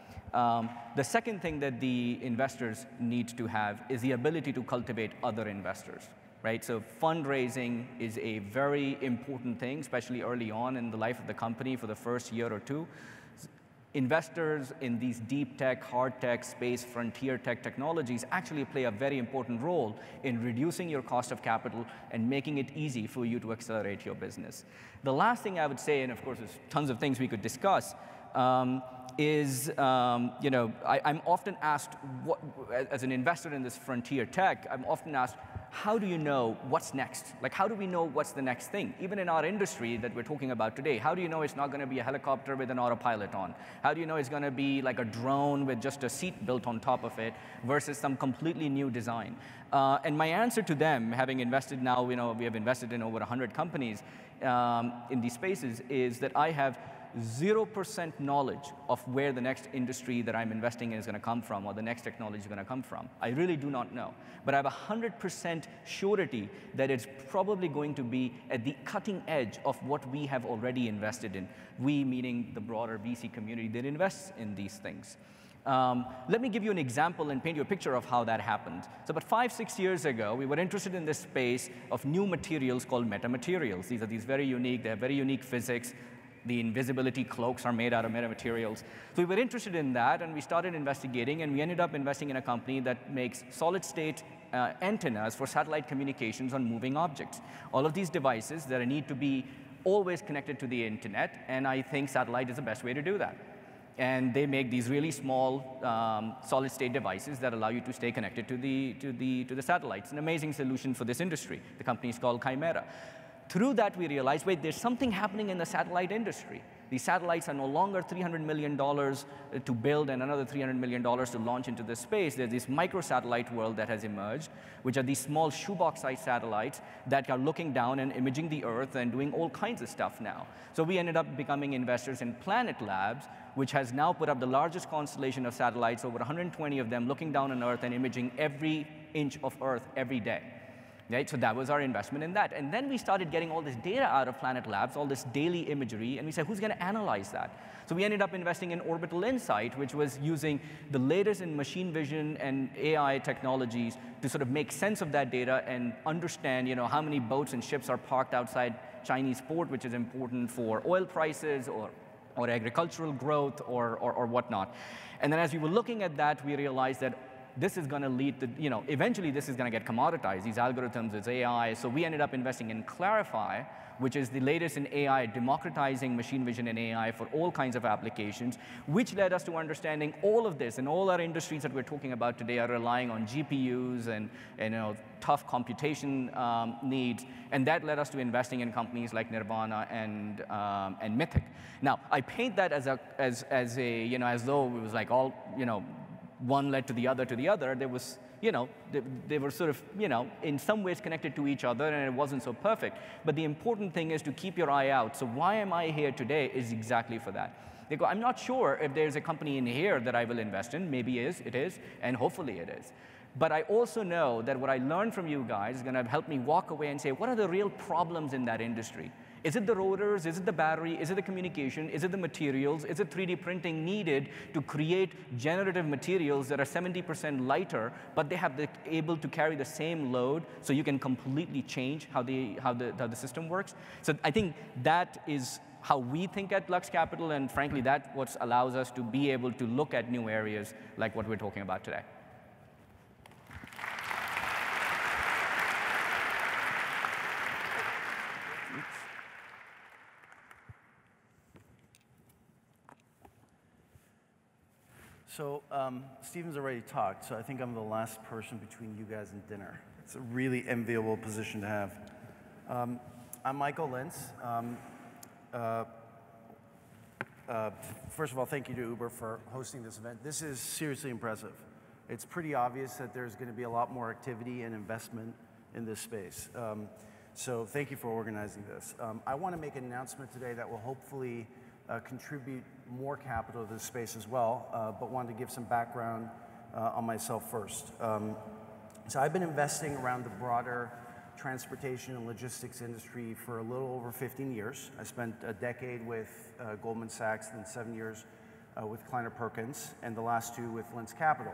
The second thing that the investors need to have is the ability to cultivate other investors, right? So fundraising is a very important thing, especially early on in the life of the company for the first year or two. Investors in these deep tech, hard tech, space, frontier tech technologies actually play a very important role in reducing your cost of capital and making it easy for you to accelerate your business. The last thing I would say, and of course there's tons of things we could discuss, is, I'm often asked, as an investor in this frontier tech, I'm often asked, how do you know what's next? Like, how do we know what's the next thing? Even in our industry that we're talking about today, how do you know it's not going to be a helicopter with an autopilot on? How do you know it's going to be like a drone with just a seat built on top of it versus some completely new design? And my answer to them, having invested now, we have invested in over 100 companies in these spaces, is that I have 0% knowledge of where the next industry that I'm investing in is going to come from or the next technology is going to come from. I really do not know. But I have 100% surety that it's probably going to be at the cutting edge of what we have already invested in. We, meaning the broader VC community that invests in these things. Let me give you an example and paint you a picture of how that happened. So about 5-6 years ago, we were interested in this space of new materials called metamaterials. These are very unique, they have very unique physics. The invisibility cloaks are made out of metamaterials. So we were interested in that, and we started investigating, and we ended up investing in a company that makes solid-state antennas for satellite communications on moving objects. All of these devices that need to be always connected to the internet, and I think satellite is the best way to do that. And they make these really small solid-state devices that allow you to stay connected to the satellites. An amazing solution for this industry. The company is called Chimera. Through that, we realized, wait, there's something happening in the satellite industry. These satellites are no longer $300 million to build and another $300 million to launch into this space. There's this microsatellite world that has emerged, which are these small shoebox-sized satellites that are looking down and imaging the Earth and doing all kinds of stuff now. So we ended up becoming investors in Planet Labs, which has now put up the largest constellation of satellites, over 120 of them, looking down on Earth and imaging every inch of Earth every day. Right? So that was our investment in that. And then we started getting all this data out of Planet Labs, all this daily imagery, and we said, who's going to analyze that? So we ended up investing in Orbital Insight, which was using the latest in machine vision and AI technologies to sort of make sense of that data and understand, how many boats and ships are parked outside Chinese port, which is important for oil prices or agricultural growth or whatnot. And then as we were looking at that, we realized that this is going to lead to, eventually this is going to get commoditized, these algorithms, it's AI. So we ended up investing in Clarify, which is the latest in AI, democratizing machine vision and AI for all kinds of applications, which led us to understanding all of this. And all our industries that we're talking about today are relying on GPUs and tough computation needs. And that led us to investing in companies like Nirvana and Mythic. Now, I paint that as though it was like all, one led to the other. There was, they were sort of, in some ways connected to each other, and it wasn't so perfect. But the important thing is to keep your eye out. So why am I here today is exactly for that. They go, I'm not sure if there's a company in here that I will invest in. Maybe it is, and hopefully it is. But I also know that what I learned from you guys is going to help me walk away and say, what are the real problems in that industry? Is it the rotors? Is it the battery? Is it the communication? Is it the materials? Is it 3D printing needed to create generative materials that are 70% lighter, but they have able to carry the same load, so you can completely change how the system works? So I think that is how we think at Lux Capital, and frankly, that's what allows us to be able to look at new areas like what we're talking about today.
So Stephen's already talked, so I think I'm the last person between you guys and dinner. It's a really enviable position to have. I'm Michael Lentz. First of all, thank you to Uber for hosting this event. This is seriously impressive. It's pretty obvious that there's going to be a lot more activity and investment in this space. So thank you for organizing this. I want to make an announcement today that will hopefully contribute more capital to the space as well, but wanted to give some background on myself first. So I've been investing around the broader transportation and logistics industry for a little over 15 years. I spent a decade with Goldman Sachs, then 7 years with Kleiner Perkins, and the last 2 with Lens Capital.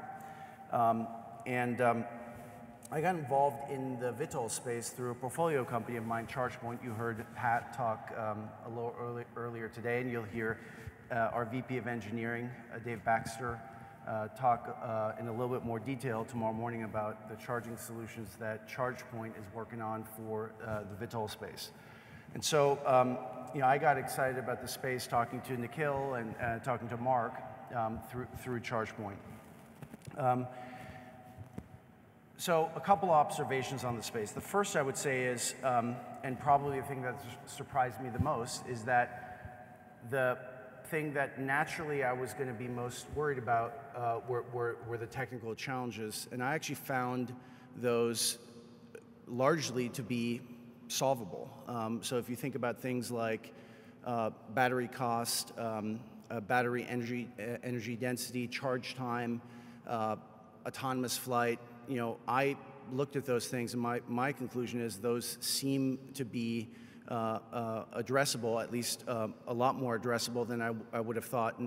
I got involved in the eVTOL space through a portfolio company of mine, ChargePoint. You heard Pat talk a little earlier today, and you'll hear our VP of Engineering, Dave Baxter, talk in a little bit more detail tomorrow morning about the charging solutions that ChargePoint is working on for the eVTOL space. And so, I got excited about the space talking to Nikhil and talking to Mark through ChargePoint. So a couple observations on the space. The first I would say is, and probably the thing that surprised me the most, is that the thing that naturally I was going to be most worried about were the technical challenges. And I actually found those largely to be solvable. So if you think about things like battery cost, battery energy density, charge time, autonomous flight, I looked at those things, and my conclusion is those seem to be addressable, at least a lot more addressable than I would have thought,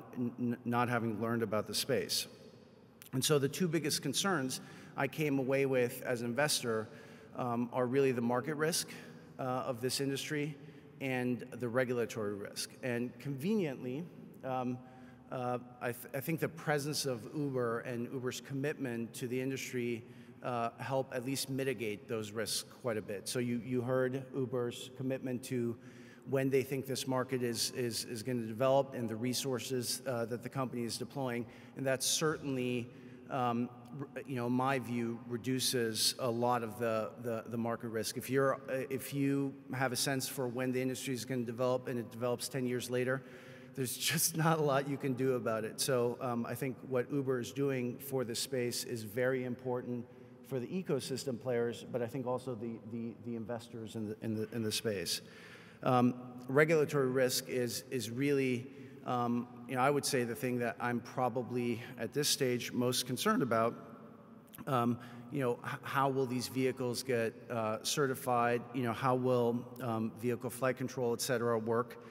not having learned about the space. And so the 2 biggest concerns I came away with as an investor are really the market risk of this industry and the regulatory risk. And conveniently, I think the presence of Uber and Uber's commitment to the industry help at least mitigate those risks quite a bit. So you heard Uber's commitment to when they think this market is going to develop and the resources that the company is deploying, and that certainly, in my view, reduces a lot of the market risk. If you have a sense for when the industry is going to develop and it develops 10 years later, there's just not a lot you can do about it. So I think what Uber is doing for this space is very important for the ecosystem players, but I think also the investors in the space. Regulatory risk is really, I would say, the thing that I'm probably at this stage most concerned about. How will these vehicles get certified? How will vehicle flight control, et cetera, work?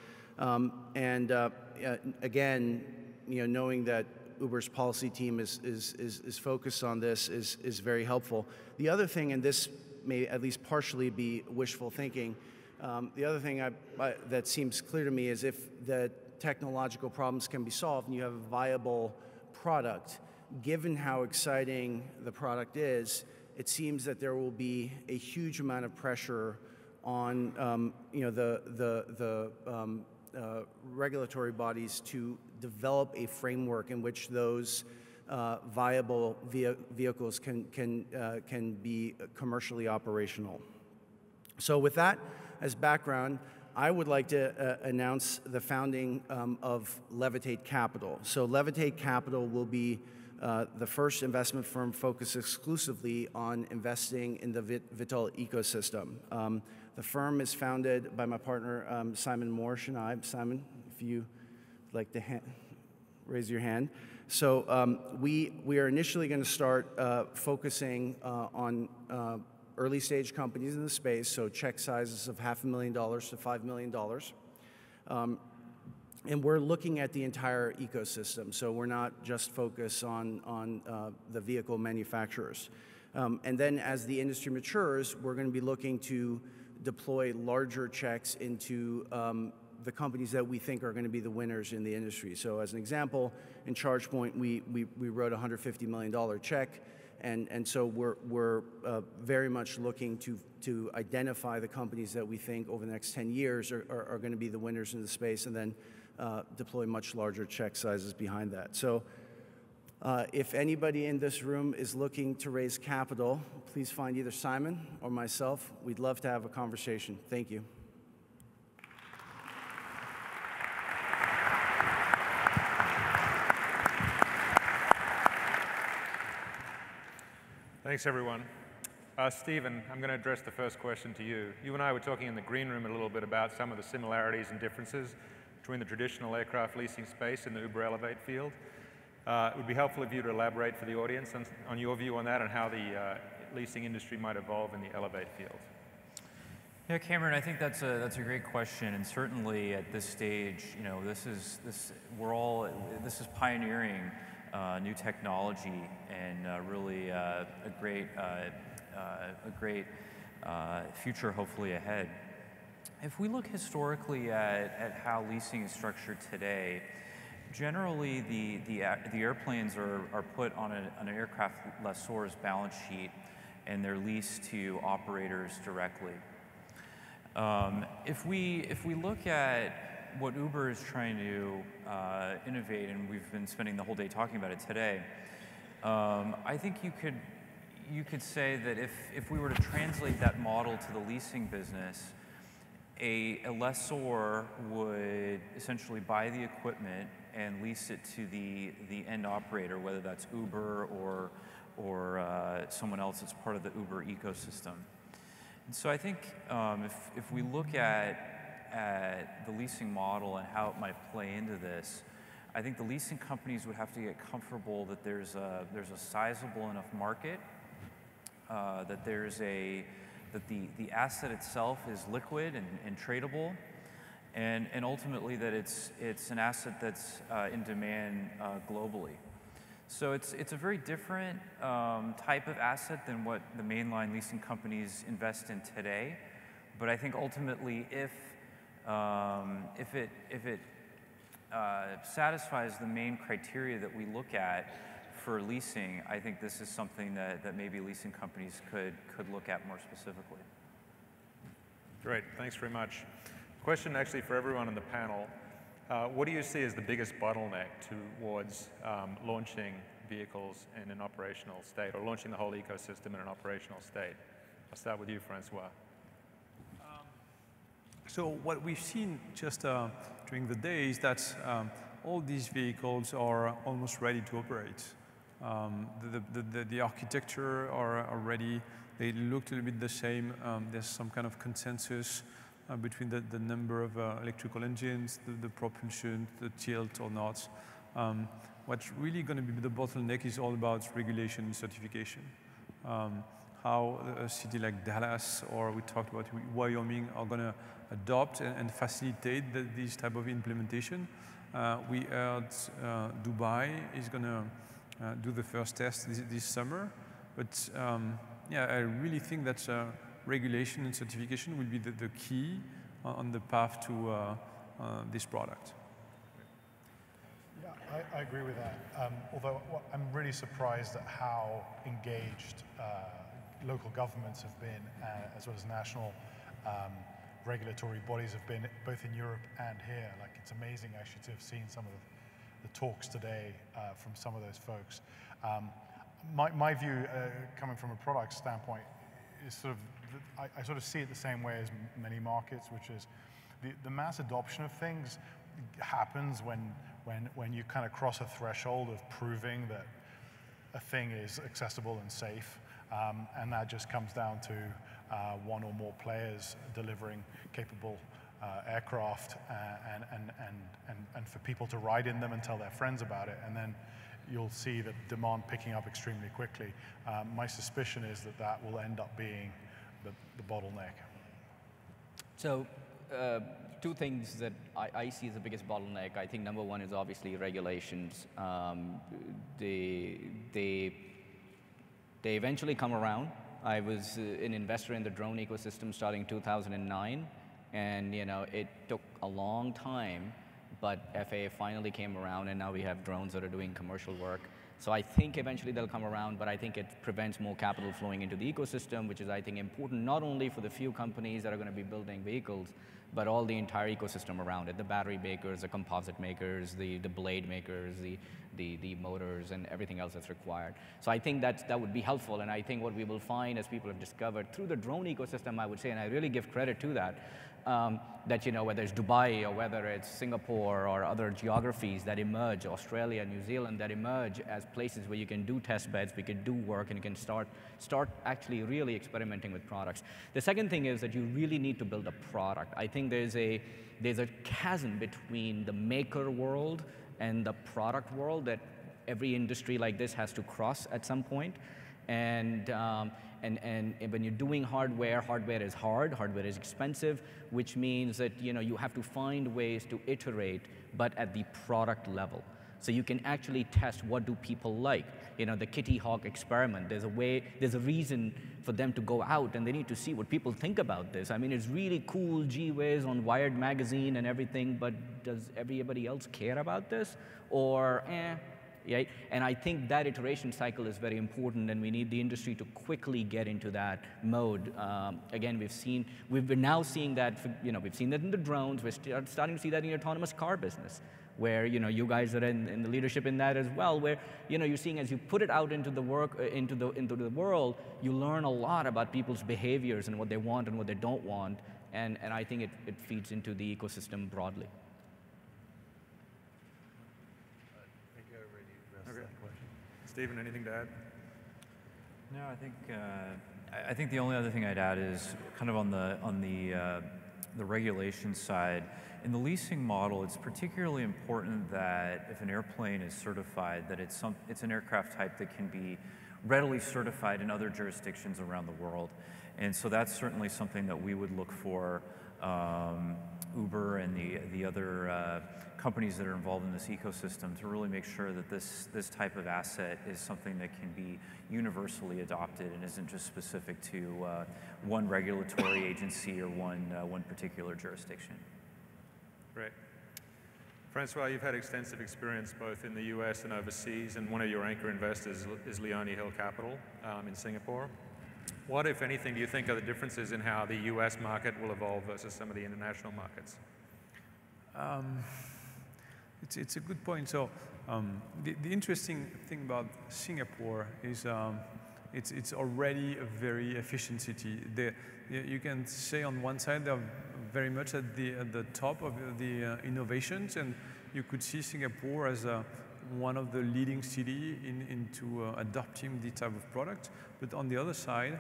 Again, knowing that Uber's policy team is focused on this is very helpful. The other thing, and this may at least partially be wishful thinking, the other thing that seems clear to me is if the technological problems can be solved and you have a viable product, given how exciting the product is, it seems that there will be a huge amount of pressure on the regulatory bodies to develop a framework in which those viable vehicles can be commercially operational. So with that as background, I would like to announce the founding of Levitate Capital. So Levitate Capital will be the first investment firm focused exclusively on investing in the eVTOL ecosystem. The firm is founded by my partner, Simon Morsch, and I. Simon, if you'd like to raise your hand. So we are initially going to start focusing on early stage companies in the space, so check sizes of $500,000 to $5 million. And we're looking at the entire ecosystem, so we're not just focused on the vehicle manufacturers. And then as the industry matures, we're going to be looking to deploy larger checks into the companies that we think are going to be the winners in the industry. So as an example, in ChargePoint, we wrote a $150 million check, and so we're very much looking to identify the companies that we think over the next 10 years are going to be the winners in the space, and then deploy much larger check sizes behind that. So if anybody in this room is looking to raise capital, please find either Simon or myself. We'd love to have a conversation. Thank you.
Thanks, everyone. Stephen, I'm going to address the first question to you. You and I were talking in the green room a little bit about some of the similarities and differences between the traditional aircraft leasing space and the Uber Elevate field. It would be helpful if you would elaborate for the audience on your view on that and how the leasing industry might evolve in the Elevate field.
Yeah, Cameron, I think that's a great question, and certainly at this stage, you know, this is pioneering new technology and really a great future hopefully ahead. If we look historically at how leasing is structured today, generally the airplanes are put on an aircraft lessor's balance sheet and they're leased to operators directly. If we look at what Uber is trying to innovate, and we've been spending the whole day talking about it today, I think you could say that if we were to translate that model to the leasing business, a lessor would essentially buy the equipment and lease it to the end operator, whether that's Uber or someone else that's part of the Uber ecosystem. And so I think if we look at the leasing model and how it might play into this, I think the leasing companies would have to get comfortable that there's a sizable enough market, that the asset itself is liquid and tradable, and ultimately that it's an asset that's in demand globally. So it's a very different type of asset than what the mainline leasing companies invest in today. But I think ultimately, if it satisfies the main criteria that we look at for leasing, I think this is something that maybe leasing companies could look at more specifically.
Great, thanks very much. Question actually for everyone on the panel. What do you see as the biggest bottleneck towards launching vehicles in an operational state, or launching the whole ecosystem in an operational state? I'll start with you, Francois.
So what we've seen just during the day is that all these vehicles are almost ready to operate. The architecture are ready. They look a little bit the same. There's some kind of consensus between the number of electrical engines, the propulsion, the tilt or not. What's really going to be the bottleneck is all about regulation and certification. How a city like Dallas, or we talked about Wyoming, are going to adopt and facilitate this type of implementation. We heard Dubai is going to do the first test this summer. But yeah, I really think that regulation and certification will be the key on the path to this product.
Yeah, I agree with that. Although I'm really surprised at how engaged local governments have been, as well as national regulatory bodies have been, both in Europe and here. Like, it's amazing actually to have seen some of the talks today from some of those folks. My view, coming from a product standpoint, is sort of, I sort of see it the same way as many markets, which is the mass adoption of things happens when you kind of cross a threshold of proving that a thing is accessible and safe, and that just comes down to one or more players delivering capable aircraft and for people to ride in them and tell their friends about it, and then you'll see the demand picking up extremely quickly. My suspicion is that will end up being the bottleneck.
So two things that I see as the biggest bottleneck. I think number one is obviously regulations. They eventually come around. I was an investor in the drone ecosystem starting 2009, and it took a long time, but FAA finally came around, and now we have drones that are doing commercial work. So I think eventually they'll come around, but I think it prevents more capital flowing into the ecosystem, which is, I think, important not only for the few companies that are going to be building vehicles, but all the entire ecosystem around it, the battery makers, the composite makers, the blade makers, the motors, and everything else that's required. So I think that would be helpful, and I think what we will find as people have discovered through the drone ecosystem, I would say, and I really give credit to that, that, you know, whether it's Dubai or whether it's Singapore or other geographies that emerge, Australia, New Zealand, that emerge as places where you can do test beds, we can do work, and you can start actually really experimenting with products. The second thing is that you really need to build a product. I think there's a chasm between the maker world and the product world that every industry like this has to cross at some point. And when you're doing hardware, hardware is hard, hardware is expensive, which means that, you know, you have to find ways to iterate, but at the product level. So you can actually test what do people like. You know, the Kitty Hawk experiment, there's a reason for them to go out and they need to see what people think about this. I mean, it's really cool, gee whiz, on Wired magazine and everything, but does everybody else care about this? Or, right? And I think that iteration cycle is very important, and we need the industry to quickly get into that mode. Again, we've been now seeing that, you know, we've seen that in the drones, we're starting to see that in the autonomous car business, where, you know, you guys are in the leadership in that as well, where, you know, you're seeing as you put it out into the into the world, you learn a lot about people's behaviors and what they want and what they don't want, and I think it feeds into the ecosystem broadly.
Stephen, anything to add?
No, I think the only other thing I'd add is kind of on the regulation side. In the leasing model, it's particularly important that if an airplane is certified, that it's an aircraft type that can be readily certified in other jurisdictions around the world. And so that's certainly something that we would look for Uber and the other companies that are involved in this ecosystem to really make sure that this type of asset is something that can be universally adopted and isn't just specific to one regulatory agency or one particular jurisdiction.
Great. Francois, you've had extensive experience both in the US and overseas, and one of your anchor investors is Airline Capital in Singapore. What, if anything, do you think are the differences in how the US market will evolve versus some of the international markets?
It's a good point. So the interesting thing about Singapore is it's already a very efficient city. You can say on one side they're very much at the top of the innovations, and you could see Singapore as one of the leading cities into adopting this type of product. But on the other side,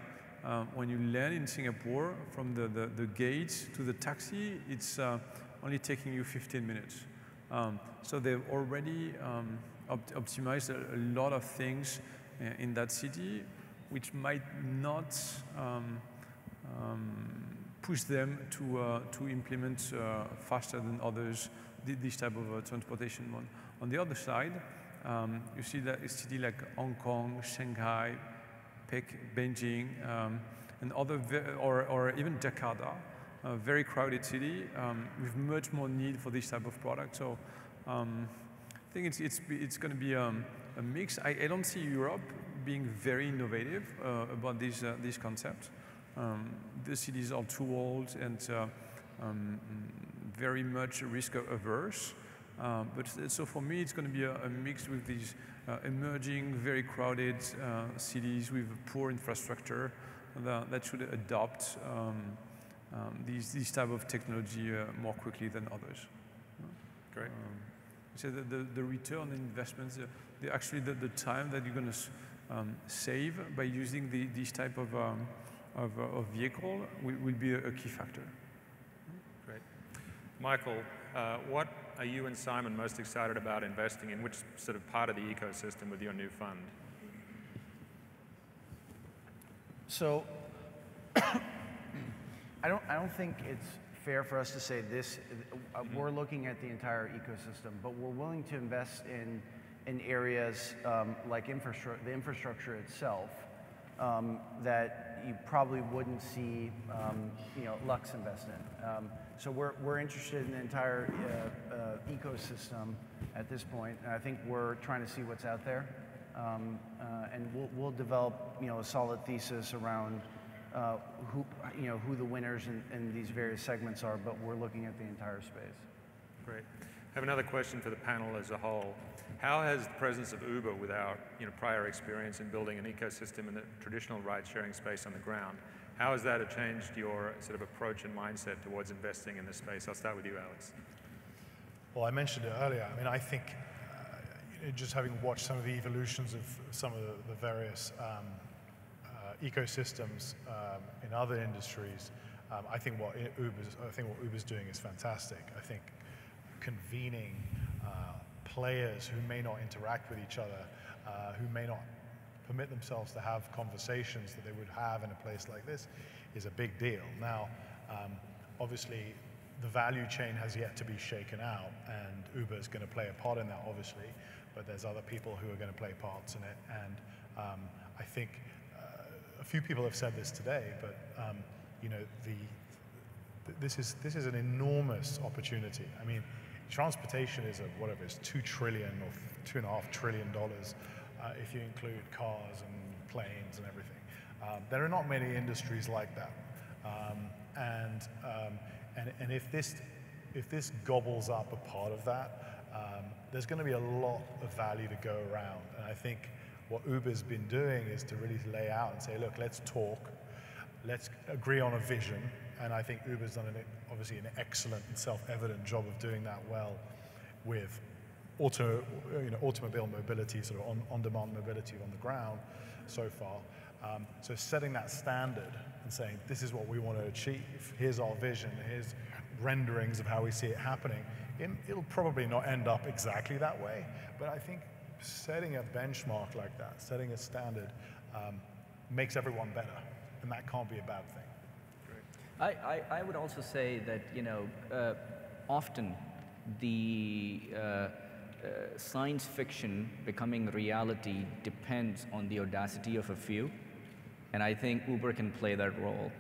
when you land in Singapore, from the gates to the taxi, it's only taking you 15 minutes. So they've already optimized a lot of things in that city, which might not push them to implement faster than others this type of transportation mode. On the other side, you see that a city like Hong Kong, Shanghai, Beijing, and other, or even Jakarta, a very crowded city with much more need for this type of product. So I think it's going to be a mix. I don't see Europe being very innovative about these concepts. The cities are too old and very much risk averse. But so for me, it's going to be a mix with these emerging, very crowded cities with poor infrastructure that should adopt these type of technology more quickly than others.
Great.
So the return on investments, actually the time that you're going to save by using this type of vehicle will be a key factor.
Great. Michael, what are you and Simon most excited about investing in? Which sort of part of the ecosystem with your new fund?
So I don't think it's fair for us to say this. We're looking at the entire ecosystem, but we're willing to invest in areas like the infrastructure itself that you probably wouldn't see Lux invest in. So we're interested in the entire ecosystem at this point, and I think we're trying to see what's out there, and we'll develop a solid thesis around who the winners in these various segments are, but we're looking at the entire space.
Great. I have another question for the panel as a whole. How has the presence of Uber, with our prior experience in building an ecosystem in the traditional ride-sharing space on the ground, How has that changed your sort of approach and mindset towards investing in this space? I'll start with you, Alex.
Well, I mentioned it earlier. I mean, I think just having watched some of the evolutions of some of the various ecosystems in other industries, I think what Uber's doing is fantastic. I think convening players who may not interact with each other, who may not permit themselves to have conversations that they would have in a place like this, is a big deal. Now, obviously, the value chain has yet to be shaken out, and Uber is going to play a part in that, obviously, but there's other people who are going to play parts in it. And I think a few people have said this today, but you know, this is an enormous opportunity. I mean, transportation is whatever, it's $2 trillion or $2.5 trillion if you include cars and planes and everything. There are not many industries like that. And if this gobbles up a part of that, there's going to be a lot of value to go around. And I think what Uber's been doing is to really lay out and say, look, let's talk, let's agree on a vision. And I think Uber's done obviously an excellent and self-evident job of doing that well with automobile mobility, sort of on-demand mobility on the ground so far. So setting that standard and saying, this is what we want to achieve, here's our vision, here's renderings of how we see it happening. It'll probably not end up exactly that way, but I think setting a benchmark like that, setting a standard, makes everyone better, and that can't be a bad thing.
I would also say that, you know, often the science fiction becoming reality depends on the audacity of a few, and I think Uber can play that role.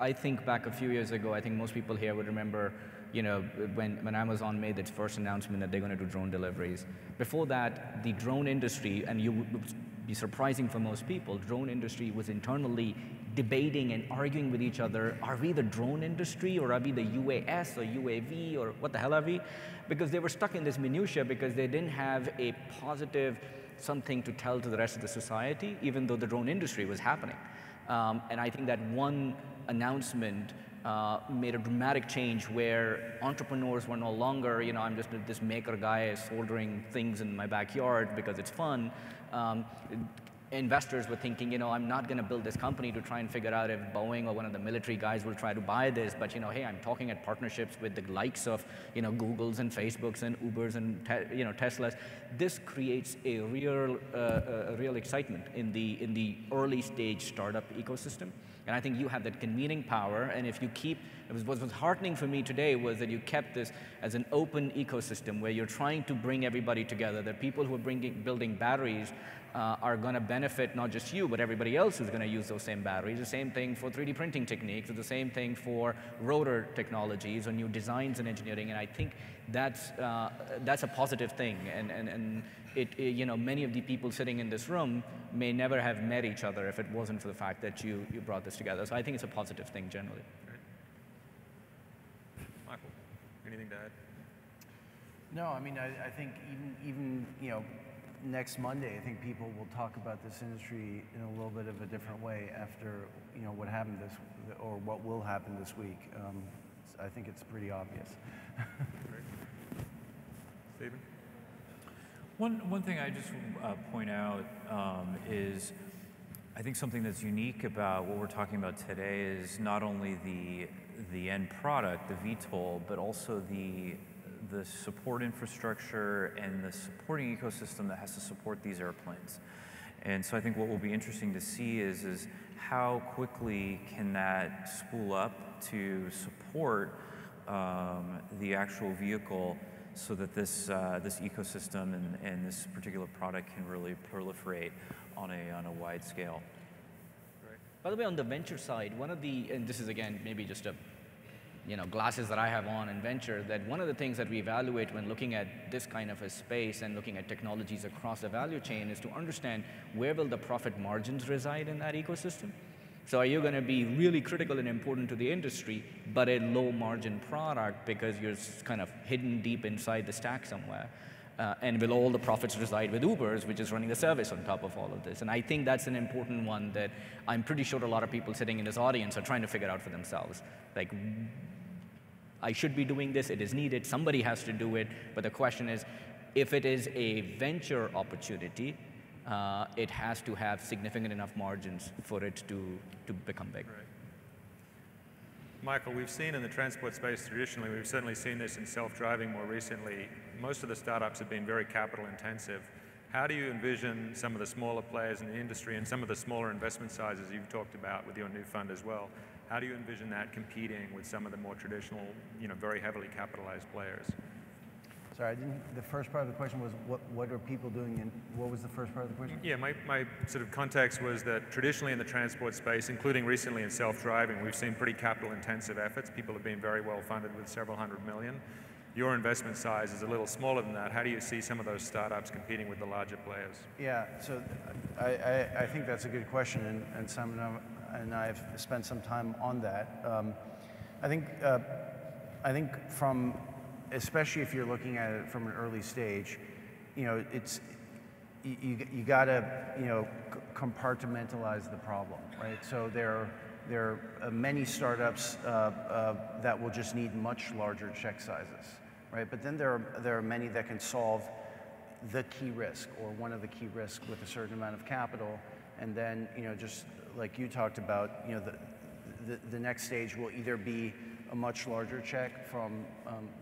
I think back a few years ago, I think most people here would remember, you know, when Amazon made its first announcement that they're going to do drone deliveries. Before that, the drone industry, and you would be surprising for most people, drone industry was internally debating and arguing with each other, are we the drone industry, or are we the UAS or UAV, or what the hell are we? Because they were stuck in this minutia because they didn't have a positive something to tell to the rest of the society, even though the drone industry was happening. And I think that one announcement made a dramatic change where entrepreneurs were no longer, you know, I'm just this maker guy soldering things in my backyard because it's fun. Investors were thinking, you know, I'm not going to build this company to try and figure out if Boeing or one of the military guys will try to buy this, but, you know, hey, I'm talking at partnerships with the likes of, you know, Googles and Facebooks and Ubers and, you know, Teslas. This creates a real excitement in the early stage startup ecosystem. And I think you have that convening power, and if you keep, what was heartening for me today was that you kept this as an open ecosystem where you're trying to bring everybody together. The people who are building batteries are going to benefit not just you, but everybody else who's going to use those same batteries. The same thing for 3D printing techniques, or the same thing for rotor technologies or new designs and engineering. And I think that's a positive thing. And you know, many of the people sitting in this room may never have met each other if it wasn't for the fact that you brought this together. So I think it's a positive thing generally.
Great. Michael, anything to add?
No, I mean, I think even you know, next Monday, I think people will talk about this industry in a little bit of a different way after, you know, what happened or what will happen this week. I think it's pretty obvious.
Great. Stephen?
One thing I just point out is I think something that's unique about what we're talking about today is not only the end product, the VTOL, but also the support infrastructure and the supporting ecosystem that has to support these airplanes. And so I think what will be interesting to see is how quickly can that spool up to support the actual vehicle so that this ecosystem and this particular product can really proliferate on a wide scale.
Right. By the way, on the venture side, one of the, and this is again maybe just a, you know, glasses that I have on in venture, that one of the things that we evaluate when looking at this kind of a space and looking at technologies across the value chain is to understand where will the profit margins reside in that ecosystem. So are you going to be really critical and important to the industry, but a low margin product because you're kind of hidden deep inside the stack somewhere? And will all the profits reside with Uber's, which is running the service on top of all of this? And I think that's an important one that I'm pretty sure a lot of people sitting in this audience are trying to figure out for themselves. Like, I should be doing this, it is needed, somebody has to do it, but the question is, if it is a venture opportunity, it has to have significant enough margins for it to become big.
Right. Michael, we've seen in the transport space traditionally, we've certainly seen this in self-driving more recently, most of the startups have been very capital intensive. How do you envision some of the smaller players in the industry and some of the smaller investment sizes you've talked about with your new fund as well? How do you envision that competing with some of the more traditional, very heavily capitalized players?
Sorry, the first part of the question was what are people doing, and what was the first part of the question?
Yeah, my sort of context was that traditionally in the transport space, including recently in self-driving, we've seen pretty capital-intensive efforts. People have been very well funded with several $100 million. Your investment size is a little smaller than that. How do you see some of those startups competing with the larger players?
Yeah, so I think that's a good question, and Simon and I have spent some time on that. I think from, especially if you're looking at it from an early stage, it's you gotta compartmentalize the problem, right? So there are many startups that will just need much larger check sizes, right? But then there are many that can solve the key risk or one of the key risks with a certain amount of capital, and then just like you talked about, the next stage will either be a much larger check from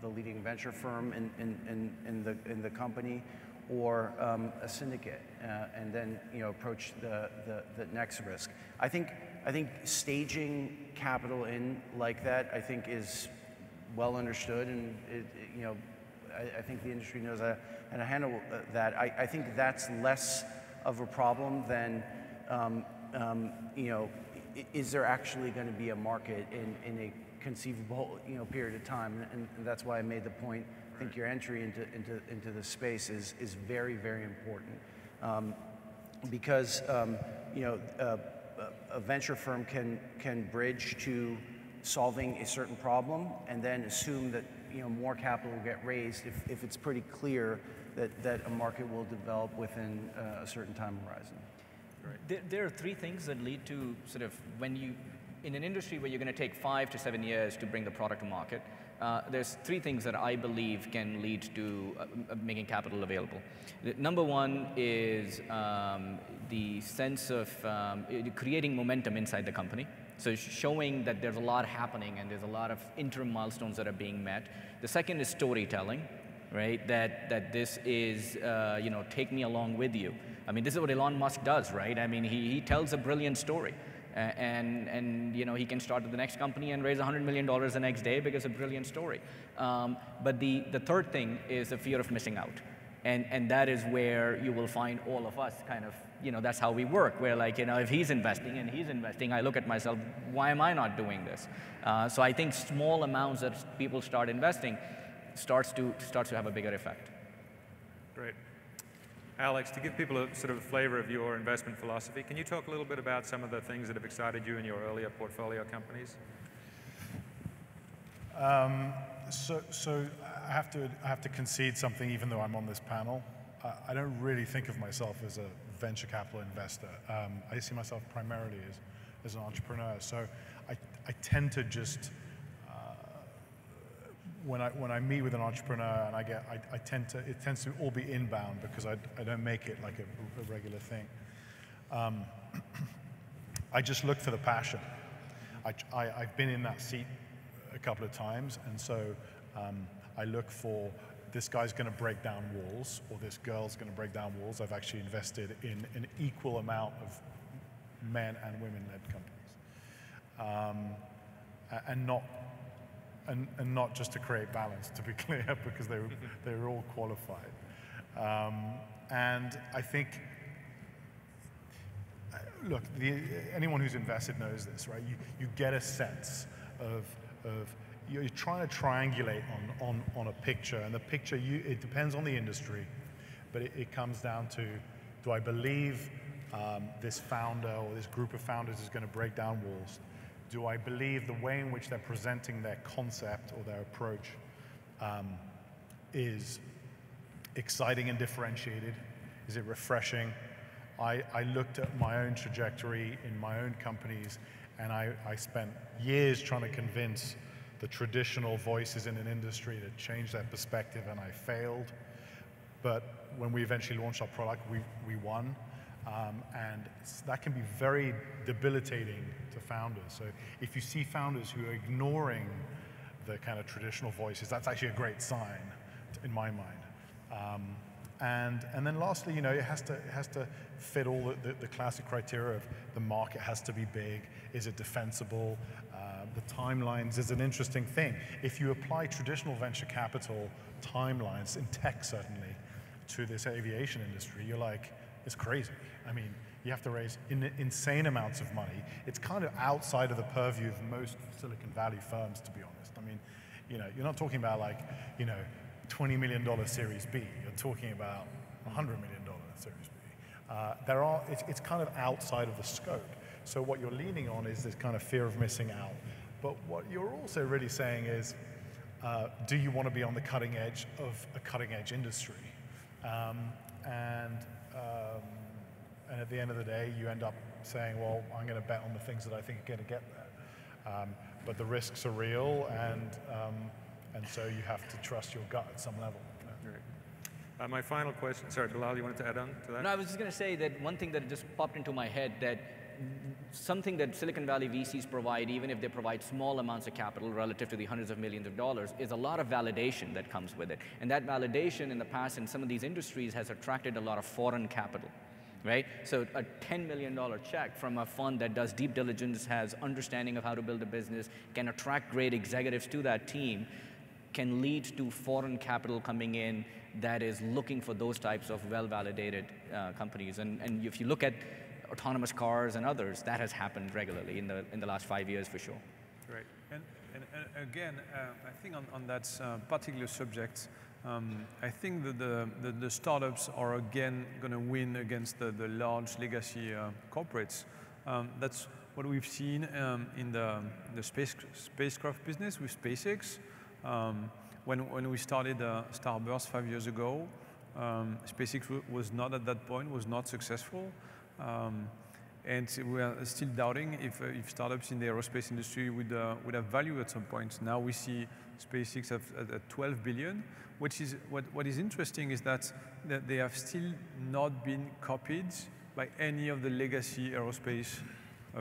the leading venture firm in the company, or a syndicate, and then approach the next risk. I think staging capital in like that, I think, is well understood, and I think the industry knows how to handle that. I think that's less of a problem than is there actually going to be a market in a conceivable period of time, and that's why I made the point. I think your entry into the space is very, very important, because a venture firm can bridge to solving a certain problem and then assume that more capital will get raised if it's pretty clear that a market will develop within a certain time horizon.
There are three things that lead to sort of when you, in an industry where you're going to take 5 to 7 years to bring the product to market, there's three things that I believe can lead to making capital available. Number one is the sense of creating momentum inside the company. So showing that there's a lot happening and there's a lot of interim milestones that are being met. The second is storytelling, right? That this is, take me along with you. I mean, this is what Elon Musk does, right? I mean, he tells a brilliant story. And he can start at the next company and raise $100 million the next day because it's a brilliant story. But the third thing is the fear of missing out. And that is where you will find all of us kind of, that's how we work. Where like, if he's investing and he's investing, I look at myself, why am I not doing this? So I think small amounts that people start investing starts to have a bigger effect.
Great. Alex, to give people a sort of flavor of your investment philosophy, can you talk a little bit about some of the things that have excited you in your earlier portfolio companies?
So I have to concede something, even though I'm on this panel. I don't really think of myself as a venture capital investor. I see myself primarily as an entrepreneur. So I tend to just when I meet with an entrepreneur and it tends to all be inbound because I don't make it like a regular thing. I just look for the passion. I've been in that seat a couple of times, and so I look for this guy's going to break down walls or this girl's going to break down walls. I've actually invested in an equal amount of men and women-led companies, and not just to create balance, to be clear, because they were all qualified. And I think, look, anyone who's invested knows this, right? You get a sense of you're trying to triangulate on a picture, and the picture, it depends on the industry, but it comes down to, do I believe this founder or this group of founders is going to break down walls? Do I believe the way in which they're presenting their concept or their approach is exciting and differentiated? Is it refreshing? I looked at my own trajectory in my own companies, and I spent years trying to convince the traditional voices in an industry to change their perspective, and I failed. But when we eventually launched our product, we won. And that can be very debilitating to founders. So if you see founders who are ignoring the kind of traditional voices, that's actually a great sign in my mind. And then lastly, it has to fit all the classic criteria of the market has to be big. Is it defensible? The timelines is an interesting thing. If you apply traditional venture capital timelines, in tech certainly, to this aviation industry, you're like, it's crazy. I mean, you have to raise insane amounts of money. It's kind of outside of the purview of most Silicon Valley firms, to be honest. I mean, you're not talking about like, $20 million Series B. You're talking about $100 million Series B. It's kind of outside of the scope. So what you're leaning on is this kind of fear of missing out. But what you're also really saying is, do you want to be on the cutting edge of a cutting edge industry? And at the end of the day, you end up saying, well, I'm going to bet on the things that I think are going to get there. But the risks are real, and so you have to trust your gut at some level.
Right. My final question, sorry, Bilal, you wanted to add on to that?
No, I was just going to say that one thing that just popped into my head, that something that Silicon Valley VCs provide, even if they provide small amounts of capital relative to the hundreds of millions of dollars, is a lot of validation that comes with it. And that validation in the past in some of these industries has attracted a lot of foreign capital, right? So a $10 million check from a fund that does deep diligence, has understanding of how to build a business, can attract great executives to that team, can lead to foreign capital coming in that is looking for those types of well-validated companies. And if you look at autonomous cars and others, that has happened regularly in the last 5 years for sure.
Right. And again, I think on that particular subject, I think that the startups are again going to win against the large legacy corporates. That's what we've seen in the spacecraft business with SpaceX. When we started Starburst 5 years ago, SpaceX was not at that point, was not successful. And we are still doubting if startups in the aerospace industry would have value at some point. Now we see SpaceX at 12 billion, which is what is interesting is that they have still not been copied by any of the legacy aerospace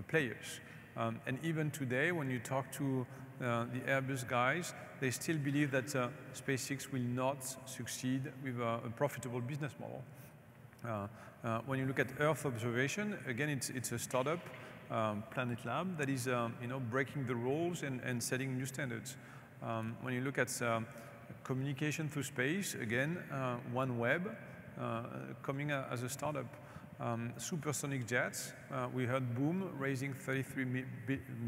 players. And even today, when you talk to the Airbus guys, they still believe that SpaceX will not succeed with a profitable business model. When you look at Earth observation, again, it's a startup, Planet Lab, that is breaking the rules and setting new standards. When you look at communication through space, again, OneWeb coming as a startup. Supersonic jets, we heard Boom raising 33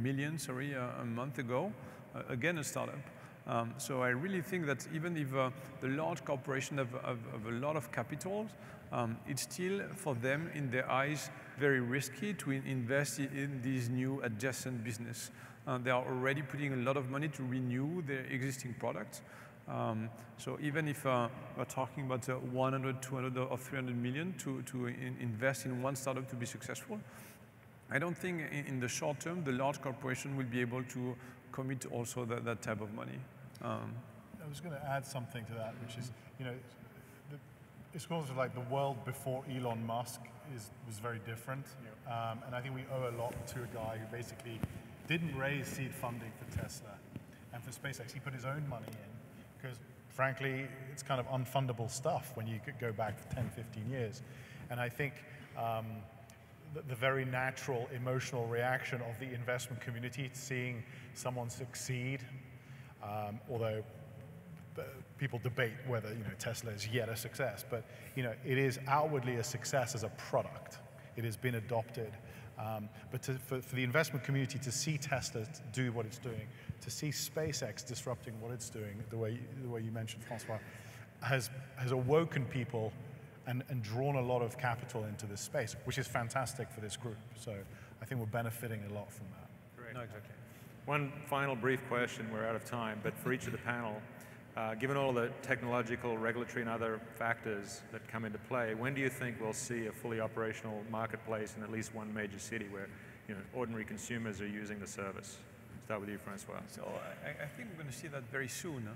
million, a month ago, again a startup. So I really think that even if the large corporations have a lot of capital, it's still for them, in their eyes, very risky to invest in these new adjacent business. They are already putting a lot of money to renew their existing products. So even if we're talking about 100, 200, or 300 million to invest in one startup to be successful, I don't think in the short term the large corporation will be able to commit also that type of money.
I was going to add something to that, which is, it's sort of like the world before Elon Musk was very different. And I think we owe a lot to a guy who basically didn't raise seed funding for Tesla and for SpaceX. He put his own money in because, frankly, it's kind of unfundable stuff when you could go back 10, 15 years. And I think the very natural emotional reaction of the investment community to seeing someone succeed, although people debate whether Tesla is yet a success, but it is outwardly a success as a product. It has been adopted. But for the investment community to see Tesla do what it's doing, to see SpaceX disrupting what it's doing, the way you mentioned, Francois, has awoken people and drawn a lot of capital into this space, which is fantastic for this group. So I think we're benefiting a lot from that.
Great. No, exactly. One final brief question, we're out of time, but for each of the panel, Given all the technological, regulatory, and other factors that come into play, when do you think we'll see a fully operational marketplace in at least one major city where ordinary consumers are using the service? Start with you, Francois.
So I think we're going to see that very soon.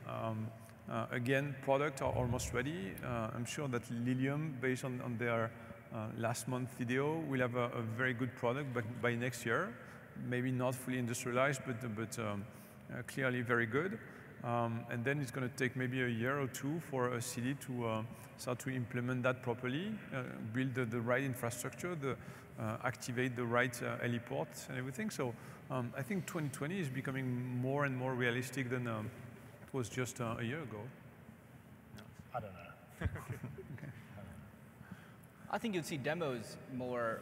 Again, products are almost ready. I'm sure that Lilium, based on their last month video, will have a very good product by next year. Maybe not fully industrialized, but clearly very good. And then it's going to take maybe a year or two for a city to start to implement that properly, build the right infrastructure, activate the right heliports and everything. So I think 2020 is becoming more and more realistic than it was just a year ago.
I don't know.
Okay.
I think you'll see demos more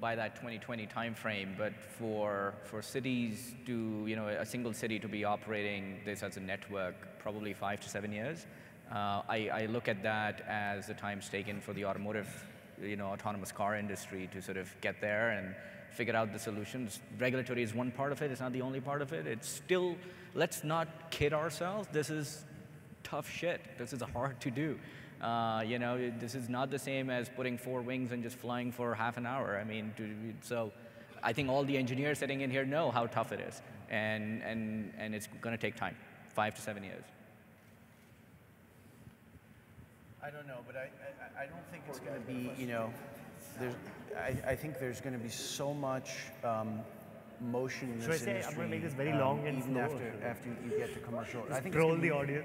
by that 2020 timeframe, but for cities to, a single city to be operating this as a network, probably 5 to 7 years. I look at that as the time's taken for the automotive, autonomous car industry to sort of get there and figure out the solutions. Regulatory is one part of it, it's not the only part of it. It's still, let's not kid ourselves, this is tough shit. This is hard to do. This is not the same as putting 4 wings and just flying for half an hour. I mean, so I think all the engineers sitting in here know how tough it is, and it's going to take time, 5 to 7 years.
I don't know, but I don't think it's going to be, I think there's going to be so much motion in this industry.
I'm going to make this very long and
even
slow.
after you get to commercial.
I think scroll the audio.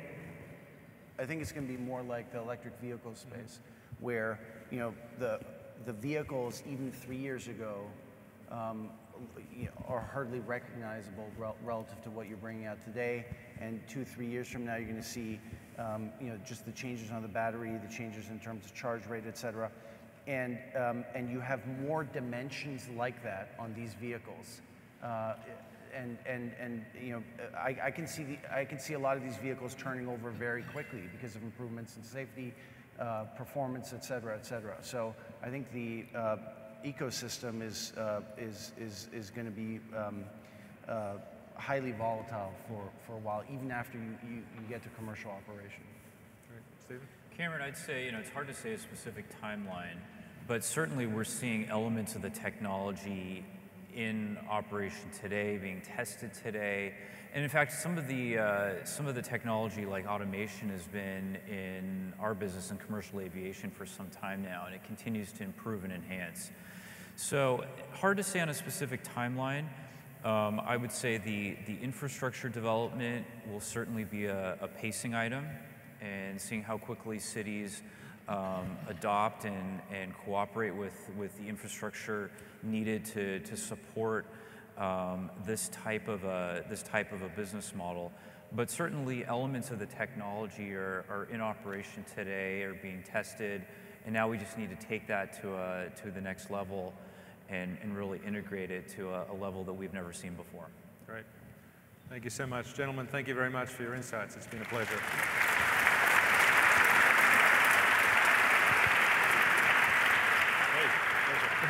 I think it's going to be more like the electric vehicle space, where the vehicles even 3 years ago are hardly recognizable relative to what you're bringing out today. And 2-3 years from now, you're going to see just the changes on the battery, the changes in terms of charge rate, et cetera. And you have more dimensions like that on these vehicles. I can see a lot of these vehicles turning over very quickly because of improvements in safety, performance, et cetera, et cetera. So I think the ecosystem is going to be highly volatile for a while, even after you get to commercial operation.
Great. Stephen?
Cameron, I'd say it's hard to say a specific timeline, but certainly we're seeing elements of the technology in operation today, being tested today. And in fact, some of the technology like automation has been in our business in commercial aviation for some time now, and it continues to improve and enhance. So hard to say on a specific timeline. I would say the infrastructure development will certainly be a pacing item, and seeing how quickly cities adopt and cooperate with the infrastructure needed to support this type of a business model. But certainly elements of the technology are in operation today, are being tested, and now we just need to take that to the next level and really integrate it to a level that we've never seen before.
Great. Thank you so much. Gentlemen, thank you very much for your insights. It's been a pleasure.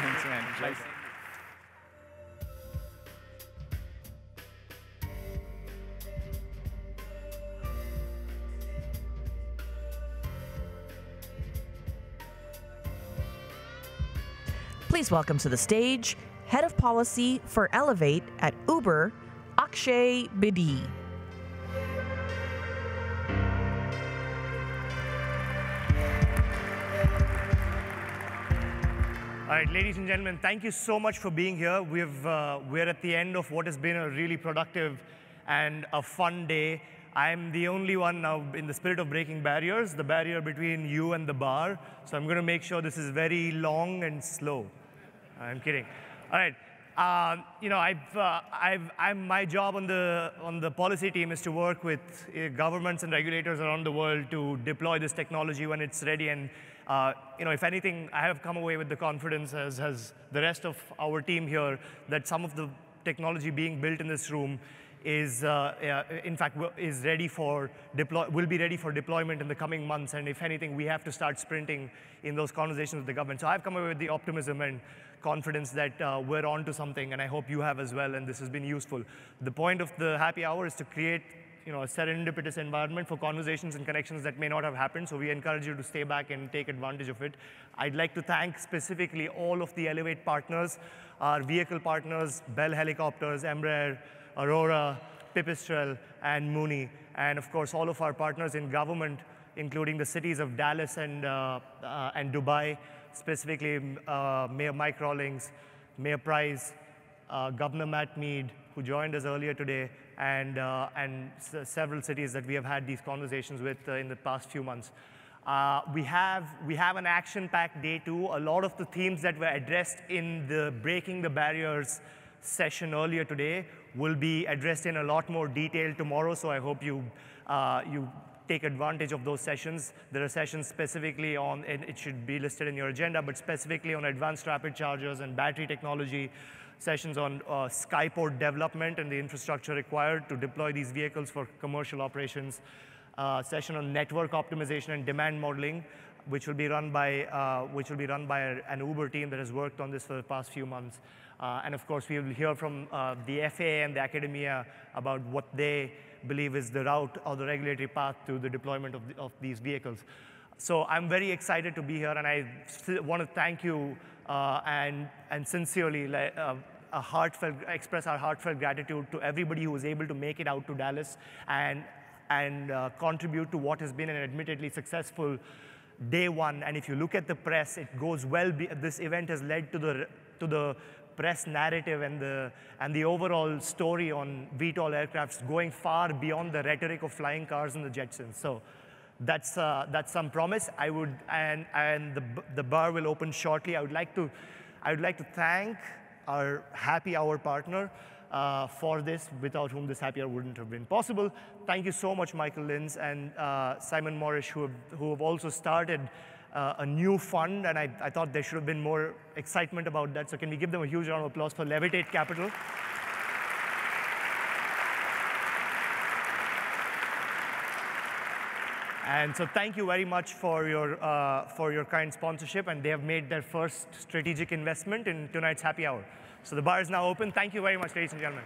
Thanks, man. Pleasure.
Please welcome to the stage Head of Policy for Elevate at Uber, Akshay Bedi.
All right, ladies and gentlemen, thank you so much for being here. We're at the end of what has been a really productive and a fun day. I'm the only one now, in the spirit of breaking barriers, the barrier between you and the bar. So I'm going to make sure this is very long and slow. I'm kidding. All right. My job on the policy team is to work with governments and regulators around the world to deploy this technology when it's ready. And if anything, I have come away with the confidence, as has the rest of our team here, that some of the technology being built in this room is, in fact, will be ready for deployment in the coming months. And if anything, we have to start sprinting in those conversations with the government. So I've come away with the optimism and confidence that we're on to something, and I hope you have as well, and this has been useful. The point of the happy hour is to create a serendipitous environment for conversations and connections that may not have happened. So we encourage you to stay back and take advantage of it. I'd like to thank specifically all of the Elevate partners, our vehicle partners, Bell Helicopters, Embraer, Aurora, Pipistrel, and Mooney, and of course all of our partners in government, including the cities of Dallas and Dubai, specifically Mayor Mike Rawlings, Mayor Price, Governor Matt Mead, who joined us earlier today, and several cities that we have had these conversations with in the past few months. We have an action-packed day too. A lot of the themes that were addressed in the Breaking the Barriers session earlier today will be addressed in a lot more detail tomorrow, so I hope you take advantage of those sessions. There are sessions specifically on, and it should be listed in your agenda, but specifically on advanced rapid chargers and battery technology, sessions on skyport development and the infrastructure required to deploy these vehicles for commercial operations, session on network optimization and demand modeling, which will be run by an Uber team that has worked on this for the past few months. And of course, we will hear from the FAA and the academia about what they believe is the route or the regulatory path to the deployment of these vehicles. So I'm very excited to be here, and I want to thank you and sincerely express our heartfelt gratitude to everybody who was able to make it out to Dallas and contribute to what has been an admittedly successful day one. And if you look at the press, it goes well. This event has led to the press narrative and the overall story on VTOL aircrafts going far beyond the rhetoric of flying cars and the Jetsons. So that's some promise. And the bar will open shortly. I would like to thank our happy hour partner for this, without whom this happy hour wouldn't have been possible. Thank you so much, Michael Linz and Simon Morris, who have also started a new fund, and I thought there should have been more excitement about that. So can we give them a huge round of applause for Levitate Capital? And so thank you very much for your kind sponsorship, and they have made their first strategic investment in tonight's happy hour. So the bar is now open. Thank you very much, ladies and gentlemen.